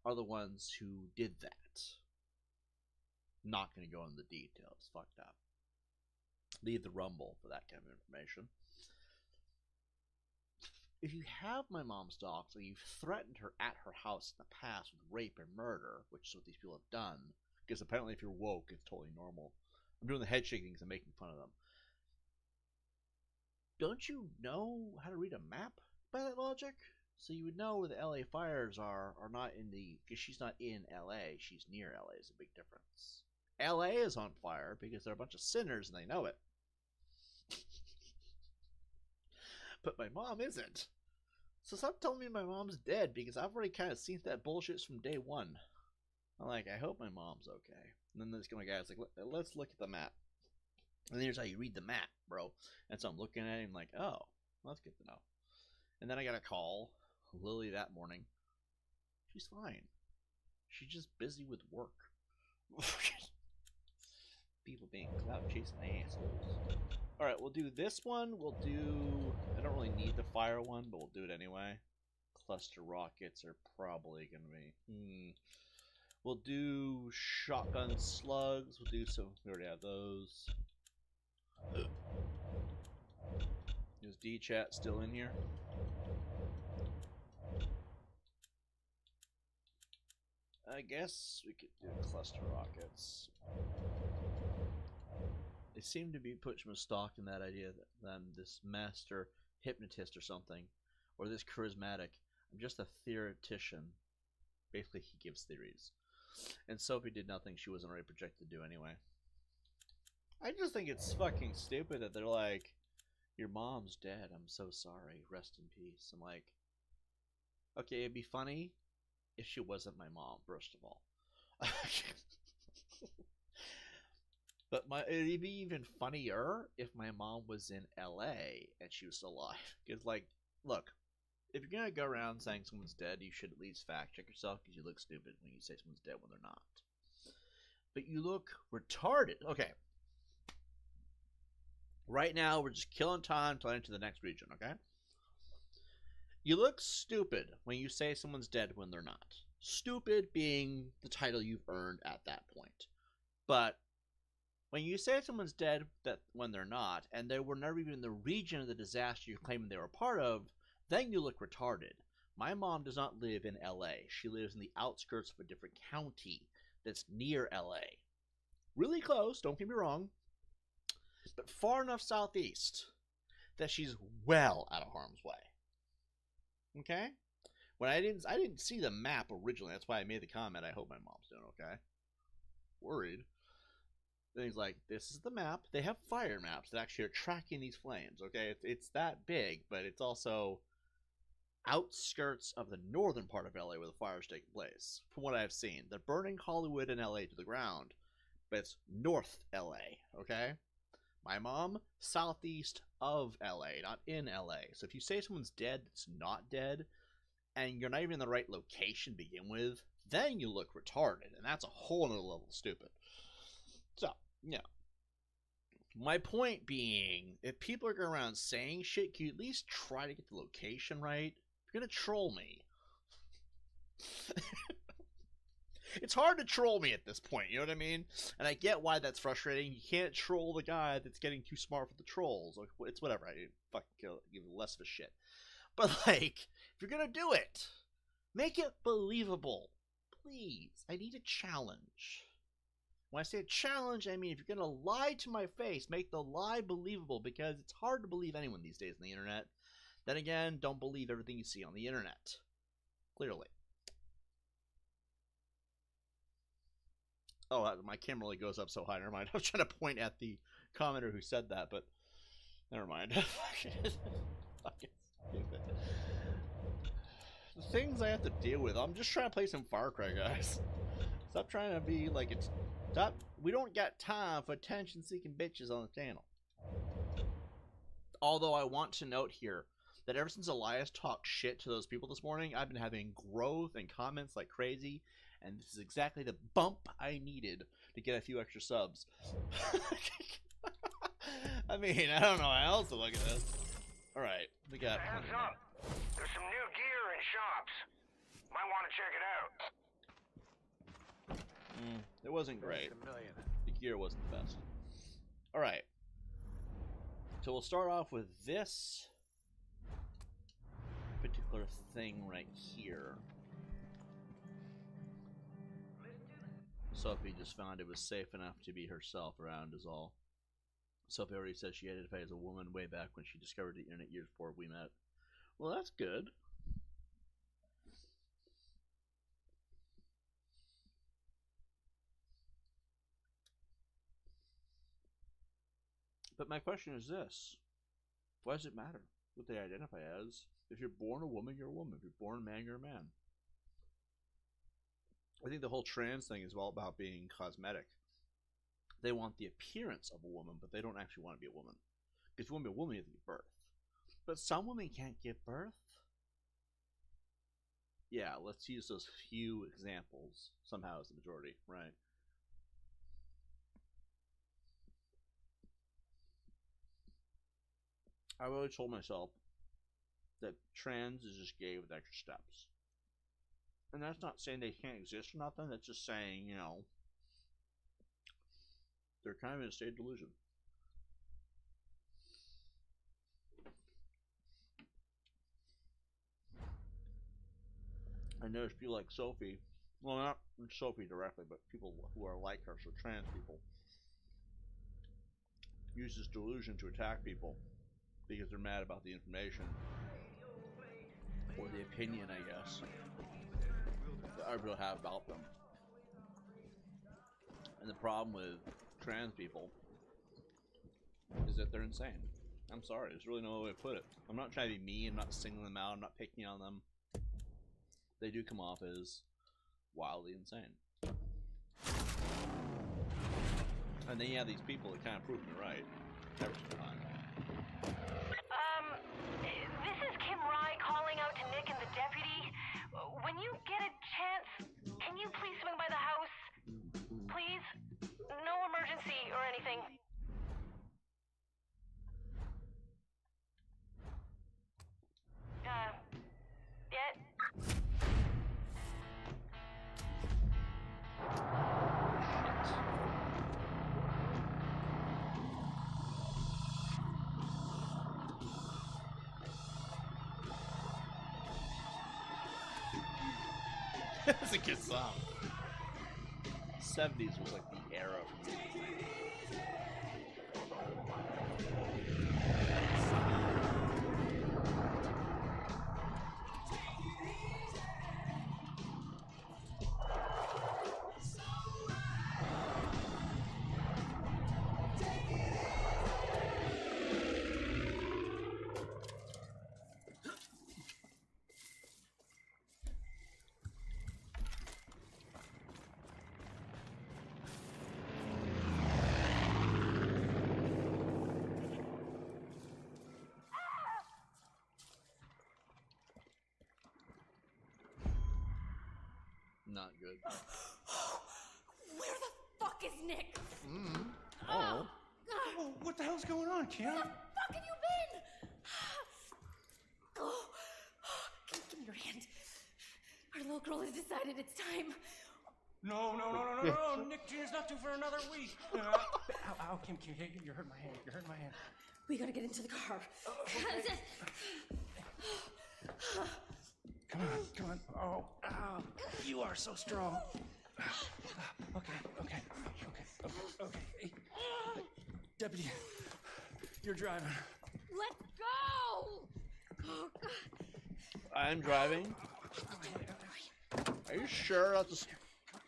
S1: are the ones who did that. Not going to go into the details. Fucked up. Leave the rumble for that kind of information. If you have my mom's docs and you've threatened her at her house in the past with rape and murder, which is what these people have done, because apparently if you're woke, it's totally normal. I'm doing the head shaking things and making fun of them. Don't you know how to read a map by that logic? So you would know where the LA fires are not in the... Because she's not in LA, she's near LA is a big difference. LA is on fire because they're a bunch of sinners and they know it. But my mom isn't. So stop telling me my mom's dead, because I've already kind of seen that bullshit from day one. I'm like, I hope my mom's okay. And then this kind of guy's like, let's look at the map. And here's how you read the map, bro. And so I'm looking at it and I'm like, oh, well, that's good to know. And then I got a call, Lily, that morning. She's fine. She's just busy with work. People being clout chasing assholes. Alright, we'll do this one. We'll do... I don't really need the fire one, but we'll do it anyway. cluster rockets are probably going to be... We'll do shotgun slugs. We'll do some... We already have those. Is D-Chat still in here? I guess we could do cluster rockets. They seem to be putting some stock in that idea that I'm this master hypnotist or something, or this charismatic. I'm just a theoretician. Basically, he gives theories. And Sophie did nothing she wasn't already projected to do anyway. I just think it's fucking stupid that they're like, your mom's dead, I'm so sorry, rest in peace. I'm like, okay, it'd be funny if she wasn't my mom, first of all. But it'd be even funnier if my mom was in LA and she was still alive. Because, like, look, if you're gonna go around saying someone's dead, you should at least fact check yourself, because you look stupid when you say someone's dead when they're not. But you look retarded. Okay. Right now, we're just killing time till I enter the next region, okay? You look stupid when you say someone's dead when they're not. Stupid being the title you've earned at that point. But when you say someone's dead when they're not, and they were never even in the region of the disaster you're claiming they were a part of, then you look retarded. My mom does not live in LA. She lives in the outskirts of a different county that's near LA. Really close, don't get me wrong, but far enough southeast that she's well out of harm's way. Okay? When I didn't see the map originally, that's why I made the comment, I hope my mom's doing okay. Worried. Things like, this is the map. They have fire maps that actually are tracking these flames, okay? It's that big, but it's also outskirts of the northern part of LA where the fire's taking place. From what I've seen, they're burning Hollywood and LA to the ground, but it's North LA, okay? My mom, southeast of LA, not in LA. So if you say someone's dead that's not dead, and you're not even in the right location to begin with, then you look retarded, and that's a whole other level of stupid. So, yeah. My point being, if people are going around saying shit, can you at least try to get the location right? If you're going to troll me. It's hard to troll me at this point, you know what I mean? And I get why that's frustrating. You can't troll the guy that's getting too smart for the trolls. It's whatever. I fucking give less of a shit. But, like, if you're going to do it, make it believable. Please. I need a challenge. When I say a challenge, I mean if you're going to lie to my face, make the lie believable, because it's hard to believe anyone these days on the internet. Then again, don't believe everything you see on the internet. Clearly. Oh, my camera really goes up so high. Never mind. I was trying to point at the commenter who said that, but never mind. Fucking stupid. The things I have to deal with. I'm just trying to play some Far Cry, guys. Stop trying to be like it's... Stop. We don't got time for attention-seeking bitches on the channel. Although I want to note here that ever since Elias talked shit to those people this morning, I've been having growth and comments like crazy, and this is exactly the bump I needed to get a few extra subs. I mean, I don't know how else to look at this. Alright, we got...
S3: Heads up! There's some new gear in shops. Might want to check it out.
S1: It wasn't great. The gear wasn't the best. Alright. So we'll start off with this particular thing right here. Sophie just found it was safe enough to be herself around is all. Sophie already said she identified as a woman way back when she discovered the internet years before we met. Well, that's good. But my question is this. Why does it matter what they identify as? If you're born a woman, you're a woman. If you're born a man, you're a man. I think the whole trans thing is all about being cosmetic. They want the appearance of a woman, but they don't actually want to be a woman. Because if you want to be a woman, you have to give birth. But some women can't give birth. Yeah, let's use those few examples somehow as the majority, right? I've always told myself that trans is just gay with extra steps. And that's not saying they can't exist or nothing. That's just saying, you know, they're kind of in a state of delusion. I noticed people like Sophie, well, not Sophie directly, but people who are like her, so trans people, use this delusion to attack people because they're mad about the information or the opinion, I guess, that other people have about them. And the problem with trans people is that they're insane. I'm sorry, there's really no way to put it. I'm not trying to be mean, I'm not singling them out, I'm not picking on them. They do come off as wildly insane. And then you have these people that kind of prove me right every single time.
S14: This is Kim Rye calling out to Nick and the deputy. When you get a chance, can you please swing by the house? Please? No emergency or anything. Yet?
S1: That's a good song. 70s was like the era for music. Not good.
S13: Where the fuck is Nick?
S1: Oh.
S11: Oh, what the hell's going on, Kim?
S13: Where the fuck have you been? Oh, give me your hand. Our little girl has decided it's time.
S11: No. Nick Jr.'s not due for another week. Ow, Kim, you hurt my hand. You hurt my hand.
S13: We gotta get into the car.
S11: Come on. Oh, ow. You are so strong. Okay. Hey, Deputy, you're driving.
S13: Let's go! Oh, God.
S1: I'm driving. Are you sure that the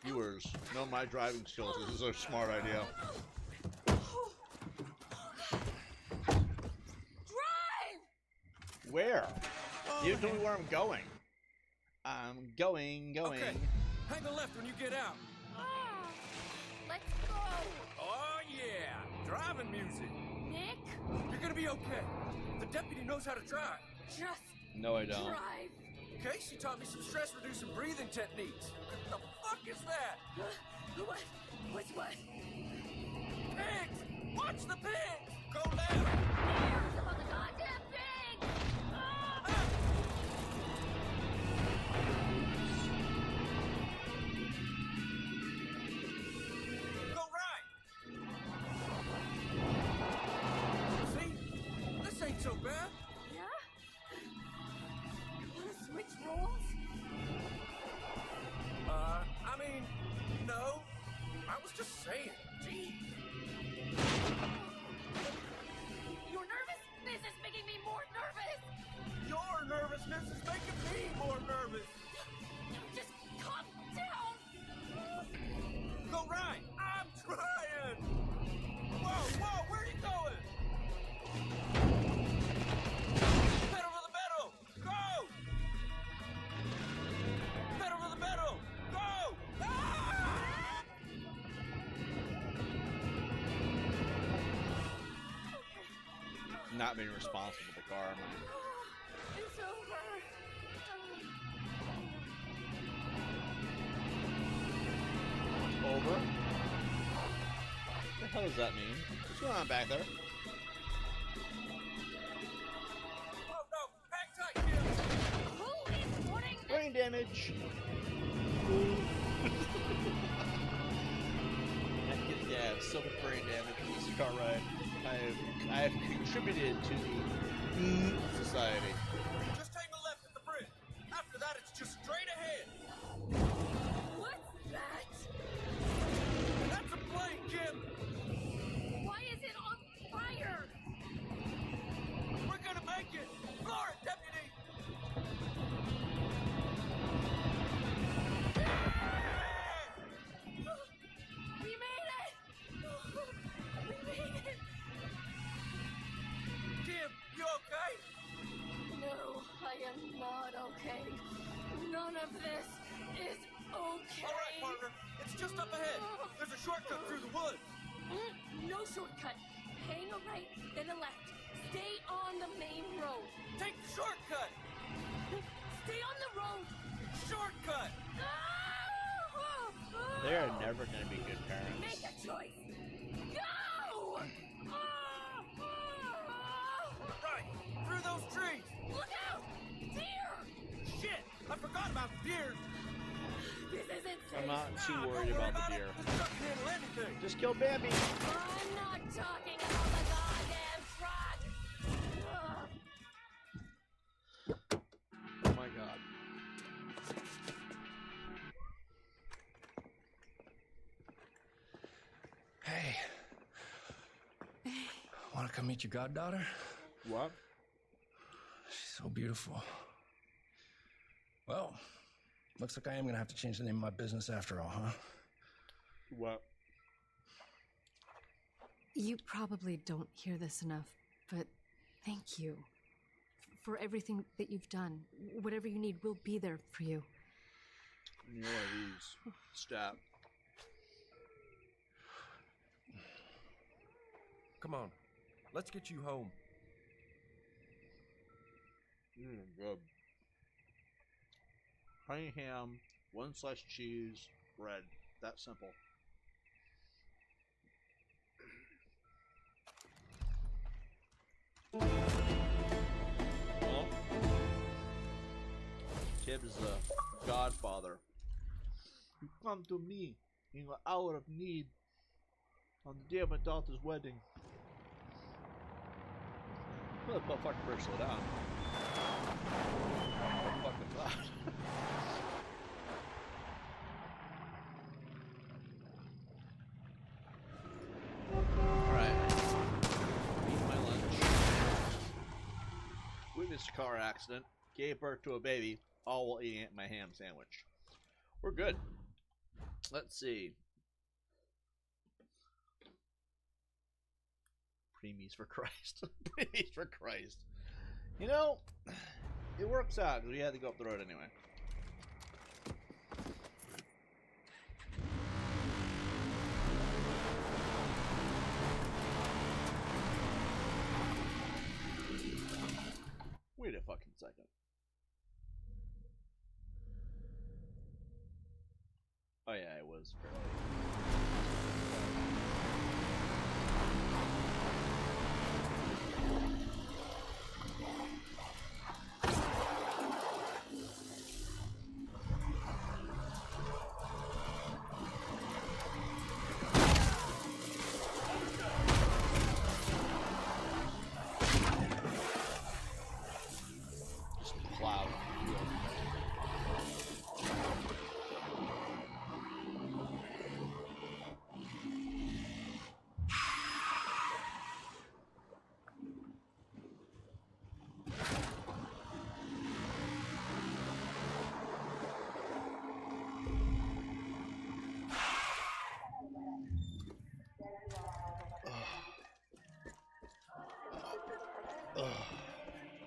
S1: viewers know my driving skills? This is a smart idea.
S13: Drive!
S1: Where? You tell me where I'm going. I'm going.
S2: Okay. Hang a left when you get out.
S13: Let's go!
S2: Oh, yeah. Driving music.
S13: Nick?
S2: You're gonna be okay. The deputy knows how to drive.
S13: Just
S1: No, I don't.
S13: drive.
S2: Casey taught me some stress-reducing breathing techniques. What the fuck is that?
S13: What? What's what?
S2: Pigs! Watch the pigs! Go left!
S13: There's all the goddamn thing!
S2: Go right! See? This ain't so bad.
S13: Yeah? Wanna switch roles?
S2: I mean, no. I was just saying. Jeez.
S13: Your nervousness is making me more nervous!
S2: Your nervousness is making me more nervous.
S13: Just calm down!
S2: Go right! I'm trying! Whoa, where are you going? Pedal to the metal! Go! Pedal to the metal! Go! Ah!
S1: Not being responsible for the car.
S13: It's over.
S1: Over? What the hell does that mean? What's going on back there?
S2: Oh no! Hang tight, kid!
S1: damage. Yeah, silver brain damage from this car ride. I have contributed to the society.
S2: Just take a left at the bridge. After that, it's just straight ahead.
S13: What's that?
S2: That's a plane, Kim.
S13: Why is it on fire?
S2: We're gonna make it. Floor it, deputy.
S13: We made it! We made it!
S2: Kim, you okay?
S13: No, I am not okay. None of this is okay.
S2: All right, partner. It's just up ahead. There's a shortcut through the woods.
S13: No shortcut. Hang a right, then a left. Stay on the main road.
S2: Take the shortcut.
S13: Stay on the road.
S2: Shortcut.
S1: They are never going to be good parents.
S13: Make a choice. Go!
S2: Right, through those trees.
S13: Look out! Deer!
S2: Shit, I forgot about the deer.
S13: This isn't safe.
S1: I'm not too worried about the deer.
S2: Truck can handle anything.
S1: Just kill Bambi.
S13: I'm not talking about the goddamn truck.
S1: Oh my god.
S16: Hey. Want to come meet your goddaughter?
S1: What?
S16: She's so beautiful. Well, looks like I am going to have to change the name of my business after all, huh?
S1: What?
S17: You probably don't hear this enough, but thank you for everything that you've done. Whatever you need, we'll be there for you.
S1: You know what these? Stop.
S18: Come on, let's get you home.
S1: Good. Honey ham, 1 slice cheese, bread. That simple. Well, Tibbs is the godfather. You come to me in an hour of need on the day of my daughter's wedding. Well, the fucking first slow down. What fucking that? Alright. Eat my lunch. Witnessed a car accident. Gave birth to a baby. All while eating my ham sandwich. We're good. Let's see. Preemies for Christ. Preemies for Christ. You know, it works out because we had to go up the road anyway. Wait a fucking second. Oh yeah, it was fairly. Just plowed.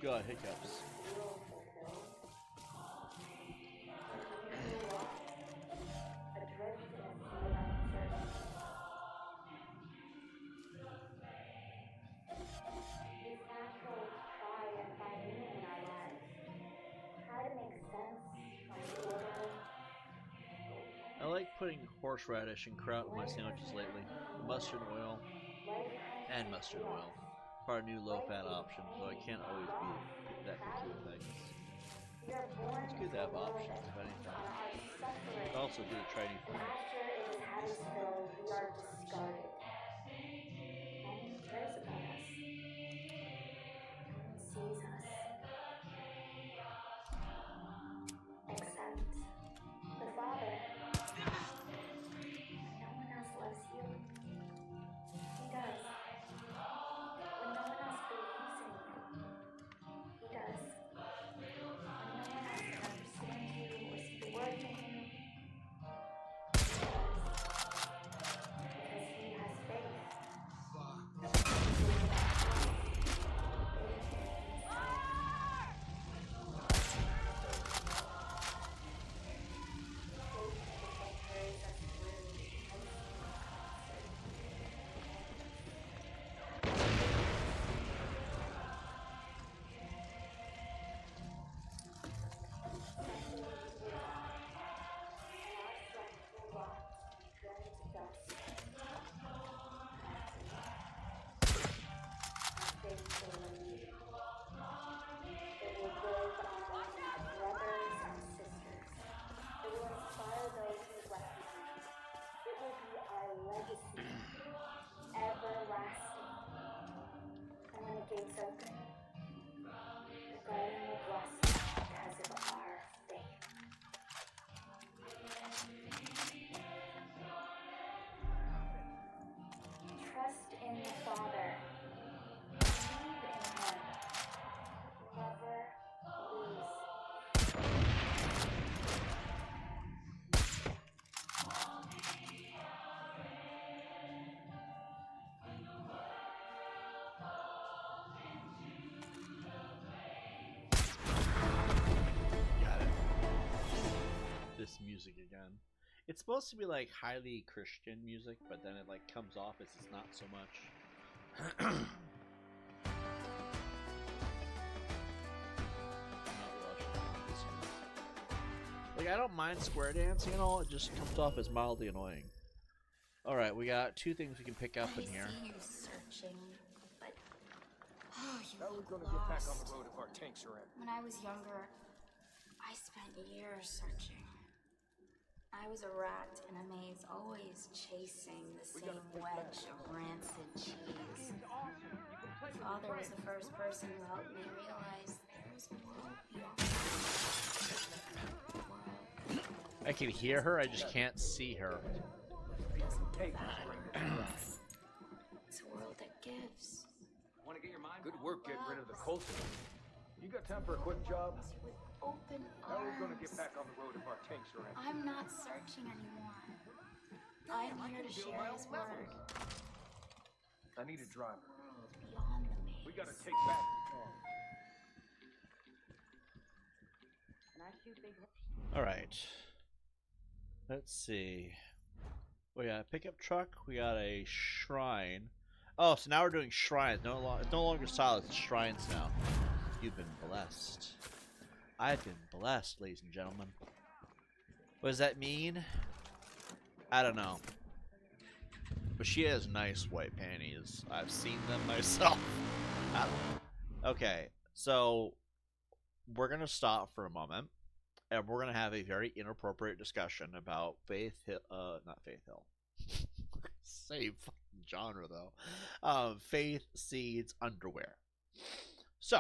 S1: God, hiccups. I like putting horseradish and kraut in my sandwiches lately. Mustard oil and mustard oil. Our new low-fat option, though I can't always be that picky with things. It's good to have options, if anything. It's also good to try new things.
S19: After it is Hattiesville, we are discarded. No one cares about us. No one sees us. Except the Father. When no one else loves you, He does. When no one else believes in you, He does. When no one else can understand you or see worth in you, He does. Because He has faith. Gates open. The garden will blossom because of our faith. Trust in the Father. Believe in Him. Never lose.
S1: Got it. This music again. It's supposed to be like highly Christian music, but then it like comes off as it's not so much. I'm not rushing this music. Like, I don't mind square dancing and all, it just comes off as mildly annoying. Alright, we got two things we can pick up in here.
S19: I see you searching, but you
S11: How are we
S19: look
S11: gonna
S19: lost.
S11: get back on the road if our tanks are empty?
S19: When I was younger, I spent years searching. I was a rat in a maze, always chasing the same wedge of rancid cheese. Father was the first person who helped me realize there was a world beyond.
S1: I can hear her, I just can't see her.
S19: It's a world that gives.
S11: Want to get your mind? Good work getting rid of the culture. You got time for a quick job?
S19: Open
S11: How are we gonna
S19: arms.
S11: get back on the road if our tanks are empty?
S19: I'm not searching anymore. I'm here to share His word.
S11: I need a driver.
S19: Beyond the maze.
S11: We gotta take back the farm.
S1: Alright. Let's see. We got a pickup truck, we got a shrine. Oh, so now we're doing shrines. It's no longer silence, it's shrines now. You've been blessed. I've been blessed, ladies and gentlemen. What does that mean? I don't know. But she has nice white panties. I've seen them myself. I don't know. Okay, so we're going to stop for a moment. And we're going to have a very inappropriate discussion about not Faith Hill. Same fucking genre, though. Faith Seeds underwear. So,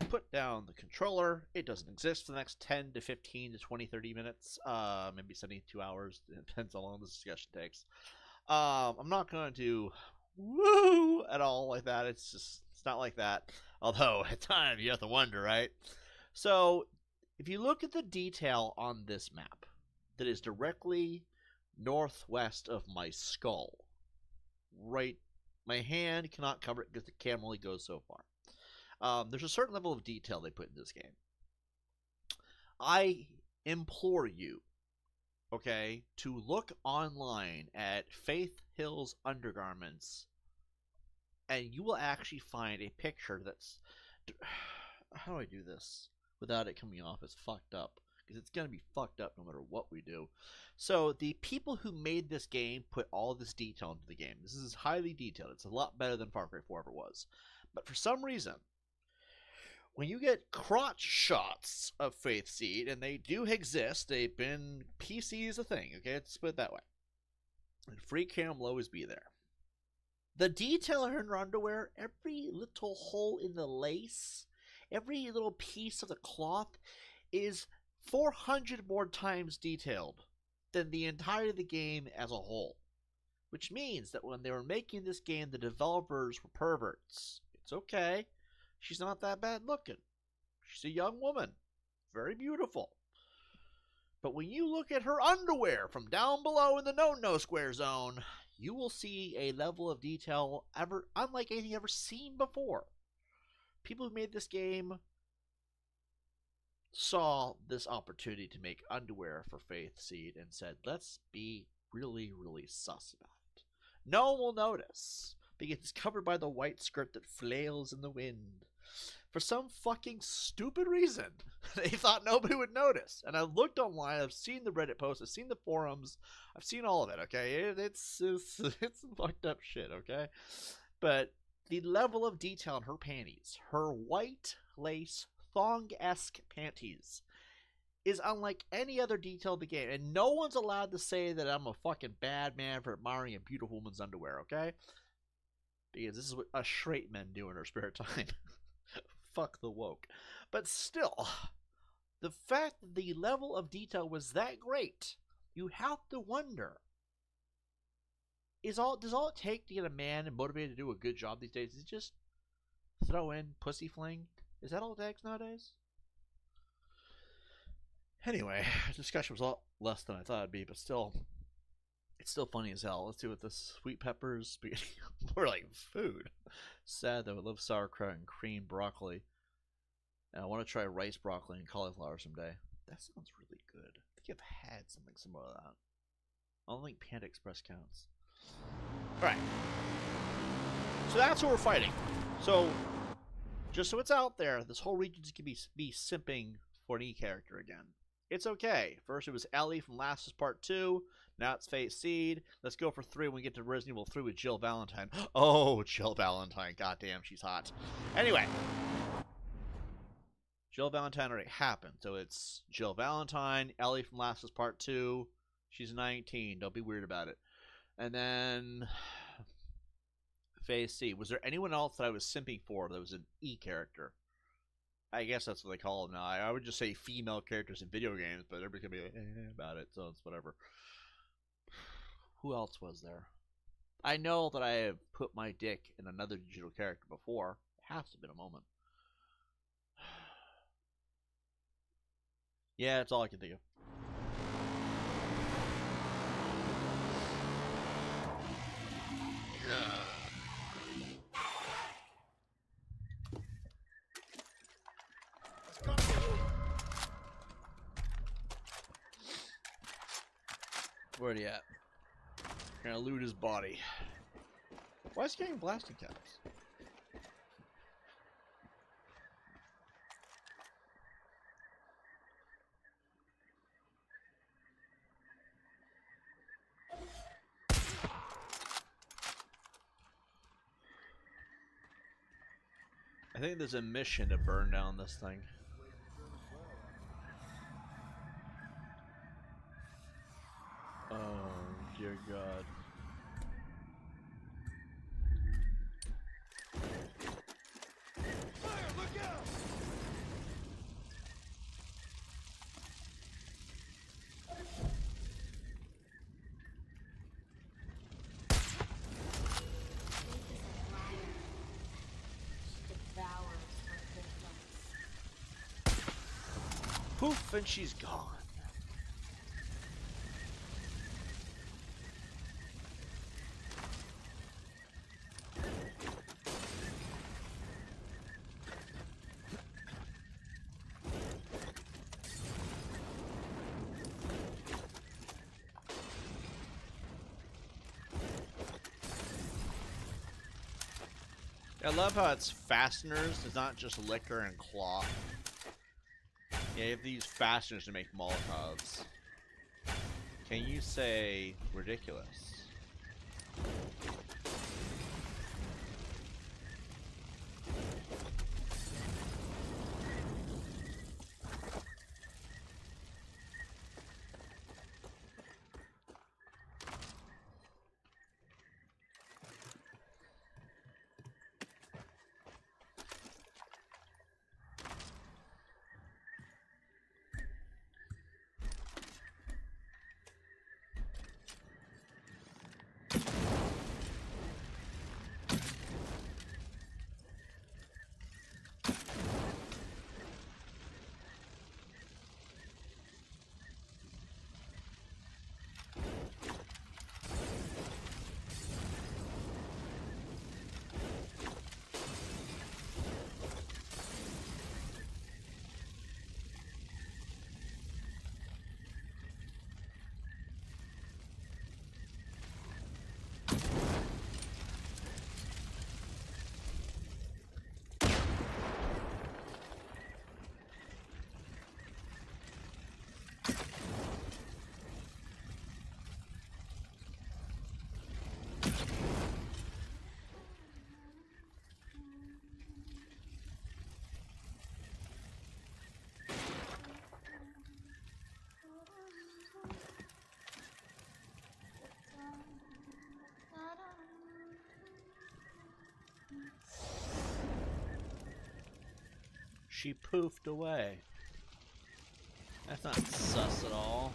S1: put down the controller. It doesn't exist for the next 10 to 15 to 20, 30 minutes. Maybe 72 hours. It depends how long this discussion takes. I'm not going to do woo at all like that. It's not like that. Although, at times, you have to wonder, right? So, if you look at the detail on this map that is directly northwest of my skull, right, my hand cannot cover it because the camera only goes so far. There's a certain level of detail they put in this game. I implore you, okay, to look online at Faith Hill's undergarments, and you will actually find a picture that's... How do I do this without it coming off as fucked up? Because it's going to be fucked up no matter what we do. So the people who made this game put all this detail into the game. This is highly detailed. It's a lot better than Far Cry 4 ever was. But for some reason, when you get crotch shots of Faith Seed, and they do exist, they've been PC is a thing, okay? Let's put it that way. And free cam will always be there. The detail in her underwear, every little hole in the lace, every little piece of the cloth is 400 more times detailed than the entirety of the game as a whole. Which means that when they were making this game, the developers were perverts. It's okay. She's not that bad looking. She's a young woman. Very beautiful. But when you look at her underwear from down below in the no-no square zone, you will see a level of detail unlike anything ever seen before. People who made this game saw this opportunity to make underwear for Faith Seed and said, let's be really, really sus about it. No one will notice because it's covered by the white skirt that flails in the wind. For some fucking stupid reason, they thought nobody would notice. And I looked online, I've seen the Reddit posts, I've seen the forums, I've seen all of it, okay? It's fucked up shit, okay? But the level of detail in her panties, her white lace thong-esque panties, is unlike any other detail of the game. And no one's allowed to say that I'm a fucking bad man for admiring a beautiful woman's underwear, okay? Because this is what us straight men do in our spare time. Fuck the woke. But still, the fact that the level of detail was that great, you have to wonder, does all it take to get a man motivated to do a good job these days? Is it just throw in pussy fling? Is that all it takes nowadays? Anyway, the discussion was a lot less than I thought it'd be, but still, it's still funny as hell. Let's do it. The sweet peppers, spaghetti, more like food. Sad though, I love sauerkraut and cream broccoli. And I want to try rice broccoli and cauliflower someday. That sounds really good. I think I've had something similar to that. I don't think Panda Express counts. Alright. So that's what we're fighting. So, just so it's out there, this whole region's going to be simping for an E character again. It's okay. First it was Ellie from Last of Us Part 2. Now it's Faith Seed. Let's go for 3 when we get to Resident Evil 3 with Jill Valentine. Oh, Jill Valentine. Goddamn, she's hot. Anyway. Jill Valentine already happened. So it's Jill Valentine, Ellie from Last of Us Part 2. She's 19. Don't be weird about it. And then Faith Seed. Was there anyone else that I was simping for that was an E character? I guess that's what they call them now. I would just say female characters in video games, but everybody's going to be like, about it, so it's whatever. Who else was there? I know that I have put my dick in another digital character before. It has to have been a moment. Yeah, that's all I can think of. Where'd he at? Gonna loot his body. Why is he getting blasting caps? I think there's a mission to burn down this thing. Oh, dear God.
S2: Fire, look out!
S1: Poof, and she's gone. I love how it's fasteners, it's not just liquor and cloth. Yeah, you have to use fasteners to make Molotovs. Can you say ridiculous? She poofed away. That's not sus at all.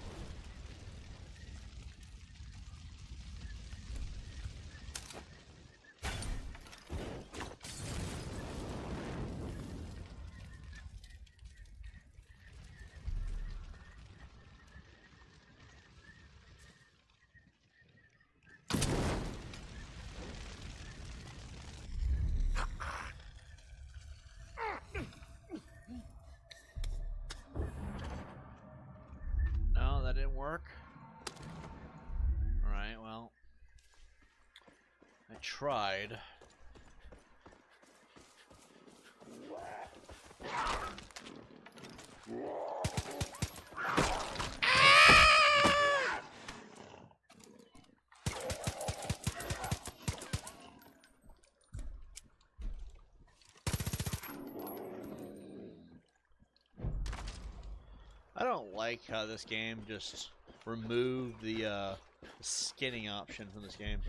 S1: No, that didn't work. Alright, well. I tried. I don't like how this game just removed the skinning option from this game.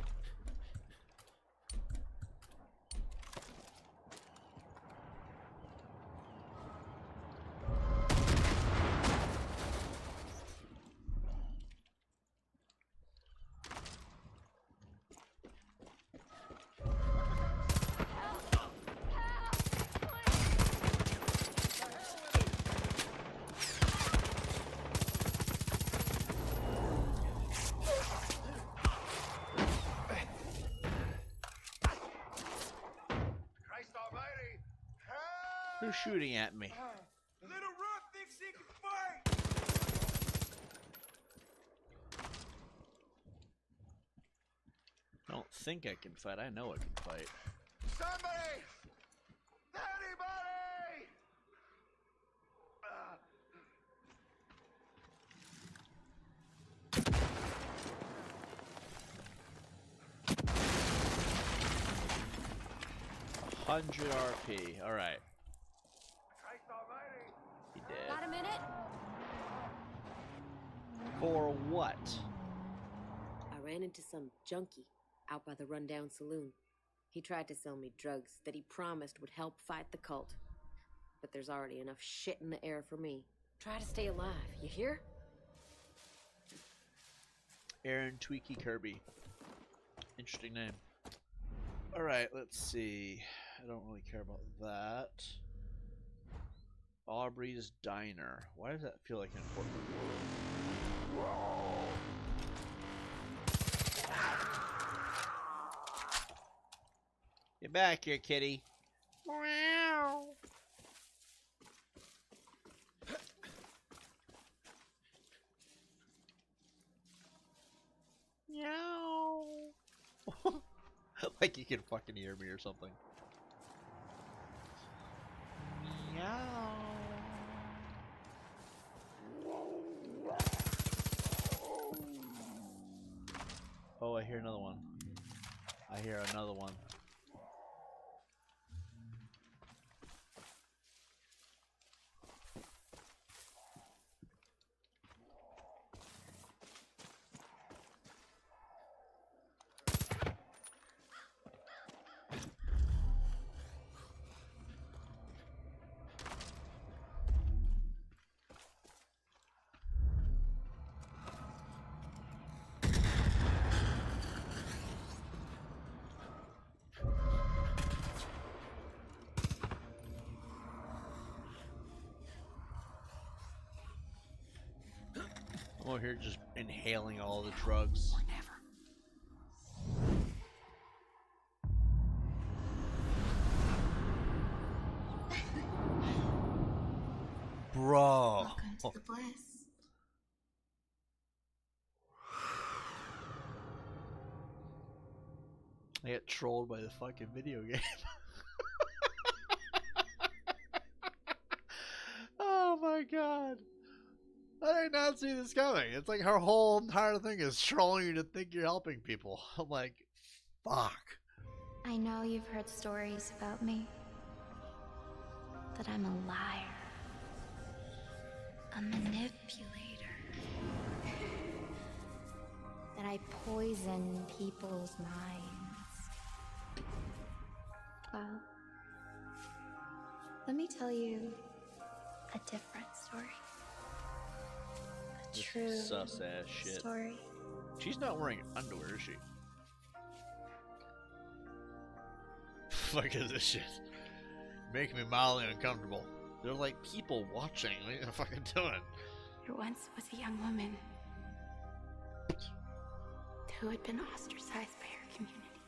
S1: Who's shooting at me?
S2: Little Rook thinks he can fight!
S1: I don't think I can fight. I know I can fight.
S2: Somebody! Anybody!
S1: 100 RP. All right. He did.
S7: Got a minute?
S1: For what?
S20: I ran into some junkie out by the rundown saloon. He tried to sell me drugs that he promised would help fight the cult. But there's already enough shit in the air for me. Try to stay alive, you hear?
S1: Aaron Tweaky Kirby. Interesting name. Alright, let's see. I don't really care about that. Aubrey's Diner. Why does that feel like an important word? Get back here, kitty. Meow. Meow. Like you can fucking hear me or something. Meow. Oh, I hear another one. I hear another one. I'm over here just inhaling all the drugs. Bro.
S19: Welcome to the bliss.
S1: I get trolled by the fucking video game. Oh my god. I did not see this coming. It's like her whole entire thing is trolling you to think you're helping people. I'm like, fuck.
S19: I know you've heard stories about me. That I'm a liar. A manipulator. That I poison people's minds. Well, Let me tell you a different story. A true
S1: Sus ass shit.
S19: story.
S1: She's not wearing underwear, is she? Fuck is this shit? Making me mildly uncomfortable. They're like people watching. What are you fucking doing?
S19: There once was a young woman who had been ostracized by her community,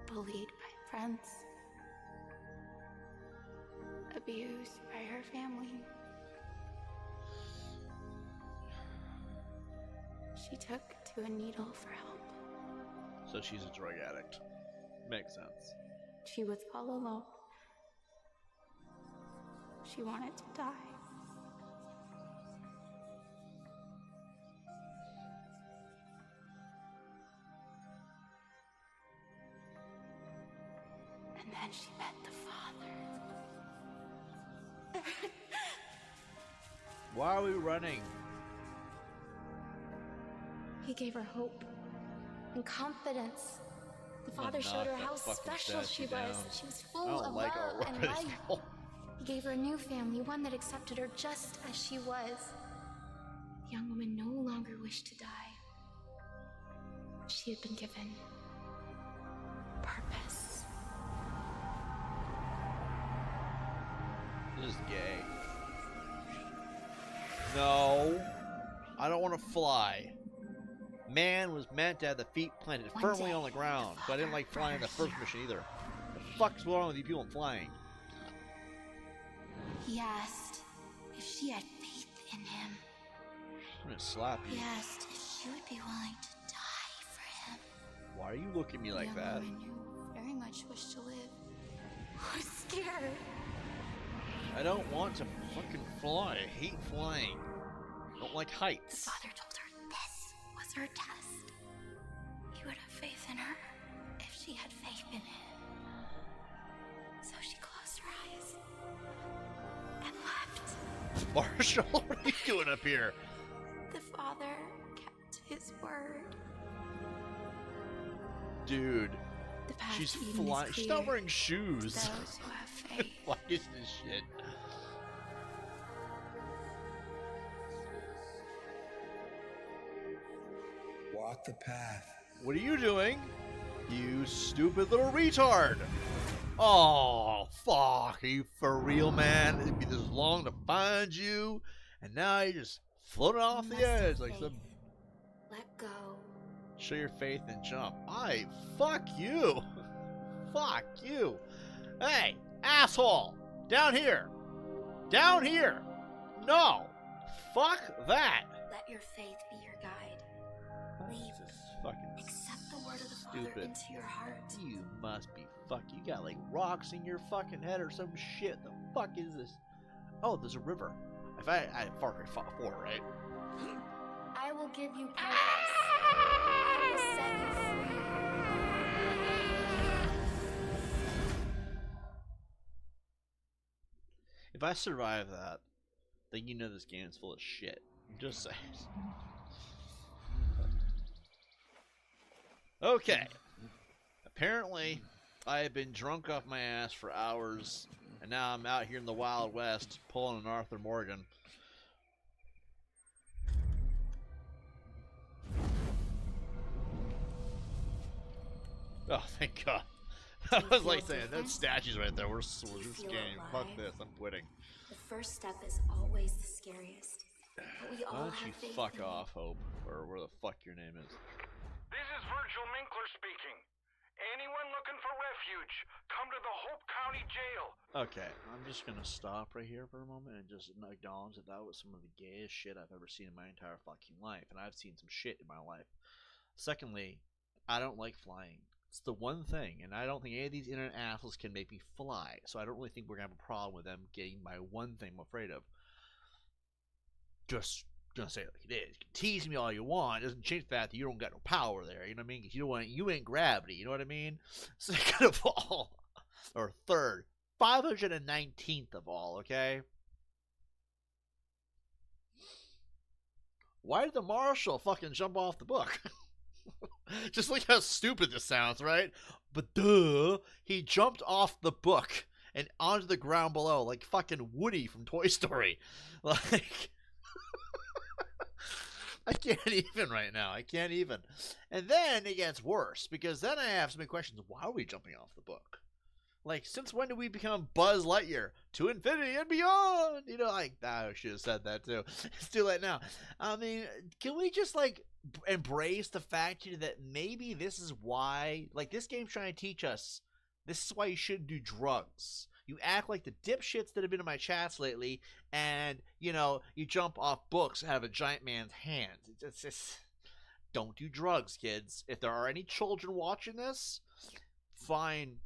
S19: bullied by friends, abused by her family. She took to a needle for help.
S1: So she's a drug addict. Makes sense.
S19: She was all alone. She wanted to die. And then she met the father.
S1: Why are we running?
S19: He gave her hope and confidence. The father
S1: Knock
S19: showed her
S1: that
S19: how
S1: fucking
S19: special she
S1: statue
S19: was.
S1: down.
S19: She was
S1: I
S19: full
S1: don't
S19: of
S1: like
S19: love
S1: our
S19: and
S1: weapons.
S19: life. He gave her a new family, one that accepted her just as she was. The young woman no longer wished to die. She had been given purpose.
S1: This is gay. No. I don't want to fly. Man was meant to have the feet planted
S19: One
S1: firmly
S19: day,
S1: on the ground, but I didn't like flying in the first mission either. The fuck's wrong with you people flying?
S19: He asked if she had faith in him.
S1: I'm gonna slap you.
S19: He asked if she would be willing to die for him.
S1: Why are you looking at me like
S19: the young
S1: that?
S19: woman who very much wished to live was scared.
S1: I don't want to fucking fly. I hate flying. I don't like
S19: The
S1: heights.
S19: father told her this was her test. He would have faith in her if she had faith in him. So she closed her eyes and left.
S1: Marshall, what are you doing up here?
S19: The father kept his word.
S1: Dude,
S19: The path
S1: she's
S19: to Eden is
S1: flying. She's not
S19: clear
S1: wearing
S19: to
S1: shoes.
S19: those who have faith.
S1: What is this shit?
S21: Walk the path.
S1: What are you doing? You stupid little retard. Oh, fuck. Are you for real, man? It'd be this long to find you, and now you're just floating off
S19: You
S1: the
S19: must have
S1: edge like
S19: faith.
S1: some.
S19: Let go.
S1: Show your faith and jump. Fuck you. Fuck you. Hey, asshole. Down here. Down here. No. Fuck that.
S19: Let your faith be your guide. Leap.
S1: This is fucking
S19: Accept the word of the
S1: stupid.
S19: Father into your heart.
S1: You must be You got like rocks in your fucking head or some shit. The fuck is this? Oh, there's a river. If I Far Cry 4, right?
S19: I will give you purpose. I will set you free.
S1: If I survive that, then you know this game is full of shit. Just saying. Okay. Apparently, I have been drunk off my ass for hours, and now I'm out here in the Wild West pulling an Arthur Morgan. Oh, thank God. I was like saying, those statues right there, we're this
S19: feel
S1: game.
S19: alive?
S1: Fuck this, I'm quitting.
S19: The first step is always the scariest. But we
S1: Why
S19: all
S1: don't
S19: have
S1: you
S19: faith
S1: fuck
S19: in it.
S1: off, Hope, or where the fuck your name is.
S8: This is Virgil Minkler speaking. Anyone looking for refuge, come to the Hope County Jail.
S1: Okay, I'm just gonna stop right here for a moment and just acknowledge that that was some of the gayest shit I've ever seen in my entire fucking life, and I've seen some shit in my life. Secondly, I don't like flying. It's the one thing, and I don't think any of these internet assholes can make me fly, so I don't really think we're gonna have a problem with them getting my one thing I'm afraid of. Just gonna say it like it is. You can tease me all you want. It doesn't change the fact that you don't got no power there. You know what I mean? Because you ain't gravity. You know what I mean? Second of all, or third, 519th of all. Okay. Why did the marshal fucking jump off the book? Just like how stupid this sounds, right? But duh, he jumped off the book and onto the ground below, like fucking Woody from Toy Story. Like, I can't even right now. I can't even. And then it gets worse, because then I have so many questions. Why are we jumping off the book? Like, since when did we become Buzz Lightyear? To infinity and beyond! You know, like, I should have said that too. It's too late now. I mean, can we just, like, embrace the fact that maybe this is why, like, this game's trying to teach us, this is why you shouldn't do drugs. You act like the dipshits that have been in my chats lately, and, you know, you jump off books out of a giant man's hands. It's just, don't do drugs, kids. If there are any children watching this, fine.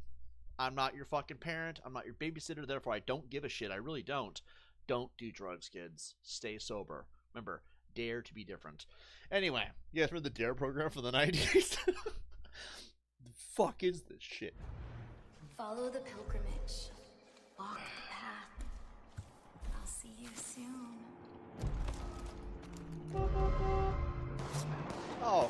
S1: I'm not your fucking parent. I'm not your babysitter. Therefore, I don't give a shit. I really don't. Don't do drugs, kids. Stay sober. Remember, dare to be different. Anyway, you guys remember the DARE program from the 90s? The fuck is this shit?
S19: Follow the pilgrimage. Walk the path. I'll see you soon.
S1: Oh.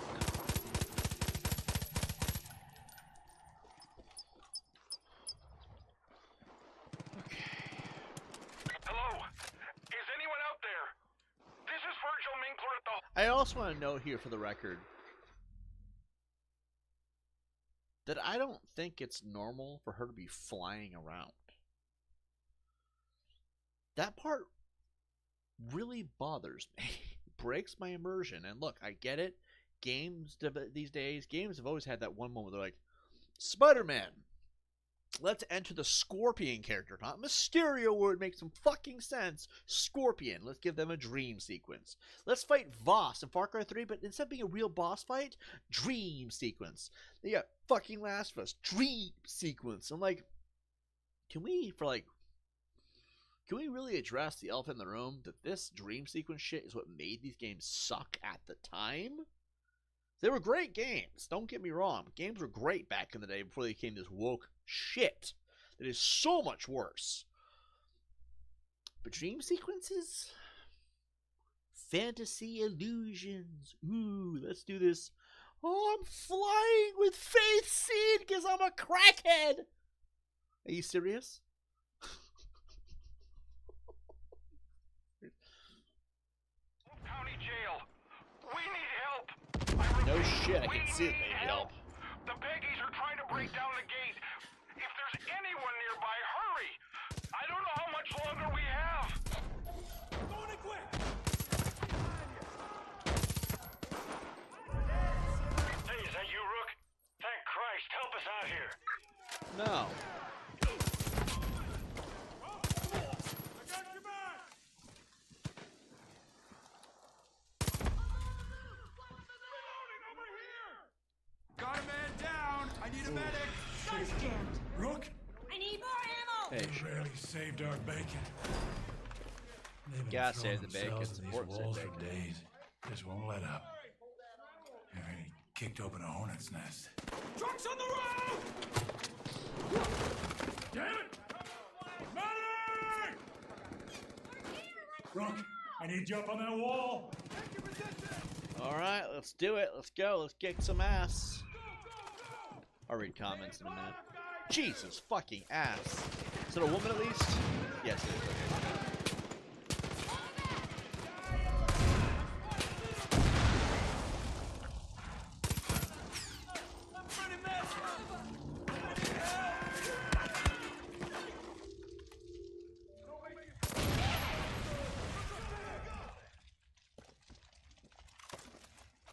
S8: Hello? Is anyone out there? This is Virgil Minkler at the...
S1: I also want to note here for the record that I don't think it's normal for her to be flying around. That part really bothers me. Breaks my immersion. And look, I get it. Games these days, games have always had that one moment where they're like, Spider-Man, let's enter the Scorpion character. Not Mysterio, where it makes some fucking sense. Scorpion. Let's give them a dream sequence. Let's fight Voss in Far Cry 3, but instead of being a real boss fight, dream sequence. They got fucking Last of Us. Dream sequence. I'm like, can we really address the elephant in the room that this dream sequence shit is what made these games suck at the time? They were great games. Don't get me wrong. Games were great back in the day before they became this woke shit that is so much worse. But dream sequences? Fantasy illusions. Ooh, let's do this. Oh, I'm flying with Faith Seed because I'm a crackhead. Are you serious?
S8: County Jail. We need help.
S1: No shit, I can see it, they need help.
S8: The Peggies are trying to break down the gate. If there's anyone nearby, hurry. I don't know how much longer we have. Going in quick.
S4: Hey, is that you, Rook? Thank Christ, help us out here.
S1: No.
S2: Got a man down. I need a medic. Guns jammed.
S4: Rook?
S19: I need more ammo!
S1: Hey,
S4: You barely saved our bacon. They've been
S1: gotta
S4: throwing
S1: save the bacon.
S4: themselves in these
S1: Support said
S4: walls
S1: bacon.
S4: for days. Just won't let up. They already kicked open a hornet's nest.
S2: Trucks on the road!
S4: Damn it!
S2: Medic!
S4: Rook, I need you up on that wall.
S1: Alright, let's do it. Let's go. Let's kick some ass. I'll read comments in a minute. Jesus fucking ass. Is it a woman at least? Yes, it is. Okay.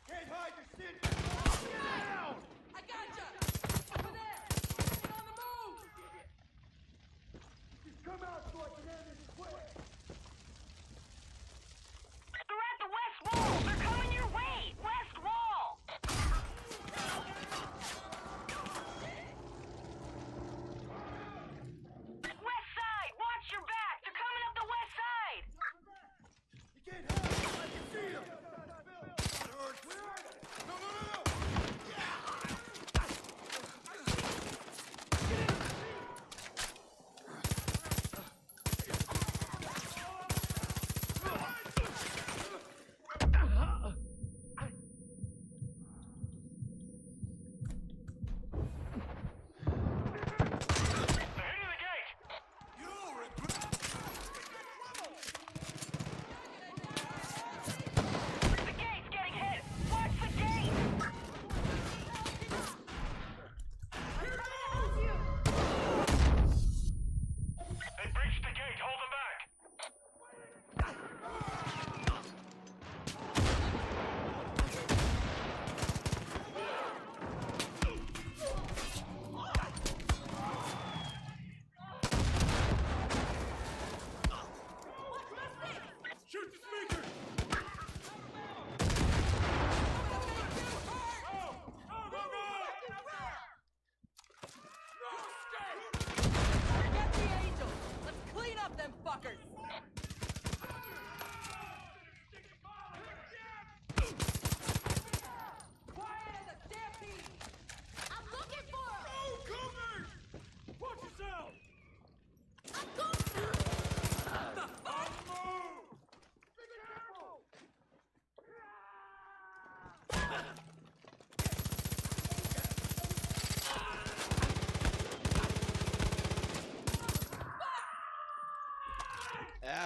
S2: Can't hide your shit. Down! I gotcha! Over there! Get on the move! Just come out so I can end this quick!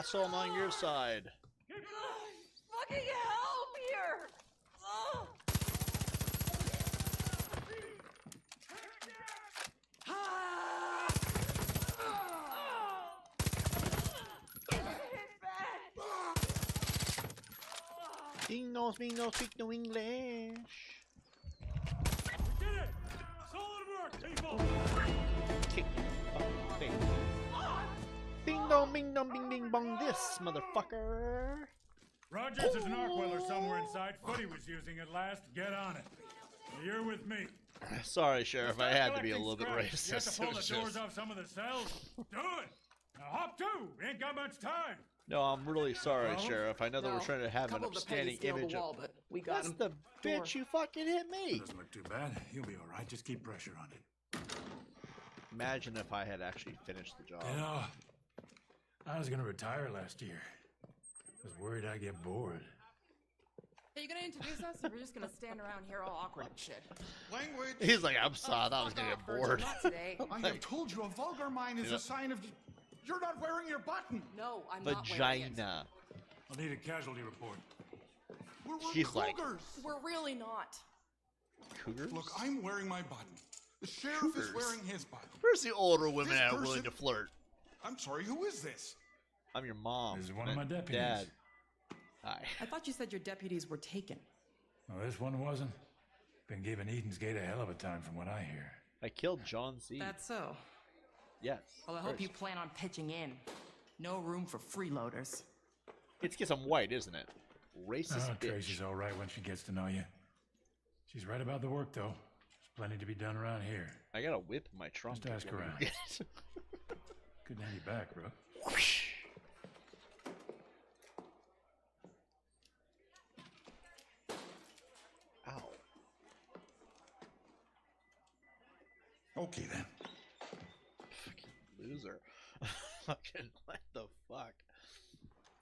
S1: asshole, I'm on your side.
S13: Fucking help here! Ugh.
S1: Ding no, speak no English.
S4: Did it! Solid work, people!
S1: Kick you fucking face. Ding dong, bing dong, bing bing bong, this motherfucker.
S4: Rogers, there's an arc welder somewhere inside. Footy was using it last. Get on it. You're with me.
S1: Sorry, Sheriff, I had to be a little bit
S4: Scraps. You have
S1: racist.
S4: to pull the doors off some of the cells. Do it! Now hop to! We ain't got much time.
S1: No, I'm really sorry,
S4: Well,
S1: Sheriff. I know that we're
S13: no.
S1: trying to have an
S13: Couple of the
S1: upstanding
S13: Peggy's
S1: image
S13: the
S1: of.
S13: wall, but we got
S1: That's
S13: him.
S1: the
S13: Door.
S1: bitch you fucking hit me.
S4: Doesn't look too bad. You'll be all right. Just keep pressure on it.
S1: Imagine if I had actually finished the job.
S4: You know, I was gonna retire last year. I was worried I'd get bored.
S13: Are you gonna introduce us, or we're just gonna stand around here all awkward and shit?
S10: Language.
S1: He's like, I'm sorry, I thought I was gonna get bored.
S13: Not today.
S10: I have told you a vulgar mind is
S1: Yeah.
S10: a sign of. You're not wearing your button.
S13: No, I'm not wearing it.
S1: Vagina.
S4: I'll need a casualty report.
S10: We're
S1: She's like,
S10: cougars.
S13: We're really not.
S1: Cougars?
S10: Look, I'm wearing my button. The sheriff
S1: Cougars?
S10: is wearing his button.
S1: Where's the older women
S10: This
S1: that are
S10: person-
S1: willing to flirt?
S10: I'm sorry, who is this?
S1: I'm your mom.
S4: This is one of my deputies.
S1: Dad. Hi.
S13: I thought you said your deputies were taken.
S4: Well, this one wasn't. Been giving Eden's Gate a hell of a time from what I hear.
S1: I killed John C.
S13: That's so.
S1: Yes.
S13: Well, I hope
S1: first.
S13: you plan on pitching in. No room for freeloaders.
S1: It's because I'm white, isn't it? Racist
S4: Oh,
S1: bitch.
S4: Tracy's all right when she gets to know you. She's right about the work, though. There's plenty to be done around here.
S1: I got a whip in my trunk.
S4: Just ask
S1: What do you
S4: around.
S1: get?
S4: Good to have you back, bro.
S1: Whoosh. Ow.
S10: Okay then.
S1: Loser. Fucking what the fuck?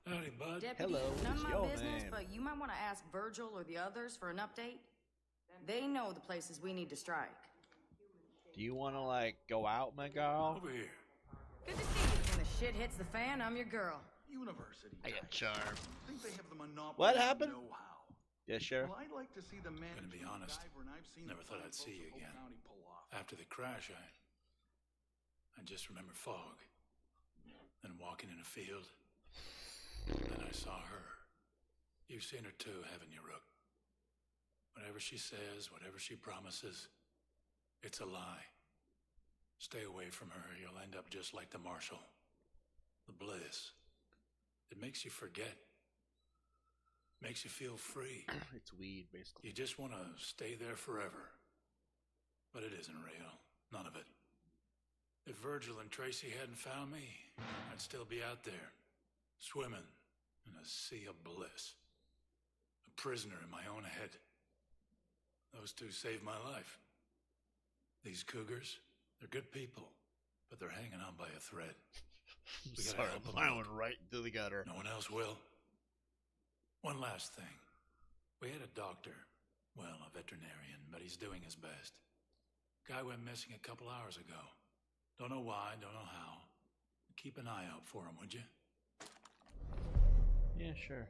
S4: Howdy, bud.
S7: Deputy,
S1: Hello,
S7: none
S1: what's
S7: of my
S1: your
S7: business,
S1: name?
S7: but you might want to ask Virgil or the others for an update. They know the places we need to strike.
S1: Do you want to, like, go out, my girl?
S4: Over here.
S7: Good to see you. When the shit hits the fan, I'm your girl.
S10: University.
S1: I got charm.
S10: Think they have the monopoly
S1: What
S10: on
S1: happened?
S10: know-how.
S1: Yes, Sheriff?
S10: Well, I'd like to see the man.
S4: Gonna be honest, never thought I'd see you again. After the crash, I just remember fog. Then walking in a field. Then I saw her. You've seen her too, haven't you, Rook? Whatever she says, whatever she promises, it's a lie. Stay away from her, you'll end up just like the Marshal. The bliss. It makes you forget. Makes you feel free.
S1: It's weed, basically.
S4: You just want to stay there forever. But it isn't real. None of it. If Virgil and Tracy hadn't found me, I'd still be out there, swimming in a sea of bliss. A prisoner in my own head. Those two saved my life. These cougars, they're good people, but they're hanging on by a thread. We gotta
S1: Sorry,
S4: help
S1: I'm
S4: them out.
S1: plowing right through the gutter.
S4: No one else will. One last thing. We had a doctor. Well, a veterinarian, but he's doing his best. Guy went missing a couple hours ago. Don't know why, don't know how. Keep an eye out for him, would you?
S1: Yeah, sure.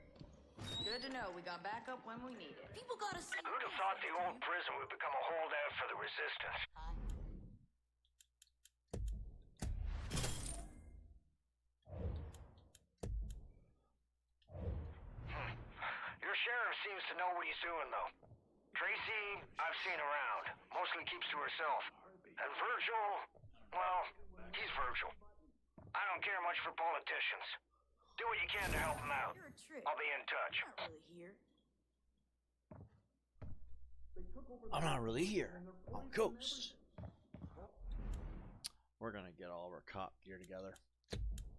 S7: Good to know. We got backup when we need it. People gotta see.
S3: Who'd have thought the old prison would become a holdout for the resistance? Your sheriff seems to know what he's doing, though. Tracy, I've seen around. Mostly keeps to herself. And Virgil, well, he's Virgil. I don't care much for politicians. Do what you can to help him out. I'll be in touch.
S1: I'm not really here. I'm Ghost. We're gonna get all of our cop gear together.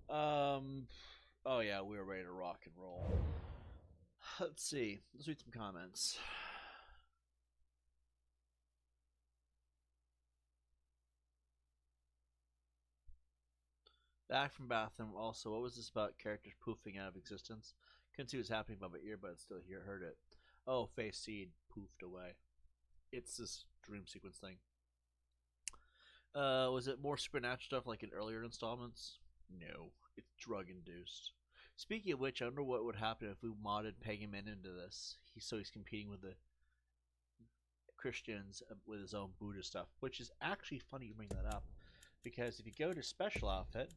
S1: Oh yeah, we were ready to rock and roll. Let's see. Let's read some comments. Back from bathroom. Also, what was this about characters poofing out of existence? Couldn't see what was happening by my ear, but still heard it. Oh, face seed poofed away. It's this dream sequence thing. Was it more supernatural stuff like in earlier installments? No, it's drug induced. Speaking of which, I wonder what would happen if we modded Pagan Man into this. So he's competing with the Christians with his own Buddha stuff, which is actually funny you bring that up, because if you go to special outfit,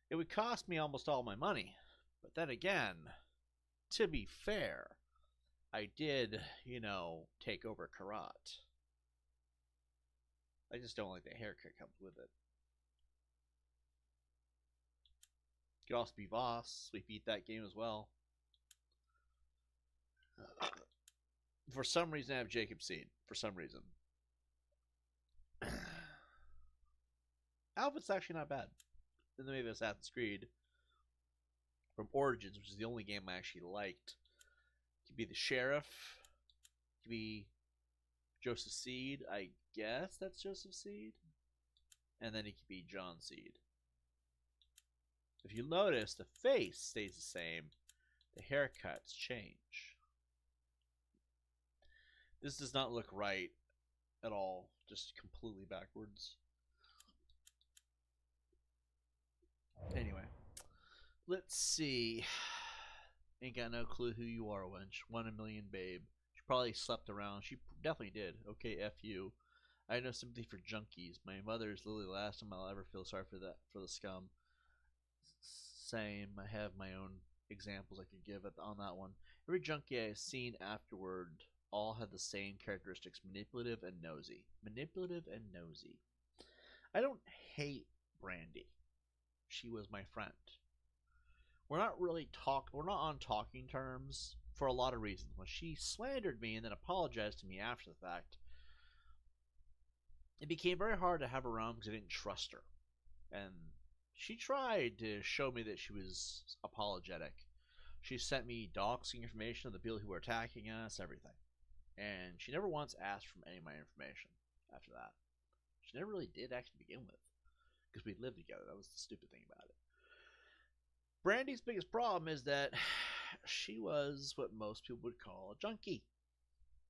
S1: it would cost me almost all my money. But then again, to be fair, I did, you know, take over Karat. I just don't like the haircut comes with it. Could also be Voss. We beat that game as well. For some reason, I have Jacob Seed. For some reason. Outfit's actually not bad. Then maybe Assassin's Creed from Origins, which is the only game I actually liked. Could be the sheriff. Could be Joseph Seed. I guess that's Joseph Seed. And then he could be John Seed. If you notice, the face stays the same. The haircuts change. This does not look right at all. Just completely backwards. Anyway. Let's see. Ain't got no clue who you are, wench. 1 in a million, babe. She probably slept around. She definitely did. Okay, F you. I have no sympathy for junkies. My mother is literally the last time I'll ever feel sorry for the scum. Same. I have my own examples I could give on that one. Every junkie I've seen afterward all had the same characteristics: manipulative and nosy. Manipulative and nosy. I don't hate Brandy. She was my friend. We're not on talking terms for a lot of reasons. When she slandered me and then apologized to me after the fact, it became very hard to have her around because I didn't trust her. And she tried to show me that she was apologetic. She sent me doxing information of the people who were attacking us, everything. And she never once asked for any of my information after that. She never really did actually begin with, because we lived together. That was the stupid thing about it. Brandy's biggest problem is that she was what most people would call a junkie.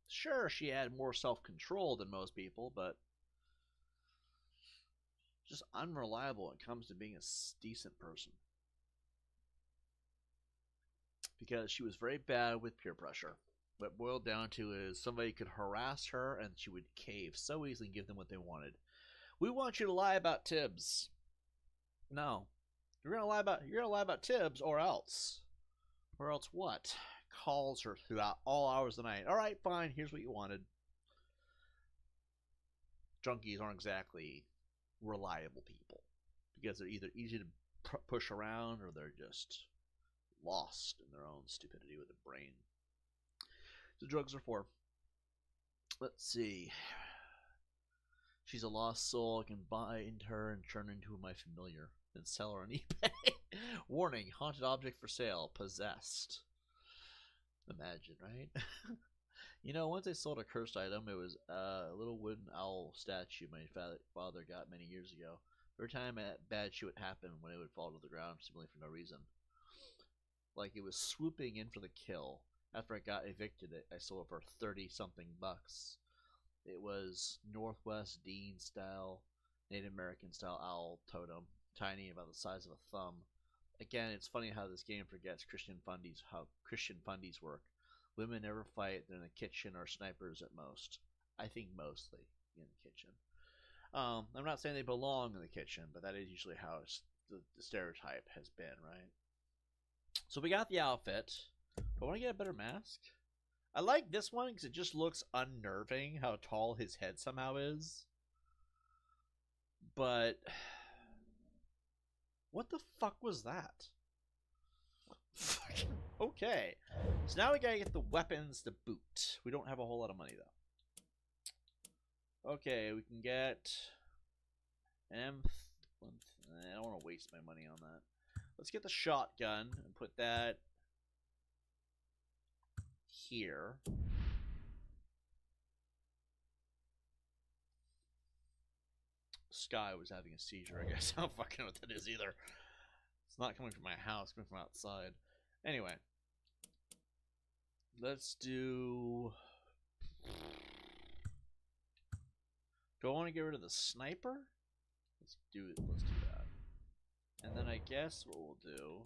S1: Sure, she had more self-control than most people, but just unreliable when it comes to being a decent person. Because she was very bad with peer pressure. What it boiled down to is somebody could harass her and she would cave so easily and give them what they wanted. We want you to lie about Tibbs. No. You're gonna lie about Tibbs, or else. Or else what? Calls her throughout all hours of the night. Alright, fine, here's what you wanted. Junkies aren't exactly reliable people, because they're either easy to push around, or they're just lost in their own stupidity with a brain. So drugs are for. Let's see. She's a lost soul. I can buy into her and turn into my familiar, then sell her on eBay. Warning: haunted object for sale. Possessed. Imagine, right? You know, once I sold a cursed item, it was a little wooden owl statue my father got many years ago. Every time a bad shit would happen, when it would fall to the ground simply for no reason. Like it was swooping in for the kill. After I got evicted, I sold it for 30-something bucks. It was Northwest Dean style, Native American style owl totem, tiny, about the size of a thumb. Again, it's funny how this game forgets how Christian fundies work. Women never fight. They're in the kitchen or snipers at most. I think mostly in the kitchen. I'm not saying they belong in the kitchen, but that is usually how the stereotype has been, right? So we got the outfit. Do I want to get a better mask? I like this one because it just looks unnerving how tall his head somehow is. But what the fuck was that? Okay. So now we gotta get the weapons to boot. We don't have a whole lot of money though. Okay, we can get an M. I don't want to waste my money on that. Let's get the shotgun and put that here. Sky was having a seizure, I guess. I don't fucking know what that is either. It's not coming from my house, it's coming from outside. Anyway. Let's do... Do I want to get rid of the sniper? Let's do that. And then I guess what we'll do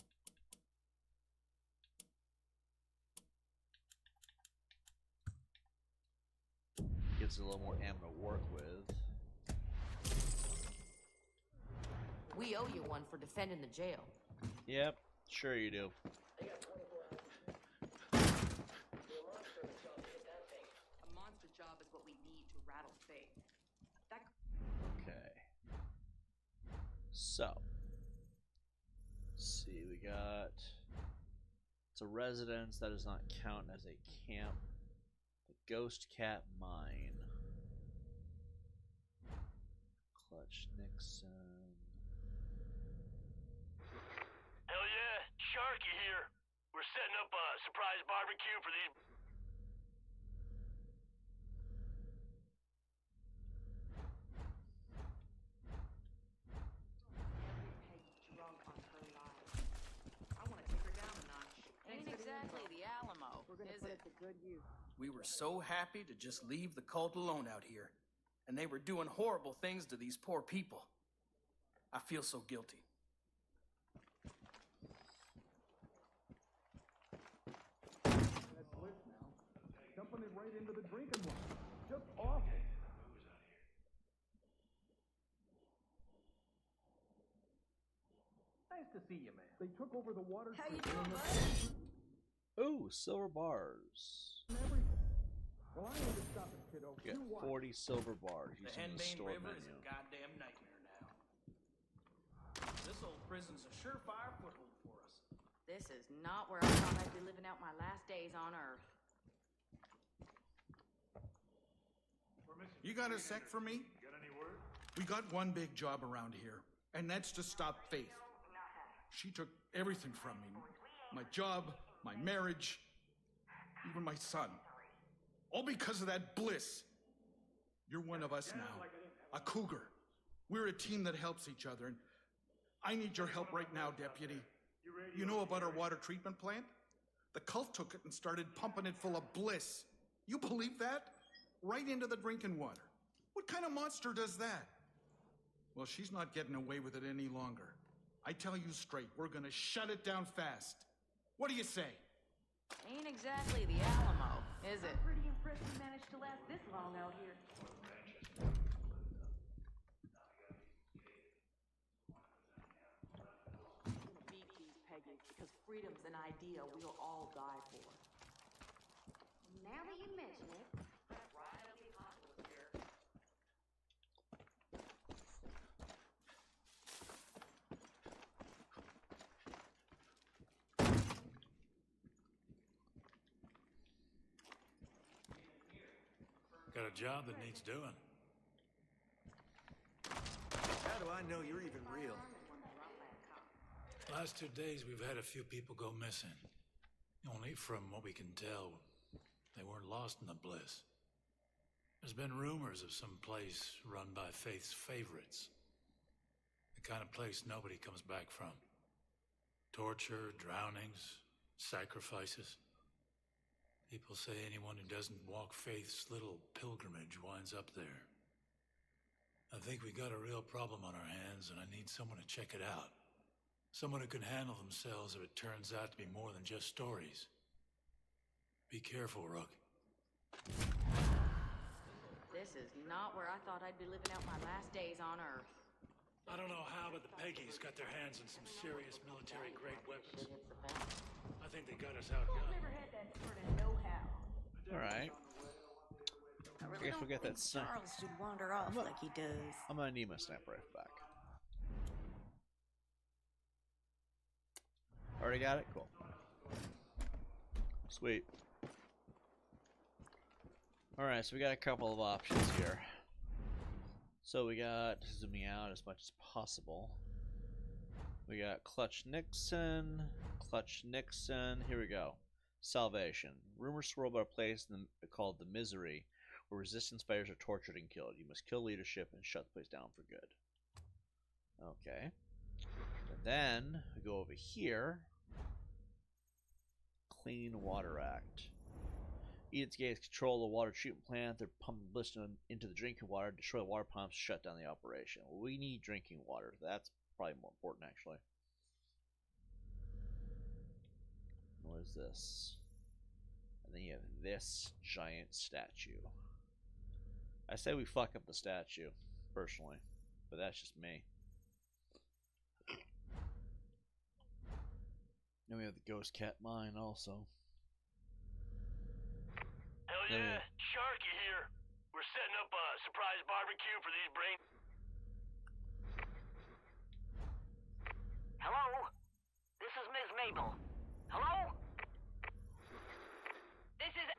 S1: gives it a little more ammo to work with.
S15: We owe you one for defending the jail.
S1: Yep, sure you do.
S15: A monster job is what we need to rattle Faith.
S1: Okay. So, let's see, we got. It's a residence that does not count as a camp. The Ghost Cat Mine. Clutch Nixon.
S5: Hell yeah, Sharky here. We're setting up a surprise barbecue for these.
S15: Drunk on her life. I want to take her down a notch. Ain't exactly the Alamo, is it?
S11: We were so happy to just leave the cult alone out here. And they were doing horrible things to these poor people. I feel so guilty.
S22: That bliss now. Dumping it right into the drinking water. Just awful. Nice to see you, man. They took over the water.
S15: How you
S22: treatment
S15: doing,
S22: and
S15: bud?
S1: Ooh, silver bars.
S22: everything. Well, I ain't stopping, kiddo.
S1: You
S22: You
S1: got
S22: watch.
S1: 40 silver bars
S11: The
S1: using the
S11: Henbane
S1: store
S11: River is
S1: menu.
S11: a goddamn nightmare now. This old prison's a surefire foothold for us.
S15: This is not where I thought I'd be living out my last days on Earth.
S22: You got a sec for me? We got one big job around here, and that's to stop Faith. She took everything from me. My job, my marriage, even my son. All because of that bliss. You're one of us now. A cougar. We're a team that helps each other, and I need your help right now, Deputy. You know about our water treatment plant? The cult took it and started pumping it full of bliss. You believe that? Right into the drinking water. What kind of monster does that? Well, she's not getting away with it any longer. I tell you straight, we're gonna shut it down fast. What do you say?
S15: Ain't exactly the Alamo, is it?
S14: I'm pretty impressed you managed to last this long out here.
S15: Beat these Peggy, because freedom's an idea we'll all die for.
S7: Now that you mention it,
S4: Got a job that needs doing.
S2: How do I know you're even real?
S4: Last 2 days, we've had a few people go missing. Only from what we can tell, they weren't lost in the bliss. There's been rumors of some place run by Faith's favorites. The kind of place nobody comes back from. Torture, drownings, sacrifices. People say anyone who doesn't walk Faith's little pilgrimage winds up there. I think we got a real problem on our hands, and I need someone to check it out. Someone who can handle themselves if it turns out to be more than just stories. Be careful, Rook.
S15: This is not where I thought I'd be living out my last days on Earth.
S4: I don't know how, but the Peggies got their hands on some serious military-grade weapons. I think they got us outgunned.
S14: Never had that sort of know-how.
S1: Alright. I guess we'll get that sniper.
S14: Charles should wander off like he does.
S1: I'm gonna need my sniper rifle back. Already got it? Cool. Sweet. Alright, so we got a couple of options here. So we got, zooming out as much as possible, we got Clutch Nixon, here we go. Salvation. Rumors swirl about a place called the Misery, where resistance fighters are tortured and killed. You must kill leadership and shut the place down for good. Okay. And then, we go over here. Clean Water Act. Edith's Gates control the water treatment plant. They're pumping bliss into the drinking water, destroy the water pumps, shut down the operation. Well, we need drinking water. That's probably more important, actually. What is this? And then you have this giant statue. I say we fuck up the statue, personally, but that's just me. Then we have the ghost cat mine also.
S5: Hell yeah, Sharky here. We're setting up a surprise barbecue for these brain.
S3: Hello? This is Ms. Mabel. Hello?
S14: This is.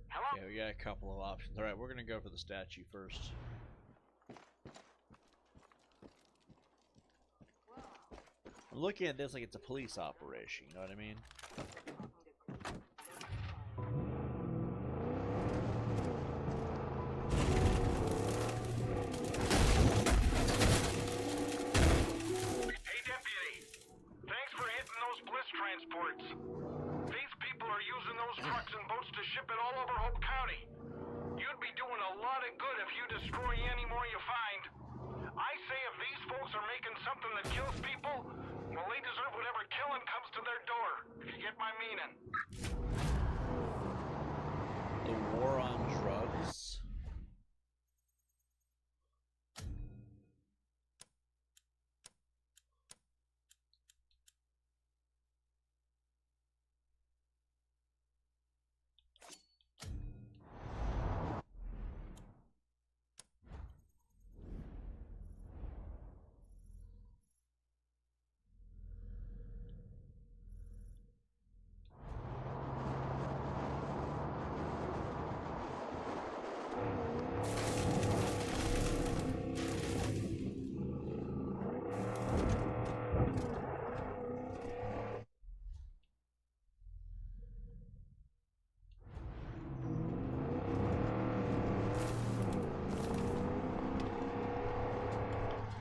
S3: Hello?
S1: Okay, we got a couple of options. Alright, we're gonna go for the statue first. I'm looking at this like it's a police operation, you know what I mean?
S8: Hey, Deputy. Thanks for hitting those bliss transports. These people are using those trucks and boats to ship it all over Hope County. You'd be doing a lot of good if you destroy any more you find. I say if these folks are making something that kills people, well, they deserve whatever killing comes to their door, if you get my meaning.
S1: The war on drugs.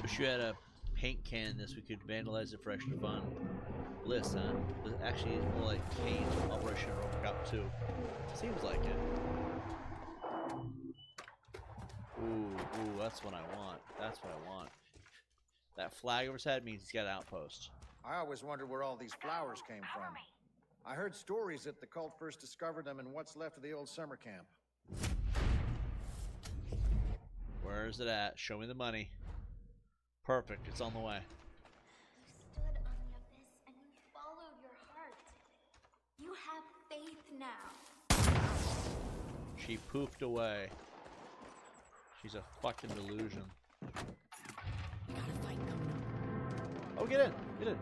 S1: Wish you had a paint can in this, we could vandalize it for extra fun. Bliss, huh? But actually, it's more like Kane Operation Robocop 2. Seems like it. Ooh, that's what I want. That's what I want. That flag over his head means he's got an outpost.
S6: I always wondered where all these flowers came from. I heard stories that the cult first discovered them in what's left of the old summer camp.
S1: Where is it at? Show me the money. Perfect, it's on the way.
S19: You stood on the abyss and you followed your heart. You have faith now.
S1: She poofed away. She's a fucking delusion. Oh, get in! Get in!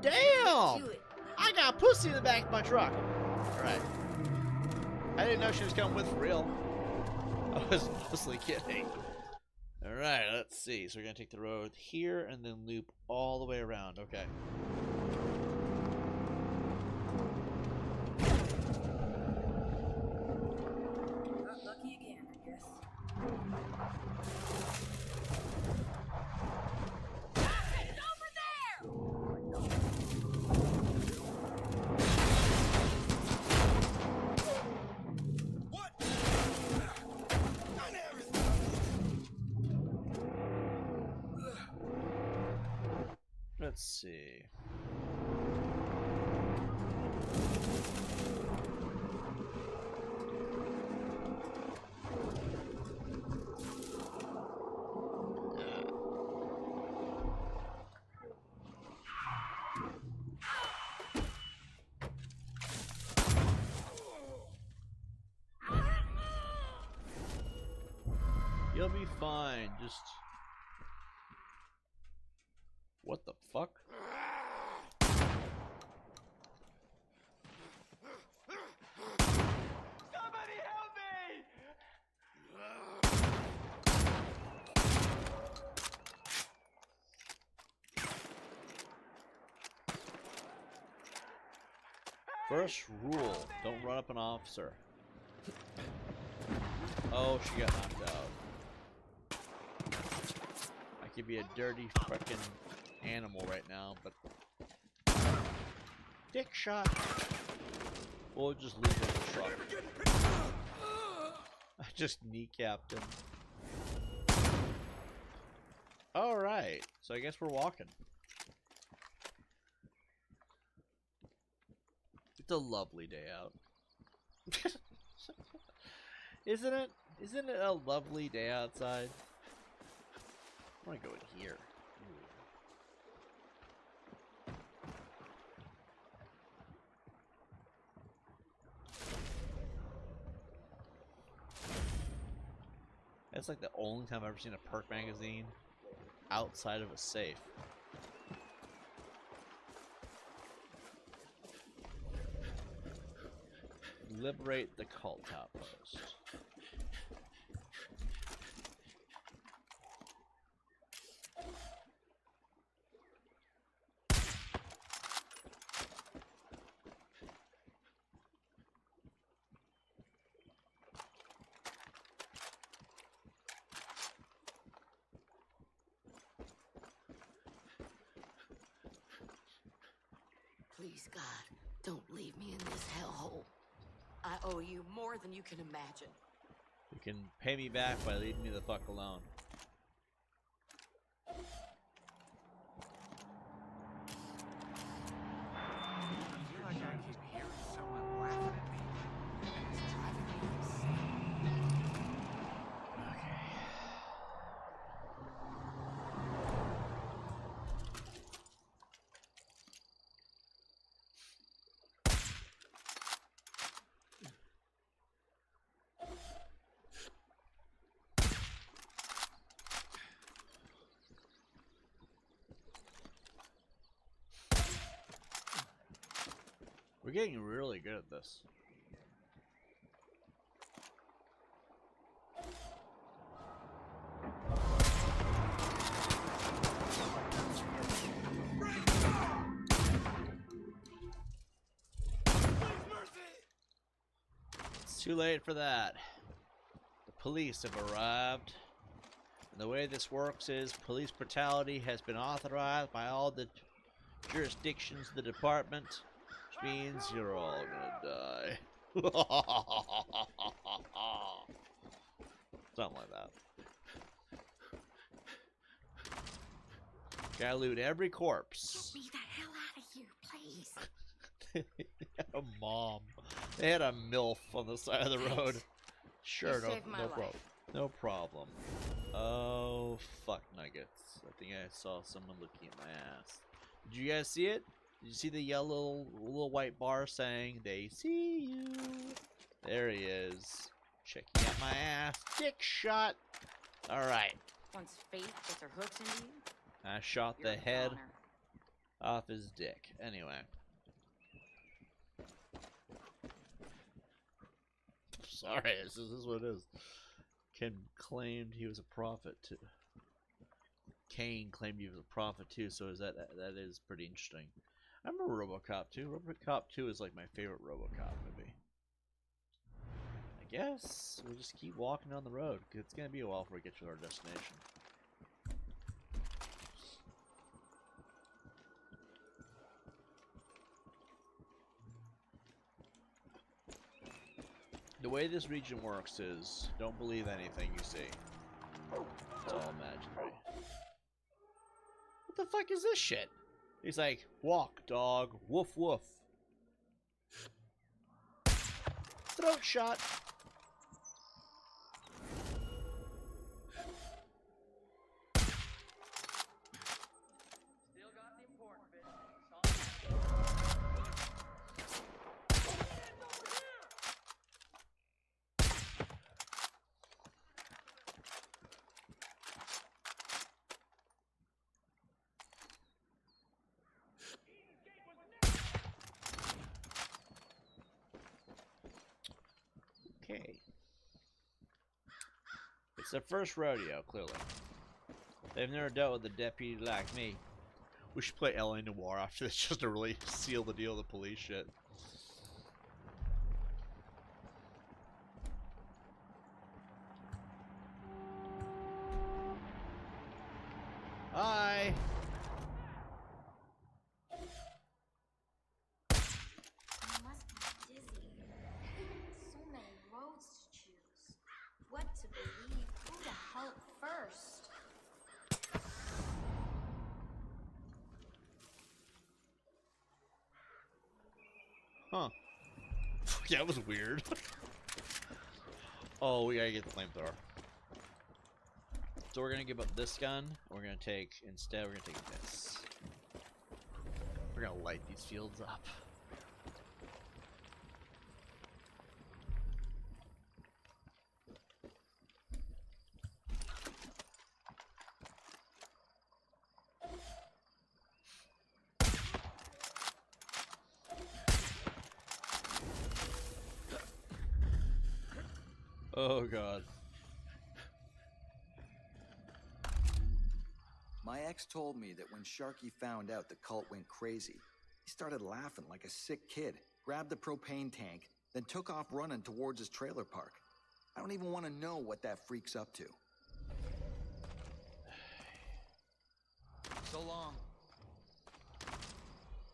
S1: Damn! I got pussy in the back of my truck! Alright. I didn't know she was coming with for real. I was mostly kidding. Alright, let's see. So we're gonna take the road here and then loop all the way around. Okay.
S15: Not lucky again, I guess.
S14: It's over there!
S1: Let's see. You'll be fine. Just what the fuck?
S2: Somebody help me!
S1: First rule, don't run up an officer. Oh, she got knocked out. I could be a dirty fucking animal right now, but dick shot. We'll just leave him in the truck. I just kneecapped him. Alright, so I guess we're walking. It's a lovely day out. Isn't it? Isn't it a lovely day outside? I want to go in here. That's like the only time I've ever seen a perk magazine outside of a safe. Liberate the cult outpost.
S9: Please, God, don't leave me in this hellhole. I owe you more than you can imagine.
S1: You can pay me back by leaving me the fuck alone.
S2: I feel like I keep hearing someone laughing at me, and it's driving me insane.
S1: We're getting really good at this. It's too late for that. The police have arrived. And the way this works is police brutality has been authorized by all the jurisdictions of the department. Means you're all gonna die. Something like that. Gotta loot every corpse.
S9: Get me the hell out of here, please.
S1: They had a mom. They had a MILF on the side of the road. Sure,
S9: You
S1: no,
S9: saved my
S1: no
S9: life.
S1: problem. No problem. Oh, fuck nuggets. I think I saw someone looking at my ass. Did you guys see it? Did you see the yellow little white bar saying they see you? There he is. Checking out my ass. Dick shot. Alright.
S15: Once fate gets her hooks into you,
S1: I shot
S15: you're
S1: the
S15: a
S1: head
S15: goner.
S1: off his dick. Anyway. Sorry, this is what it is. Ken claimed he was a prophet too. Kane claimed he was a prophet too, so that is pretty interesting. I remember RoboCop 2. RoboCop 2 is like my favorite RoboCop movie. I guess we'll just keep walking down the road. It's gonna be a while before we get to our destination. The way this region works is don't believe anything you see. It's all imaginary. What the fuck is this shit? He's like, walk, dog, woof woof. Throat shot.
S11: Still got the important bit.
S1: Okay. It's their first rodeo, clearly. They've never dealt with a deputy like me. We should play LA Noire after this just to really seal the deal with the police shit. Hi!
S19: You must be dizzy. So many roads to choose. What to believe? Who to help first?
S1: Huh. Yeah, that was weird. Oh, we gotta get the flamethrower. So we're gonna give up this gun. We're gonna take, instead, we're gonna take this. We're gonna light these fields up. Oh god.
S12: My ex told me that when Sharky found out the cult went crazy, he started laughing like a sick kid, grabbed the propane tank, then took off running towards his trailer park. I don't even want to know what that freak's up to. So long.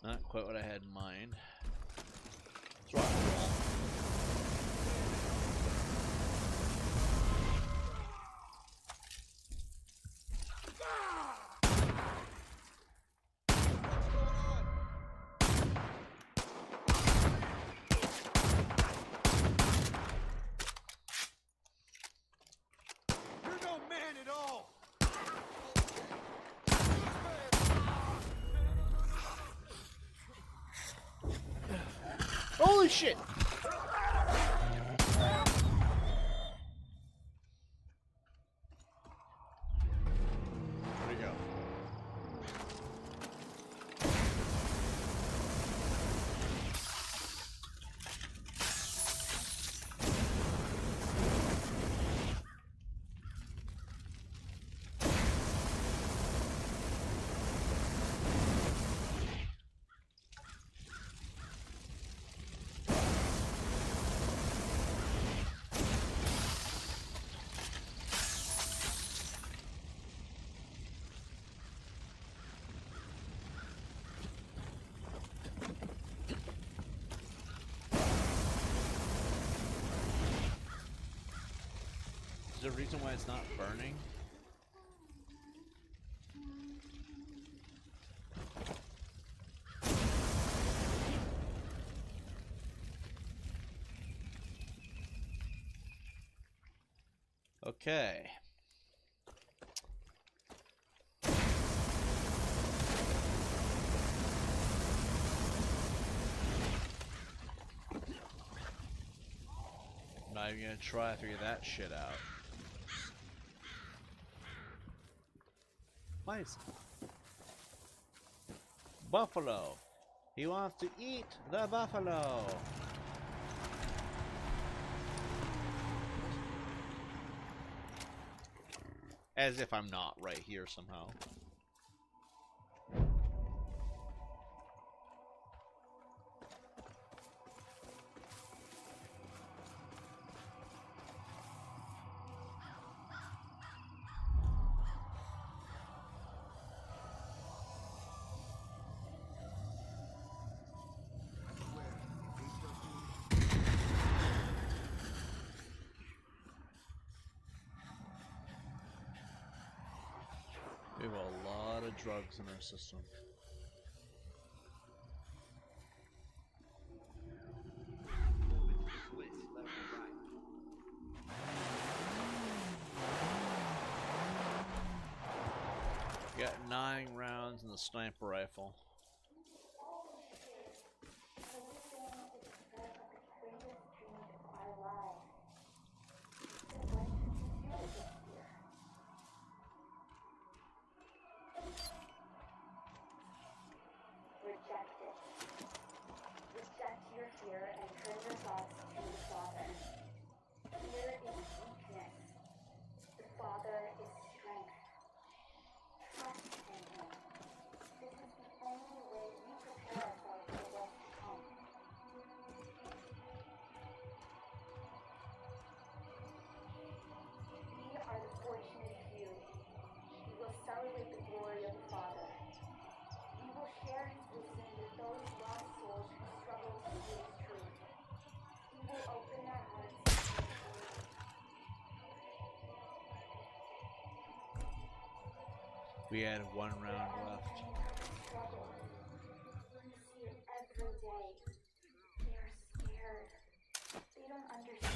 S1: Not quite what I had in mind. Let's rock and roll.
S2: You're no man at all!
S1: Holy shit! Where'd he go? Is there a reason why it's not burning? Okay. I'm not even gonna try to figure that shit out. Why is buffalo? He wants to eat the buffalo. As if I'm not right here somehow. We have a lot of drugs in our system. We got 9 rounds in the sniper rifle.
S19: Reject it. Reject your fear and turn your thoughts to the Father. Fear is weakness. The Father is strength. Trust in Him. This is the only way we prepare ourselves for what's to come. We are the fortunate few. We will celebrate the glory of the Father. We will share His wisdom with those lost souls who struggle to see His truth. He will open their hearts to His word.
S1: We had 1 round left.
S19: Struggle. We see it every day. They are scared. They don't understand.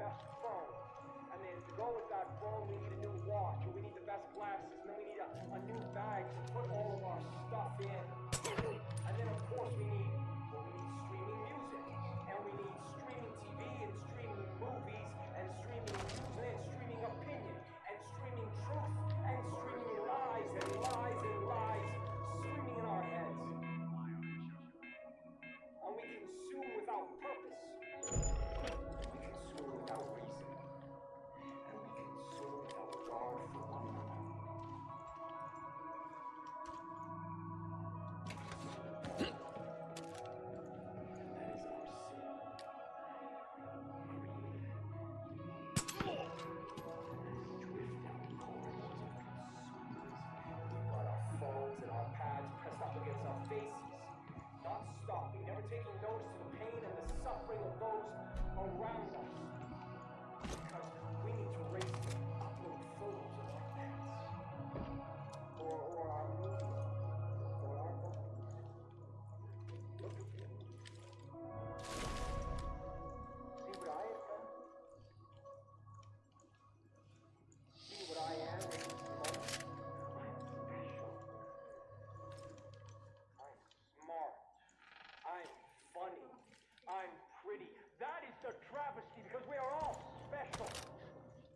S16: best phone. And then to go with that phone, we need a new watch, or we need the best glasses, and then we need a new bag to put all of our stuff in. And then, of course, we need streaming music, and we need streaming TV, and streaming movies, and streaming news, and streaming opinion, and streaming truth, and streaming lies, and lies, and lies, streaming in our heads. And we consume without purpose. We consume without reason. And we consume without regard for one another. Phones and our pads pressed up against our faces, not stopping, never taking notice of the pain and the suffering of those around us. Because we need to race to upload photos of our pets, or our movies, or our books. Look at me. See what I have done? See what I am in this moment? Smart. I'm funny. I'm pretty. That is the travesty because we are all special.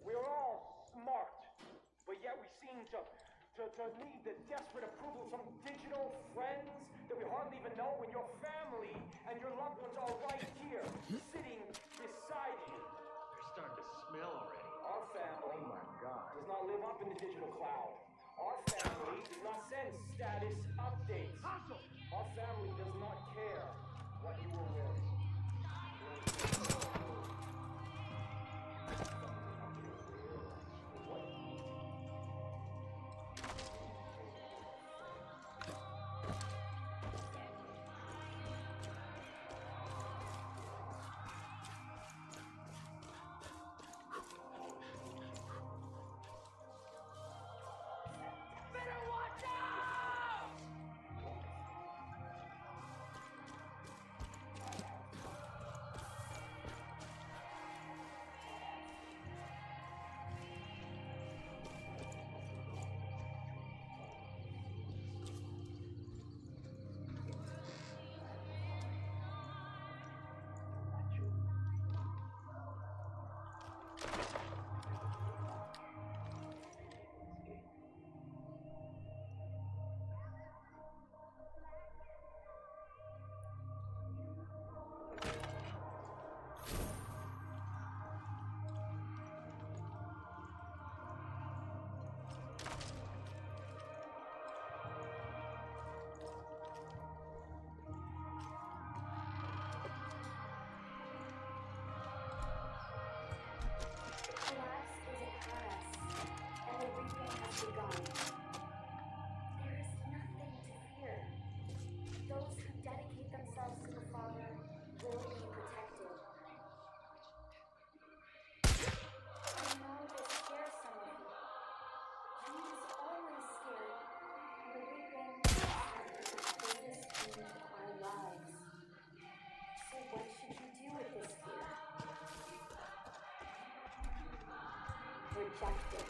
S16: We are all smart. But yet we seem to need the desperate approval of some digital friends that we hardly even know when your family and your loved ones are right here, sitting beside you.
S2: They're starting to smell already.
S16: Our family does not live up in the digital cloud. Our family does not send status updates. Our family does not care what you are wearing.
S2: Better watch out!
S19: Reject it.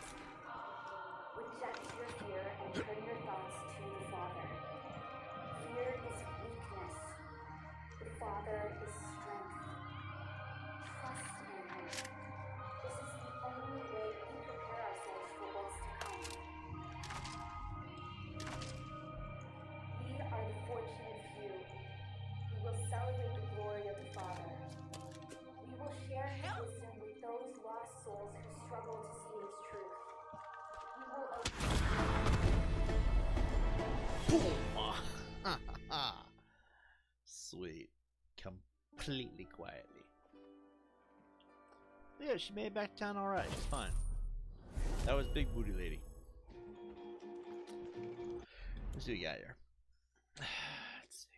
S19: Reject your fear and turn your thoughts to the Father. Fear is weakness. The Father is strength. Trust in Him. This is the only way we prepare ourselves for what's to come. We are the fortunate few who will celebrate the glory of the Father. We will share His wisdom with those lost souls who struggle to see His truth. We will
S1: Sweet. Completely quietly. Yeah, she made it back to town alright. It's fine. That was Big Booty Lady. Let's see what we got here. Let's see.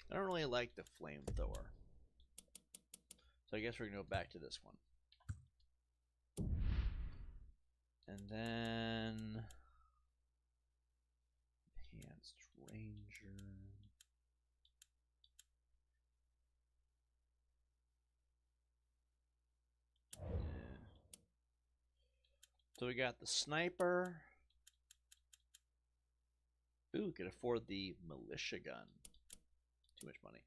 S1: I don't really like the flamethrower. So I guess we're going to go back to this one. And then... yeah. Ranger. Yeah. So we got the sniper. Ooh, can afford the militia gun. Too much money.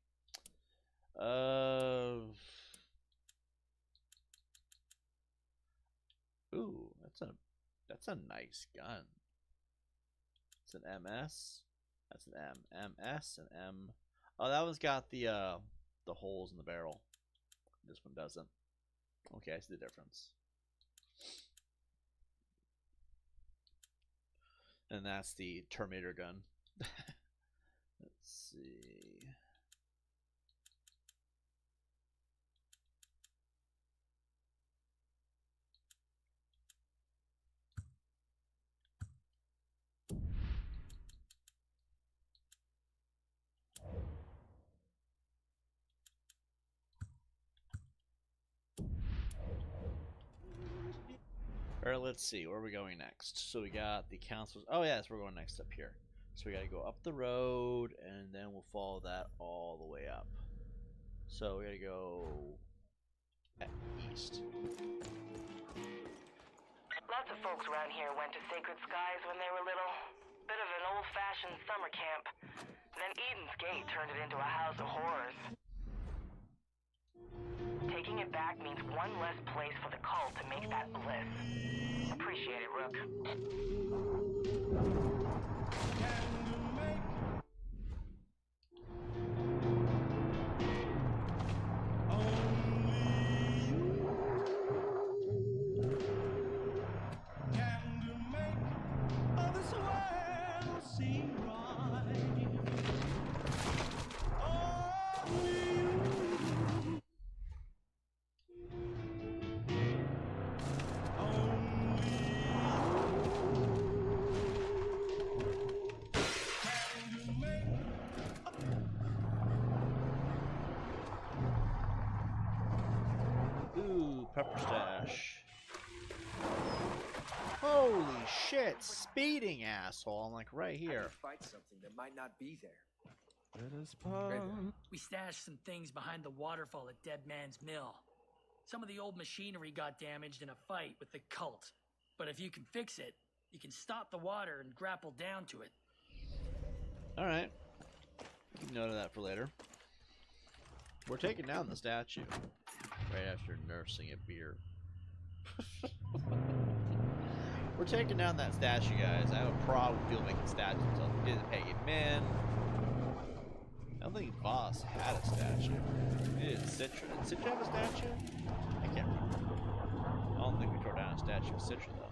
S1: Ooh, that's a nice gun. It's an MS. That's an M. MS and M. Oh, that one's got the holes in the barrel. This one doesn't. Okay, I see the difference. And that's the Terminator gun. Let's see. Or let's see, where are we going next? So we got the council's. Oh yes, we're going next up here. So we got to go up the road, and then we'll follow that all the way up. So we got to go east.
S3: Lots of folks around here went to Sacred Skies when they were little. Bit of an old-fashioned summer camp. Then Eden's Gate turned it into a house of horrors. Taking it back means one less place for the cult to make that bliss. Appreciate it, Rook.
S1: Ooh, pepper stash. Holy shit, speeding asshole. I'm like right here.
S17: Fight something that might not be there.
S18: Let us part.
S23: We stashed some things behind the waterfall at Dead Man's Mill. Some of the old machinery got damaged in a fight with the cult. But if you can fix it, you can stop the water and grapple down to it.
S1: Alright. Keep note of that for later. We're taking down the statue. Right after nursing a beer. We're taking down that statue, guys. I have a problem with people making statues until we didn't pay him in. I don't think Boss had a statue. Did Citra? Did Citra have a statue? I can't remember. I don't think we tore down a statue of Citra, though.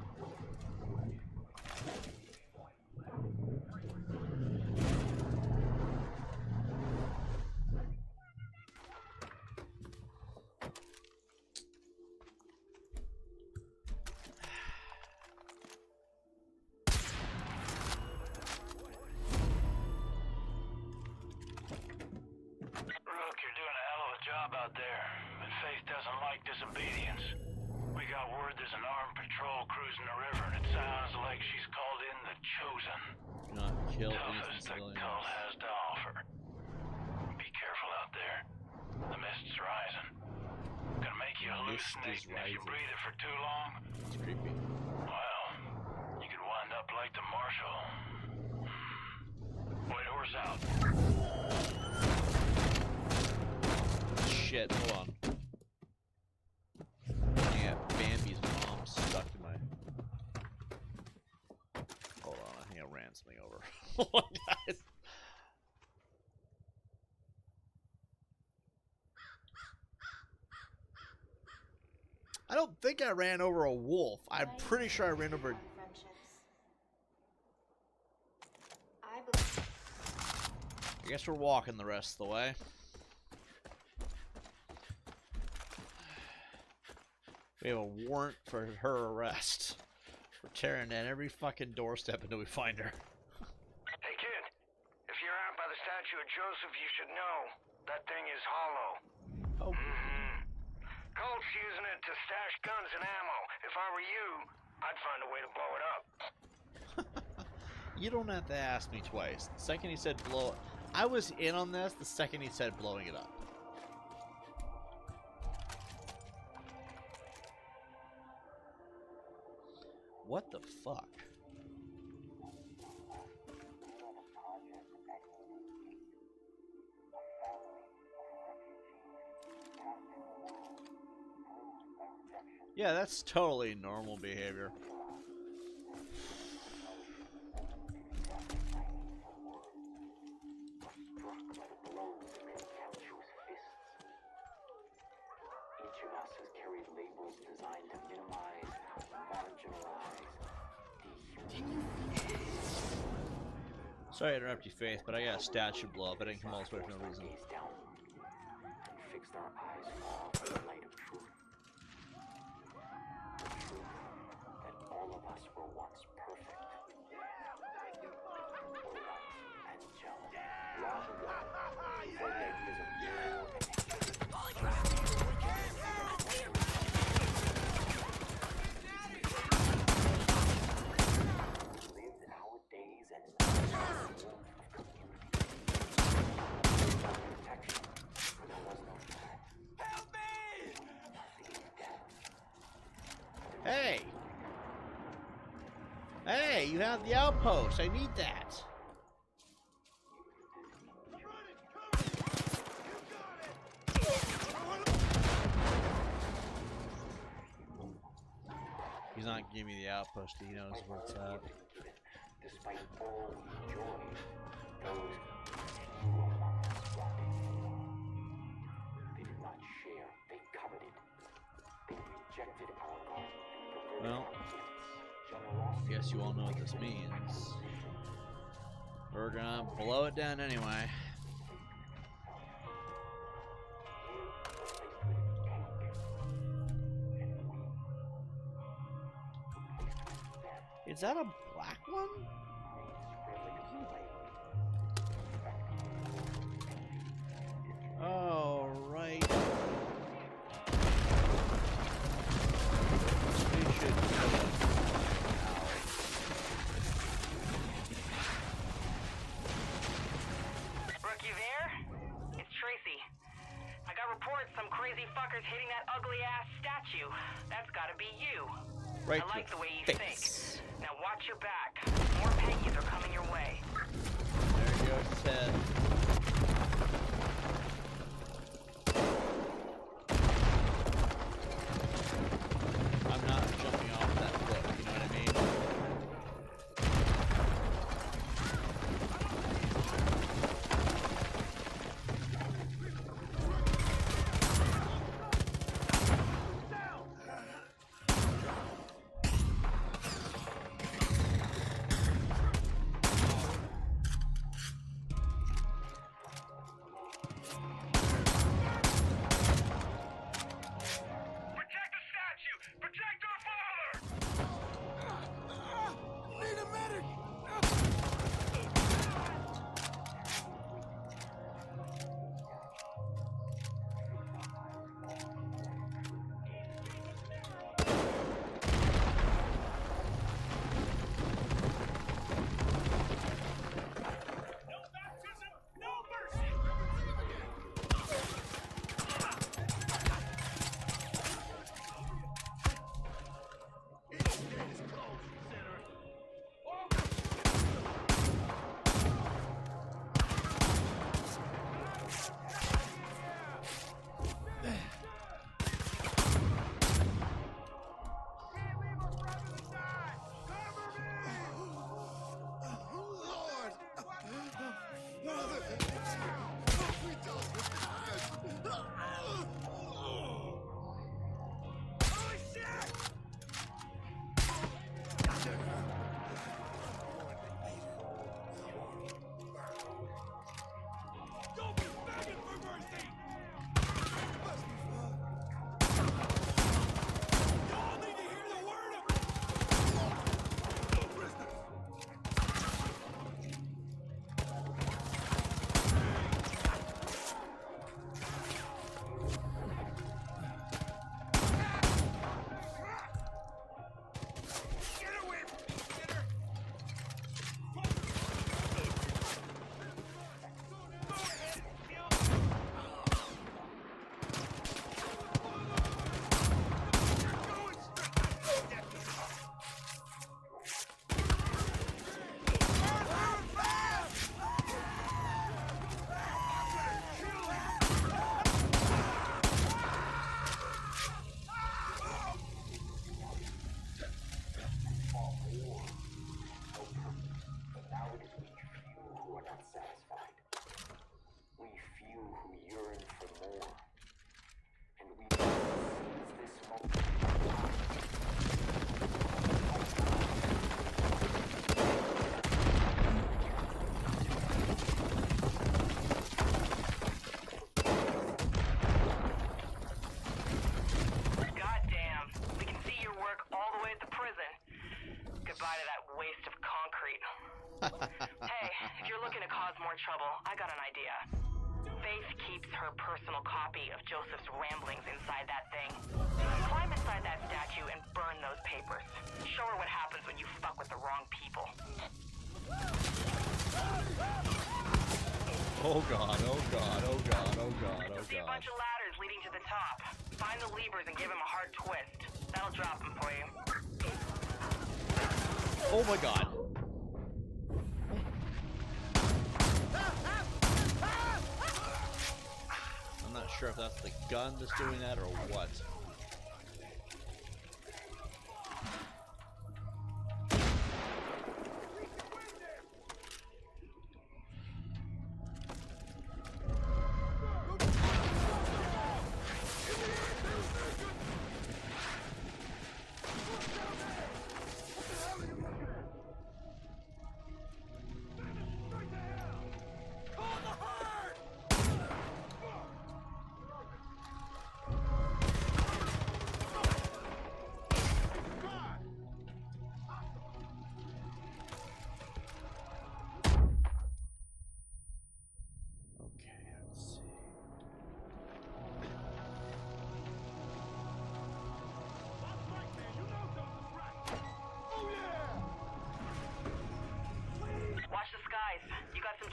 S4: Out there, but Faith doesn't like disobedience. We got word there's an armed patrol cruising the river, and it sounds like she's called in the Chosen.
S1: Not kill
S4: Toughest the cult has to offer. Be careful out there. The mist's rising. Gonna make you hallucinate, and if you breathe it for too long,
S1: it's creepy.
S4: Well, you could wind up like the Marshal. White horse out.
S1: Shit, hold on. Yeah, Bambi's mom stuck to my... Hold on, I think I ran something over. Hold on, guys. I don't think I ran over a wolf. I'm pretty sure I ran over... I guess we're walking the rest of the way. We have a warrant for her arrest. We're tearing down every fucking doorstep until we find her.
S3: Hey, kid. If you're out by the statue of Joseph, you should know. That thing is hollow.
S1: Oh.
S3: Colt's using it to stash guns and ammo. If I were you, I'd find a way to blow it up.
S1: You don't have to ask me twice. The second he said blow, I was in on this. The second he said blowing it up. What the fuck? Yeah, that's totally normal behavior.
S3: Each of us has carried labels designed to minimize, marginalize, dehumanize.
S1: Sorry to interrupt you, Faith, but I got a statue blow up. I didn't come all this way for no reason.
S3: And fixed our eyes far from the light of truth. The truth that all of us were once perfect. Were once angelic. Long ago, before the ideas of war and lived our days and nights of protection. There was no threat. Help me!
S1: Hey! Hey, you have the outpost. I need that. He's not giving me the outpost. He knows where it's at.
S3: Despite all we enjoyed, those few among us wanted. They did not share, they coveted. They rejected our garden and perverted
S1: Well,
S3: our gifts. Generosity.
S1: I guess you all know what this means. We're gonna blow it down anyway. Is that a black one? Oh, right. We should
S14: Brooke, you there? It's Tracy. I got reports some crazy fuckers hitting that ugly-ass statue. That's gotta be you.
S1: Right
S14: I like
S1: to
S14: the way you
S1: face.
S14: think. Now watch your back. More Peggies are coming your way.
S1: There goes Ted. I'm not jumping off that cliff, you know what I mean?
S14: cause more trouble, I got an idea. Faith keeps her personal copy of Joseph's ramblings inside that thing. Climb inside that statue and burn those papers. Show her what happens when you fuck with the wrong people.
S1: Oh god, oh god, oh god, oh god, oh
S14: You'll see a bunch of ladders leading to the top. Find the levers and give him a hard twist. That'll drop him for you.
S1: Oh my god. I'm not sure if that's the gun that's doing that or what.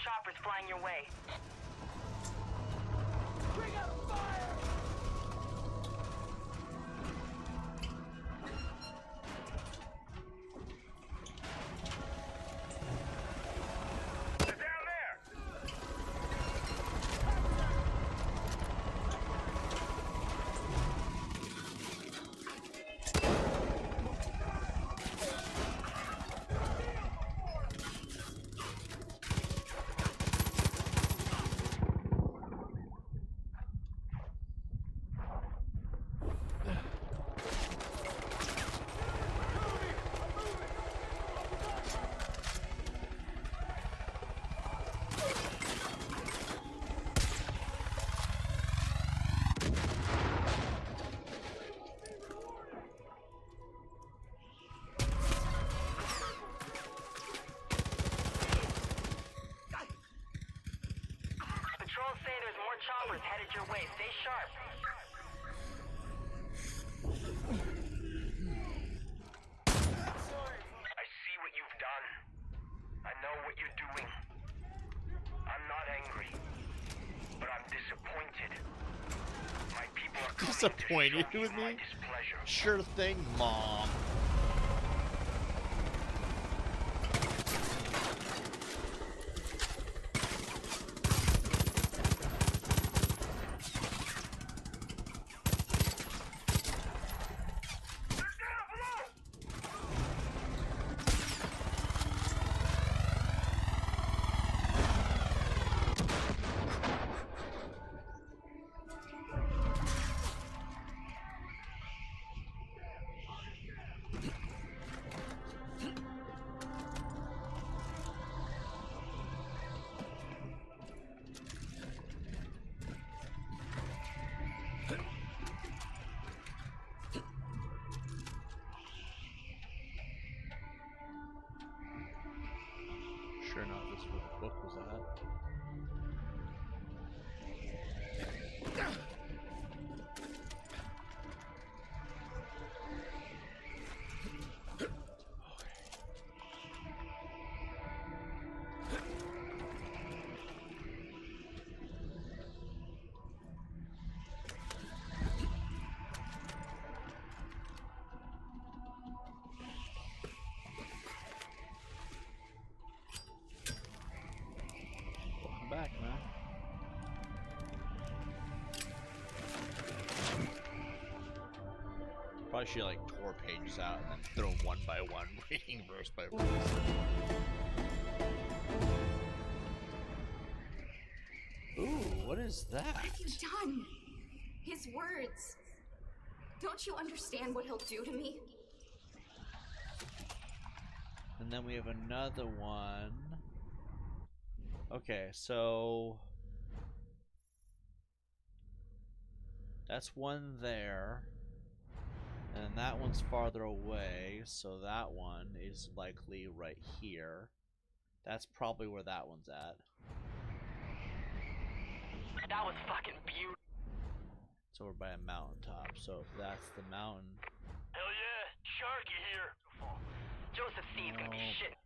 S14: Choppers flying your way.
S2: Bring out fire!
S14: Choppers headed your way. Stay sharp.
S3: I see what you've done. I know what you're doing. I'm not angry, but I'm disappointed. My people are
S1: Disappointed with me? Sure thing, Mom. Sure enough, this is where the book was at. Back, man. Probably should like tore pages out and then throw them one by one, reading verse by verse. Ooh, what is that?
S18: What have you done? His words. Don't you understand what he'll do to me?
S1: And then we have another one. Okay, so that's one there, and that one's farther away, so that one is likely right here. That's probably where that one's at.
S14: That was fucking beautiful.
S1: It's over by a mountaintop, so if that's the mountain.
S5: Hell yeah, Sharky here.
S14: Joseph C's gonna be shit.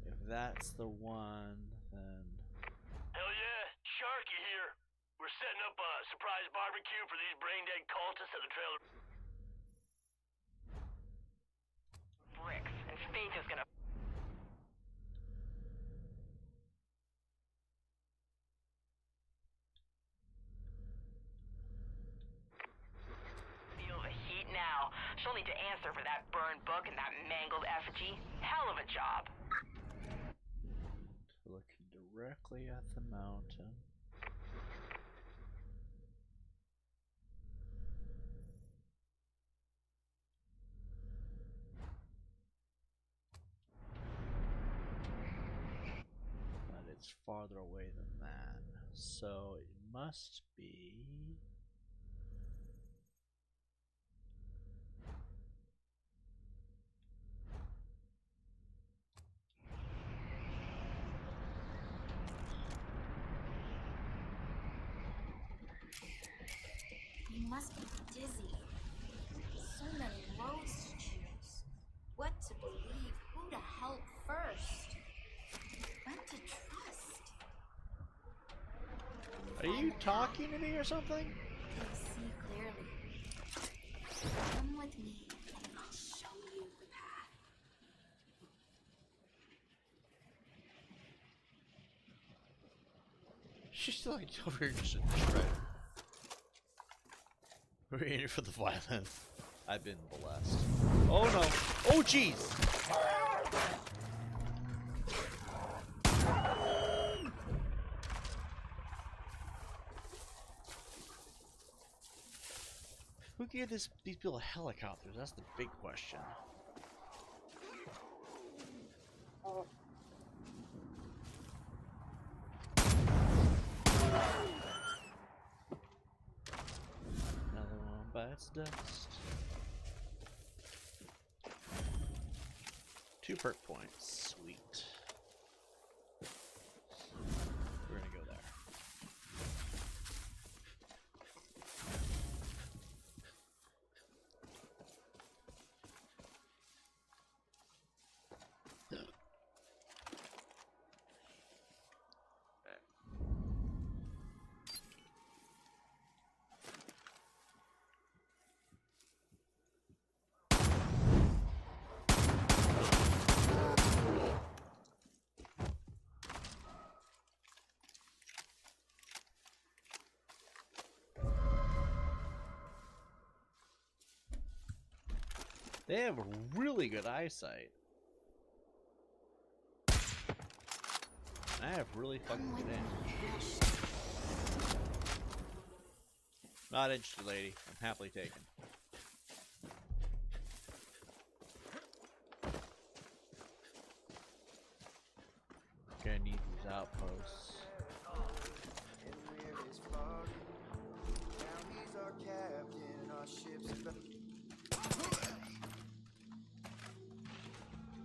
S1: If that's the one, then.
S5: Hell yeah, Sharky here. We're setting up a surprise barbecue for these brain-dead cultists at the trailer.
S14: Bricks, and Faith is gonna. Feel the heat now. She'll need to answer for that burned book and that mangled effigy. Hell of a job.
S1: Looking directly at the mountain. But it's farther away than that. So it must be.
S18: You must be dizzy. So many roads to choose. What to believe, who to help first. When to trust.
S1: Are you talking to me or something?
S18: You see clearly. Come with me, and I'll show you the path.
S1: She's still like over here just a shred. We're in for the violence. I've been blessed. Oh no! Oh jeez! Who gave these people helicopters? That's the big question. Another one bites dust. 2 perk points. Sweet. We're gonna go there. They have really good eyesight. I have really fucking good aim. Not interested, lady. I'm happily taken. Gonna need these outposts.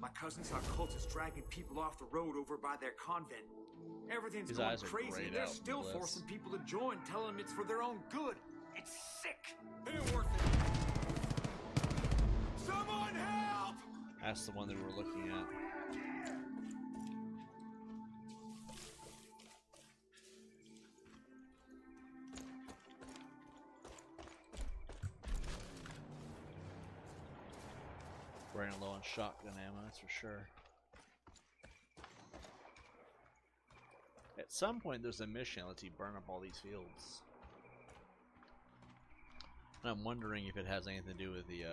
S2: My cousin saw cultists dragging people off the road over by their convent. Everything's
S1: His
S2: going
S1: eyes are
S2: crazy,
S1: grayed
S2: and they're
S1: out
S2: still
S1: with this.
S2: forcing people to join, telling them it's for their own good. It's sick. It ain't worth it. Someone help!
S1: That's the one that we're looking at. Running low on shotgun ammo, that's for sure. At some point, there's a mission that lets you burn up all these fields. And I'm wondering if it has anything to do with the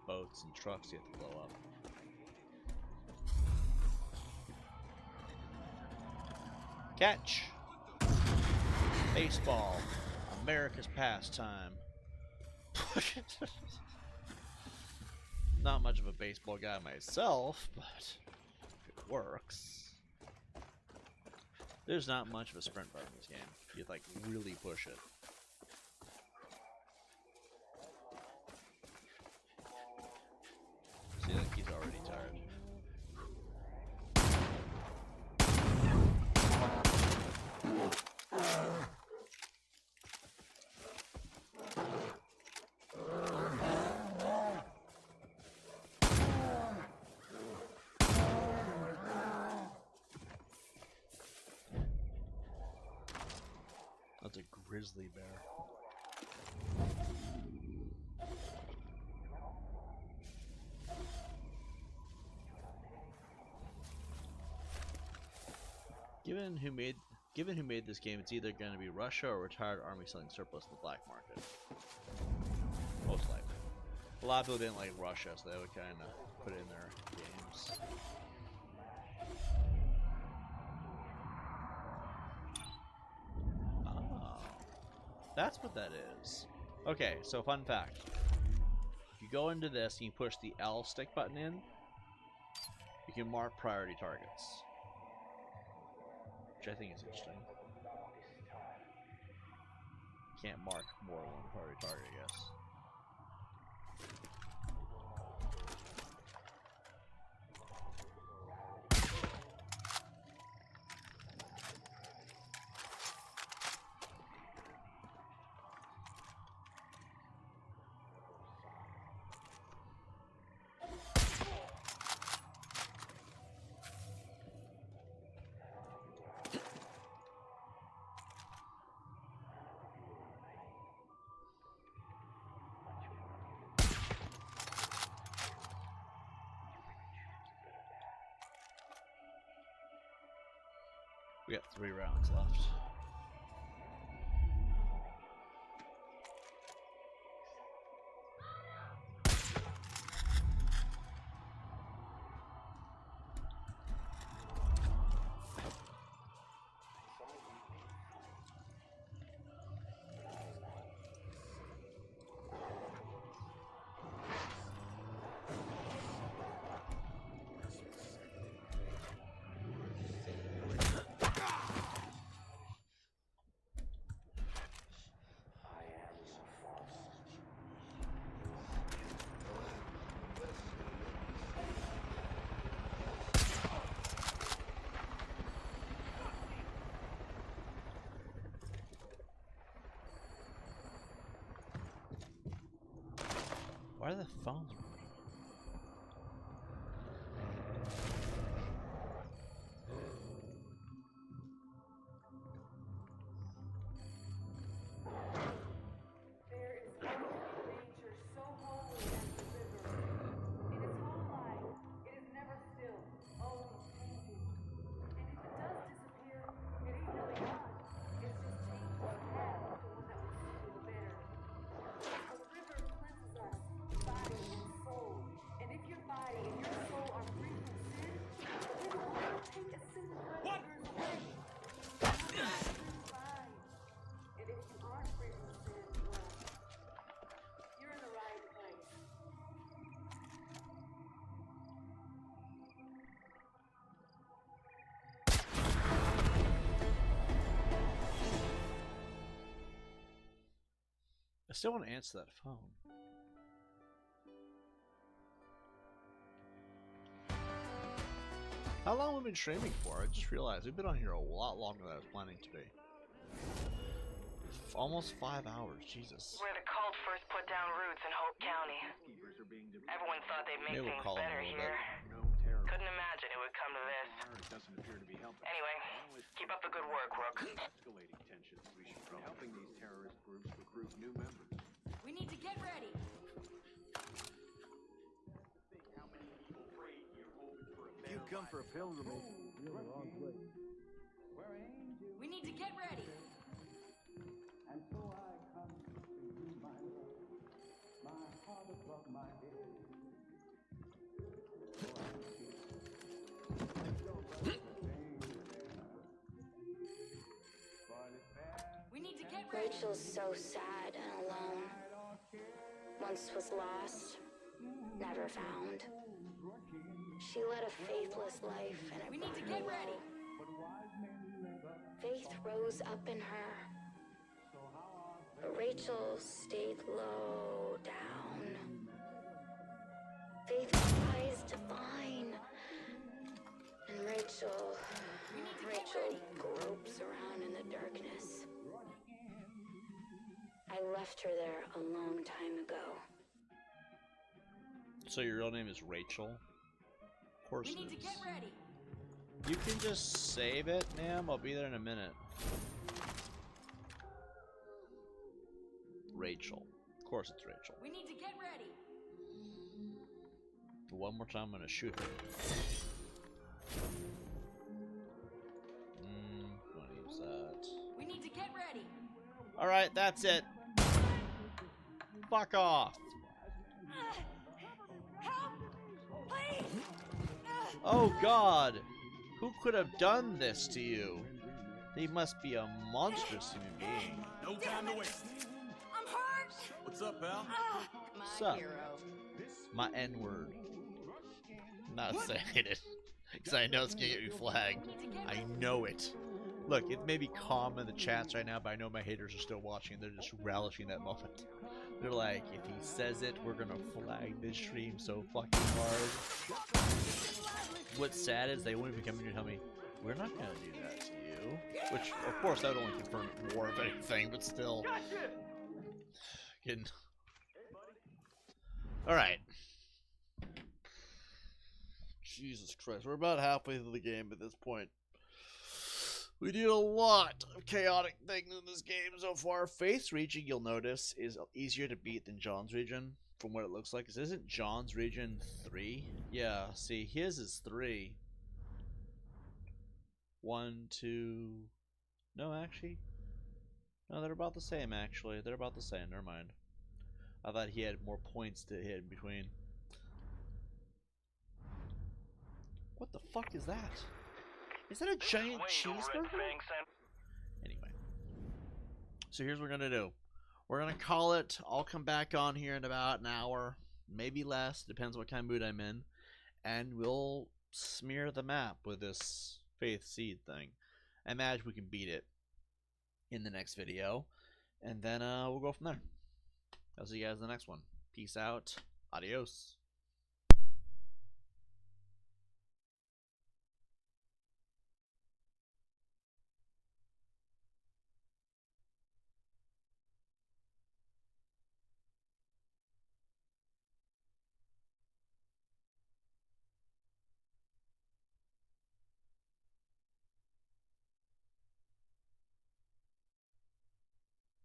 S1: boats and trucks you have to blow up. Catch! Baseball. America's pastime. Not much of a baseball guy myself, but if it works. There's not much of a sprint bar in this game. You'd like really push it. See, like he's already tired. That's a grizzly bear. Given who made this game, it's either going to be Russia or a retired army selling surplus in the black market. Most likely. A lot of people didn't like Russia, so they would kind of put it in their games. Oh, that's what that is. Okay, so fun fact. If you go into this and you push the L stick button in, you can mark priority targets. Which I think is interesting. Can't mark more than one priority target, I guess. We got 3 rounds left. Why are the phones ringing?
S15: There is no nature so holy as the river. In its whole life, it is never still, always changing. And if it does disappear, it ain't really gone. It's just changed its path to one that will suit it better. A river cleanses us, body and soul. And if your body and your soul are free from sin, the river will take a single cut of yours away. Fine. And if you aren't free from sin, well, you're in the right place.
S1: I still want to answer that phone. How long have we been streaming for? I just realized we've been on here a lot longer than I was planning to be. Almost 5 hours, Jesus.
S14: Where the cult first put down roots in Hope County. Everyone thought they'd make
S1: Maybe we'll
S14: things
S1: call him
S14: better
S1: a little
S14: here. Couldn't imagine it would come to this. Anyway, keep up the good work, Rook.
S17: Escalating tensions. We should be helping these terrorist groups recruit new members.
S15: We need to get ready.
S17: If you come for a pilgrimage, you're the wrong place.
S15: We need to get ready.
S16: And so I come to you, my love, my heart above my head.
S15: We need to get ready.
S18: Rachel's so sad and alone. Once was lost, never found. She led a faithless life, and
S15: We need to get ready.
S18: faith rose up in her. But Rachel stayed low down. Faith tries to find, and Rachel gropes around in the darkness. I left her there a long time ago.
S1: So your real name is Rachel? Of course
S15: We need to
S1: it
S15: get
S1: is.
S15: ready.
S1: You can just save it, ma'am. I'll be there in a minute. Rachel. Of course it's Rachel.
S7: We need to get ready.
S1: One more time, I'm gonna shoot him. Wanna use that.
S7: We need to get ready.
S1: Alright, that's it. Fuck off.
S7: Help! Please!
S1: Oh god! Who could have done this to you? They must be a monstrous human being.
S13: No time to waste.
S7: I'm hurt!
S13: What's up, pal?
S1: What's up? My N-word. Not saying it, because I know it's gonna get me flagged. I know it. Look, it may be calm in the chats right now, but I know my haters are still watching. They're just relishing that moment. They're like, if he says it, we're gonna flag this stream so fucking hard. What's sad is they won't even come in and tell me, we're not gonna do that to you. Which, of course, that would only confirm it more of anything, but still. Getting... Alright. Jesus Christ, we're about halfway through the game at this point. We did a lot of chaotic things in this game so far. Faith's region, you'll notice, is easier to beat than John's region, from what it looks like. Because isn't John's region 3? Yeah, see, his is 3. 1, 2... No, actually. No, they're about the same, actually. They're about the same, never mind. I thought he had more points to hit in between. What the fuck is that? Is that a giant cheeseburger? Anyway. So here's what we're gonna do. We're gonna call it. I'll come back on here in about an hour. Maybe less. Depends what kind of mood I'm in. And we'll smear the map with this Faith Seed thing. I imagine we can beat it in the next video. And then we'll go from there. I'll see you guys in the next one. Peace out. Adios.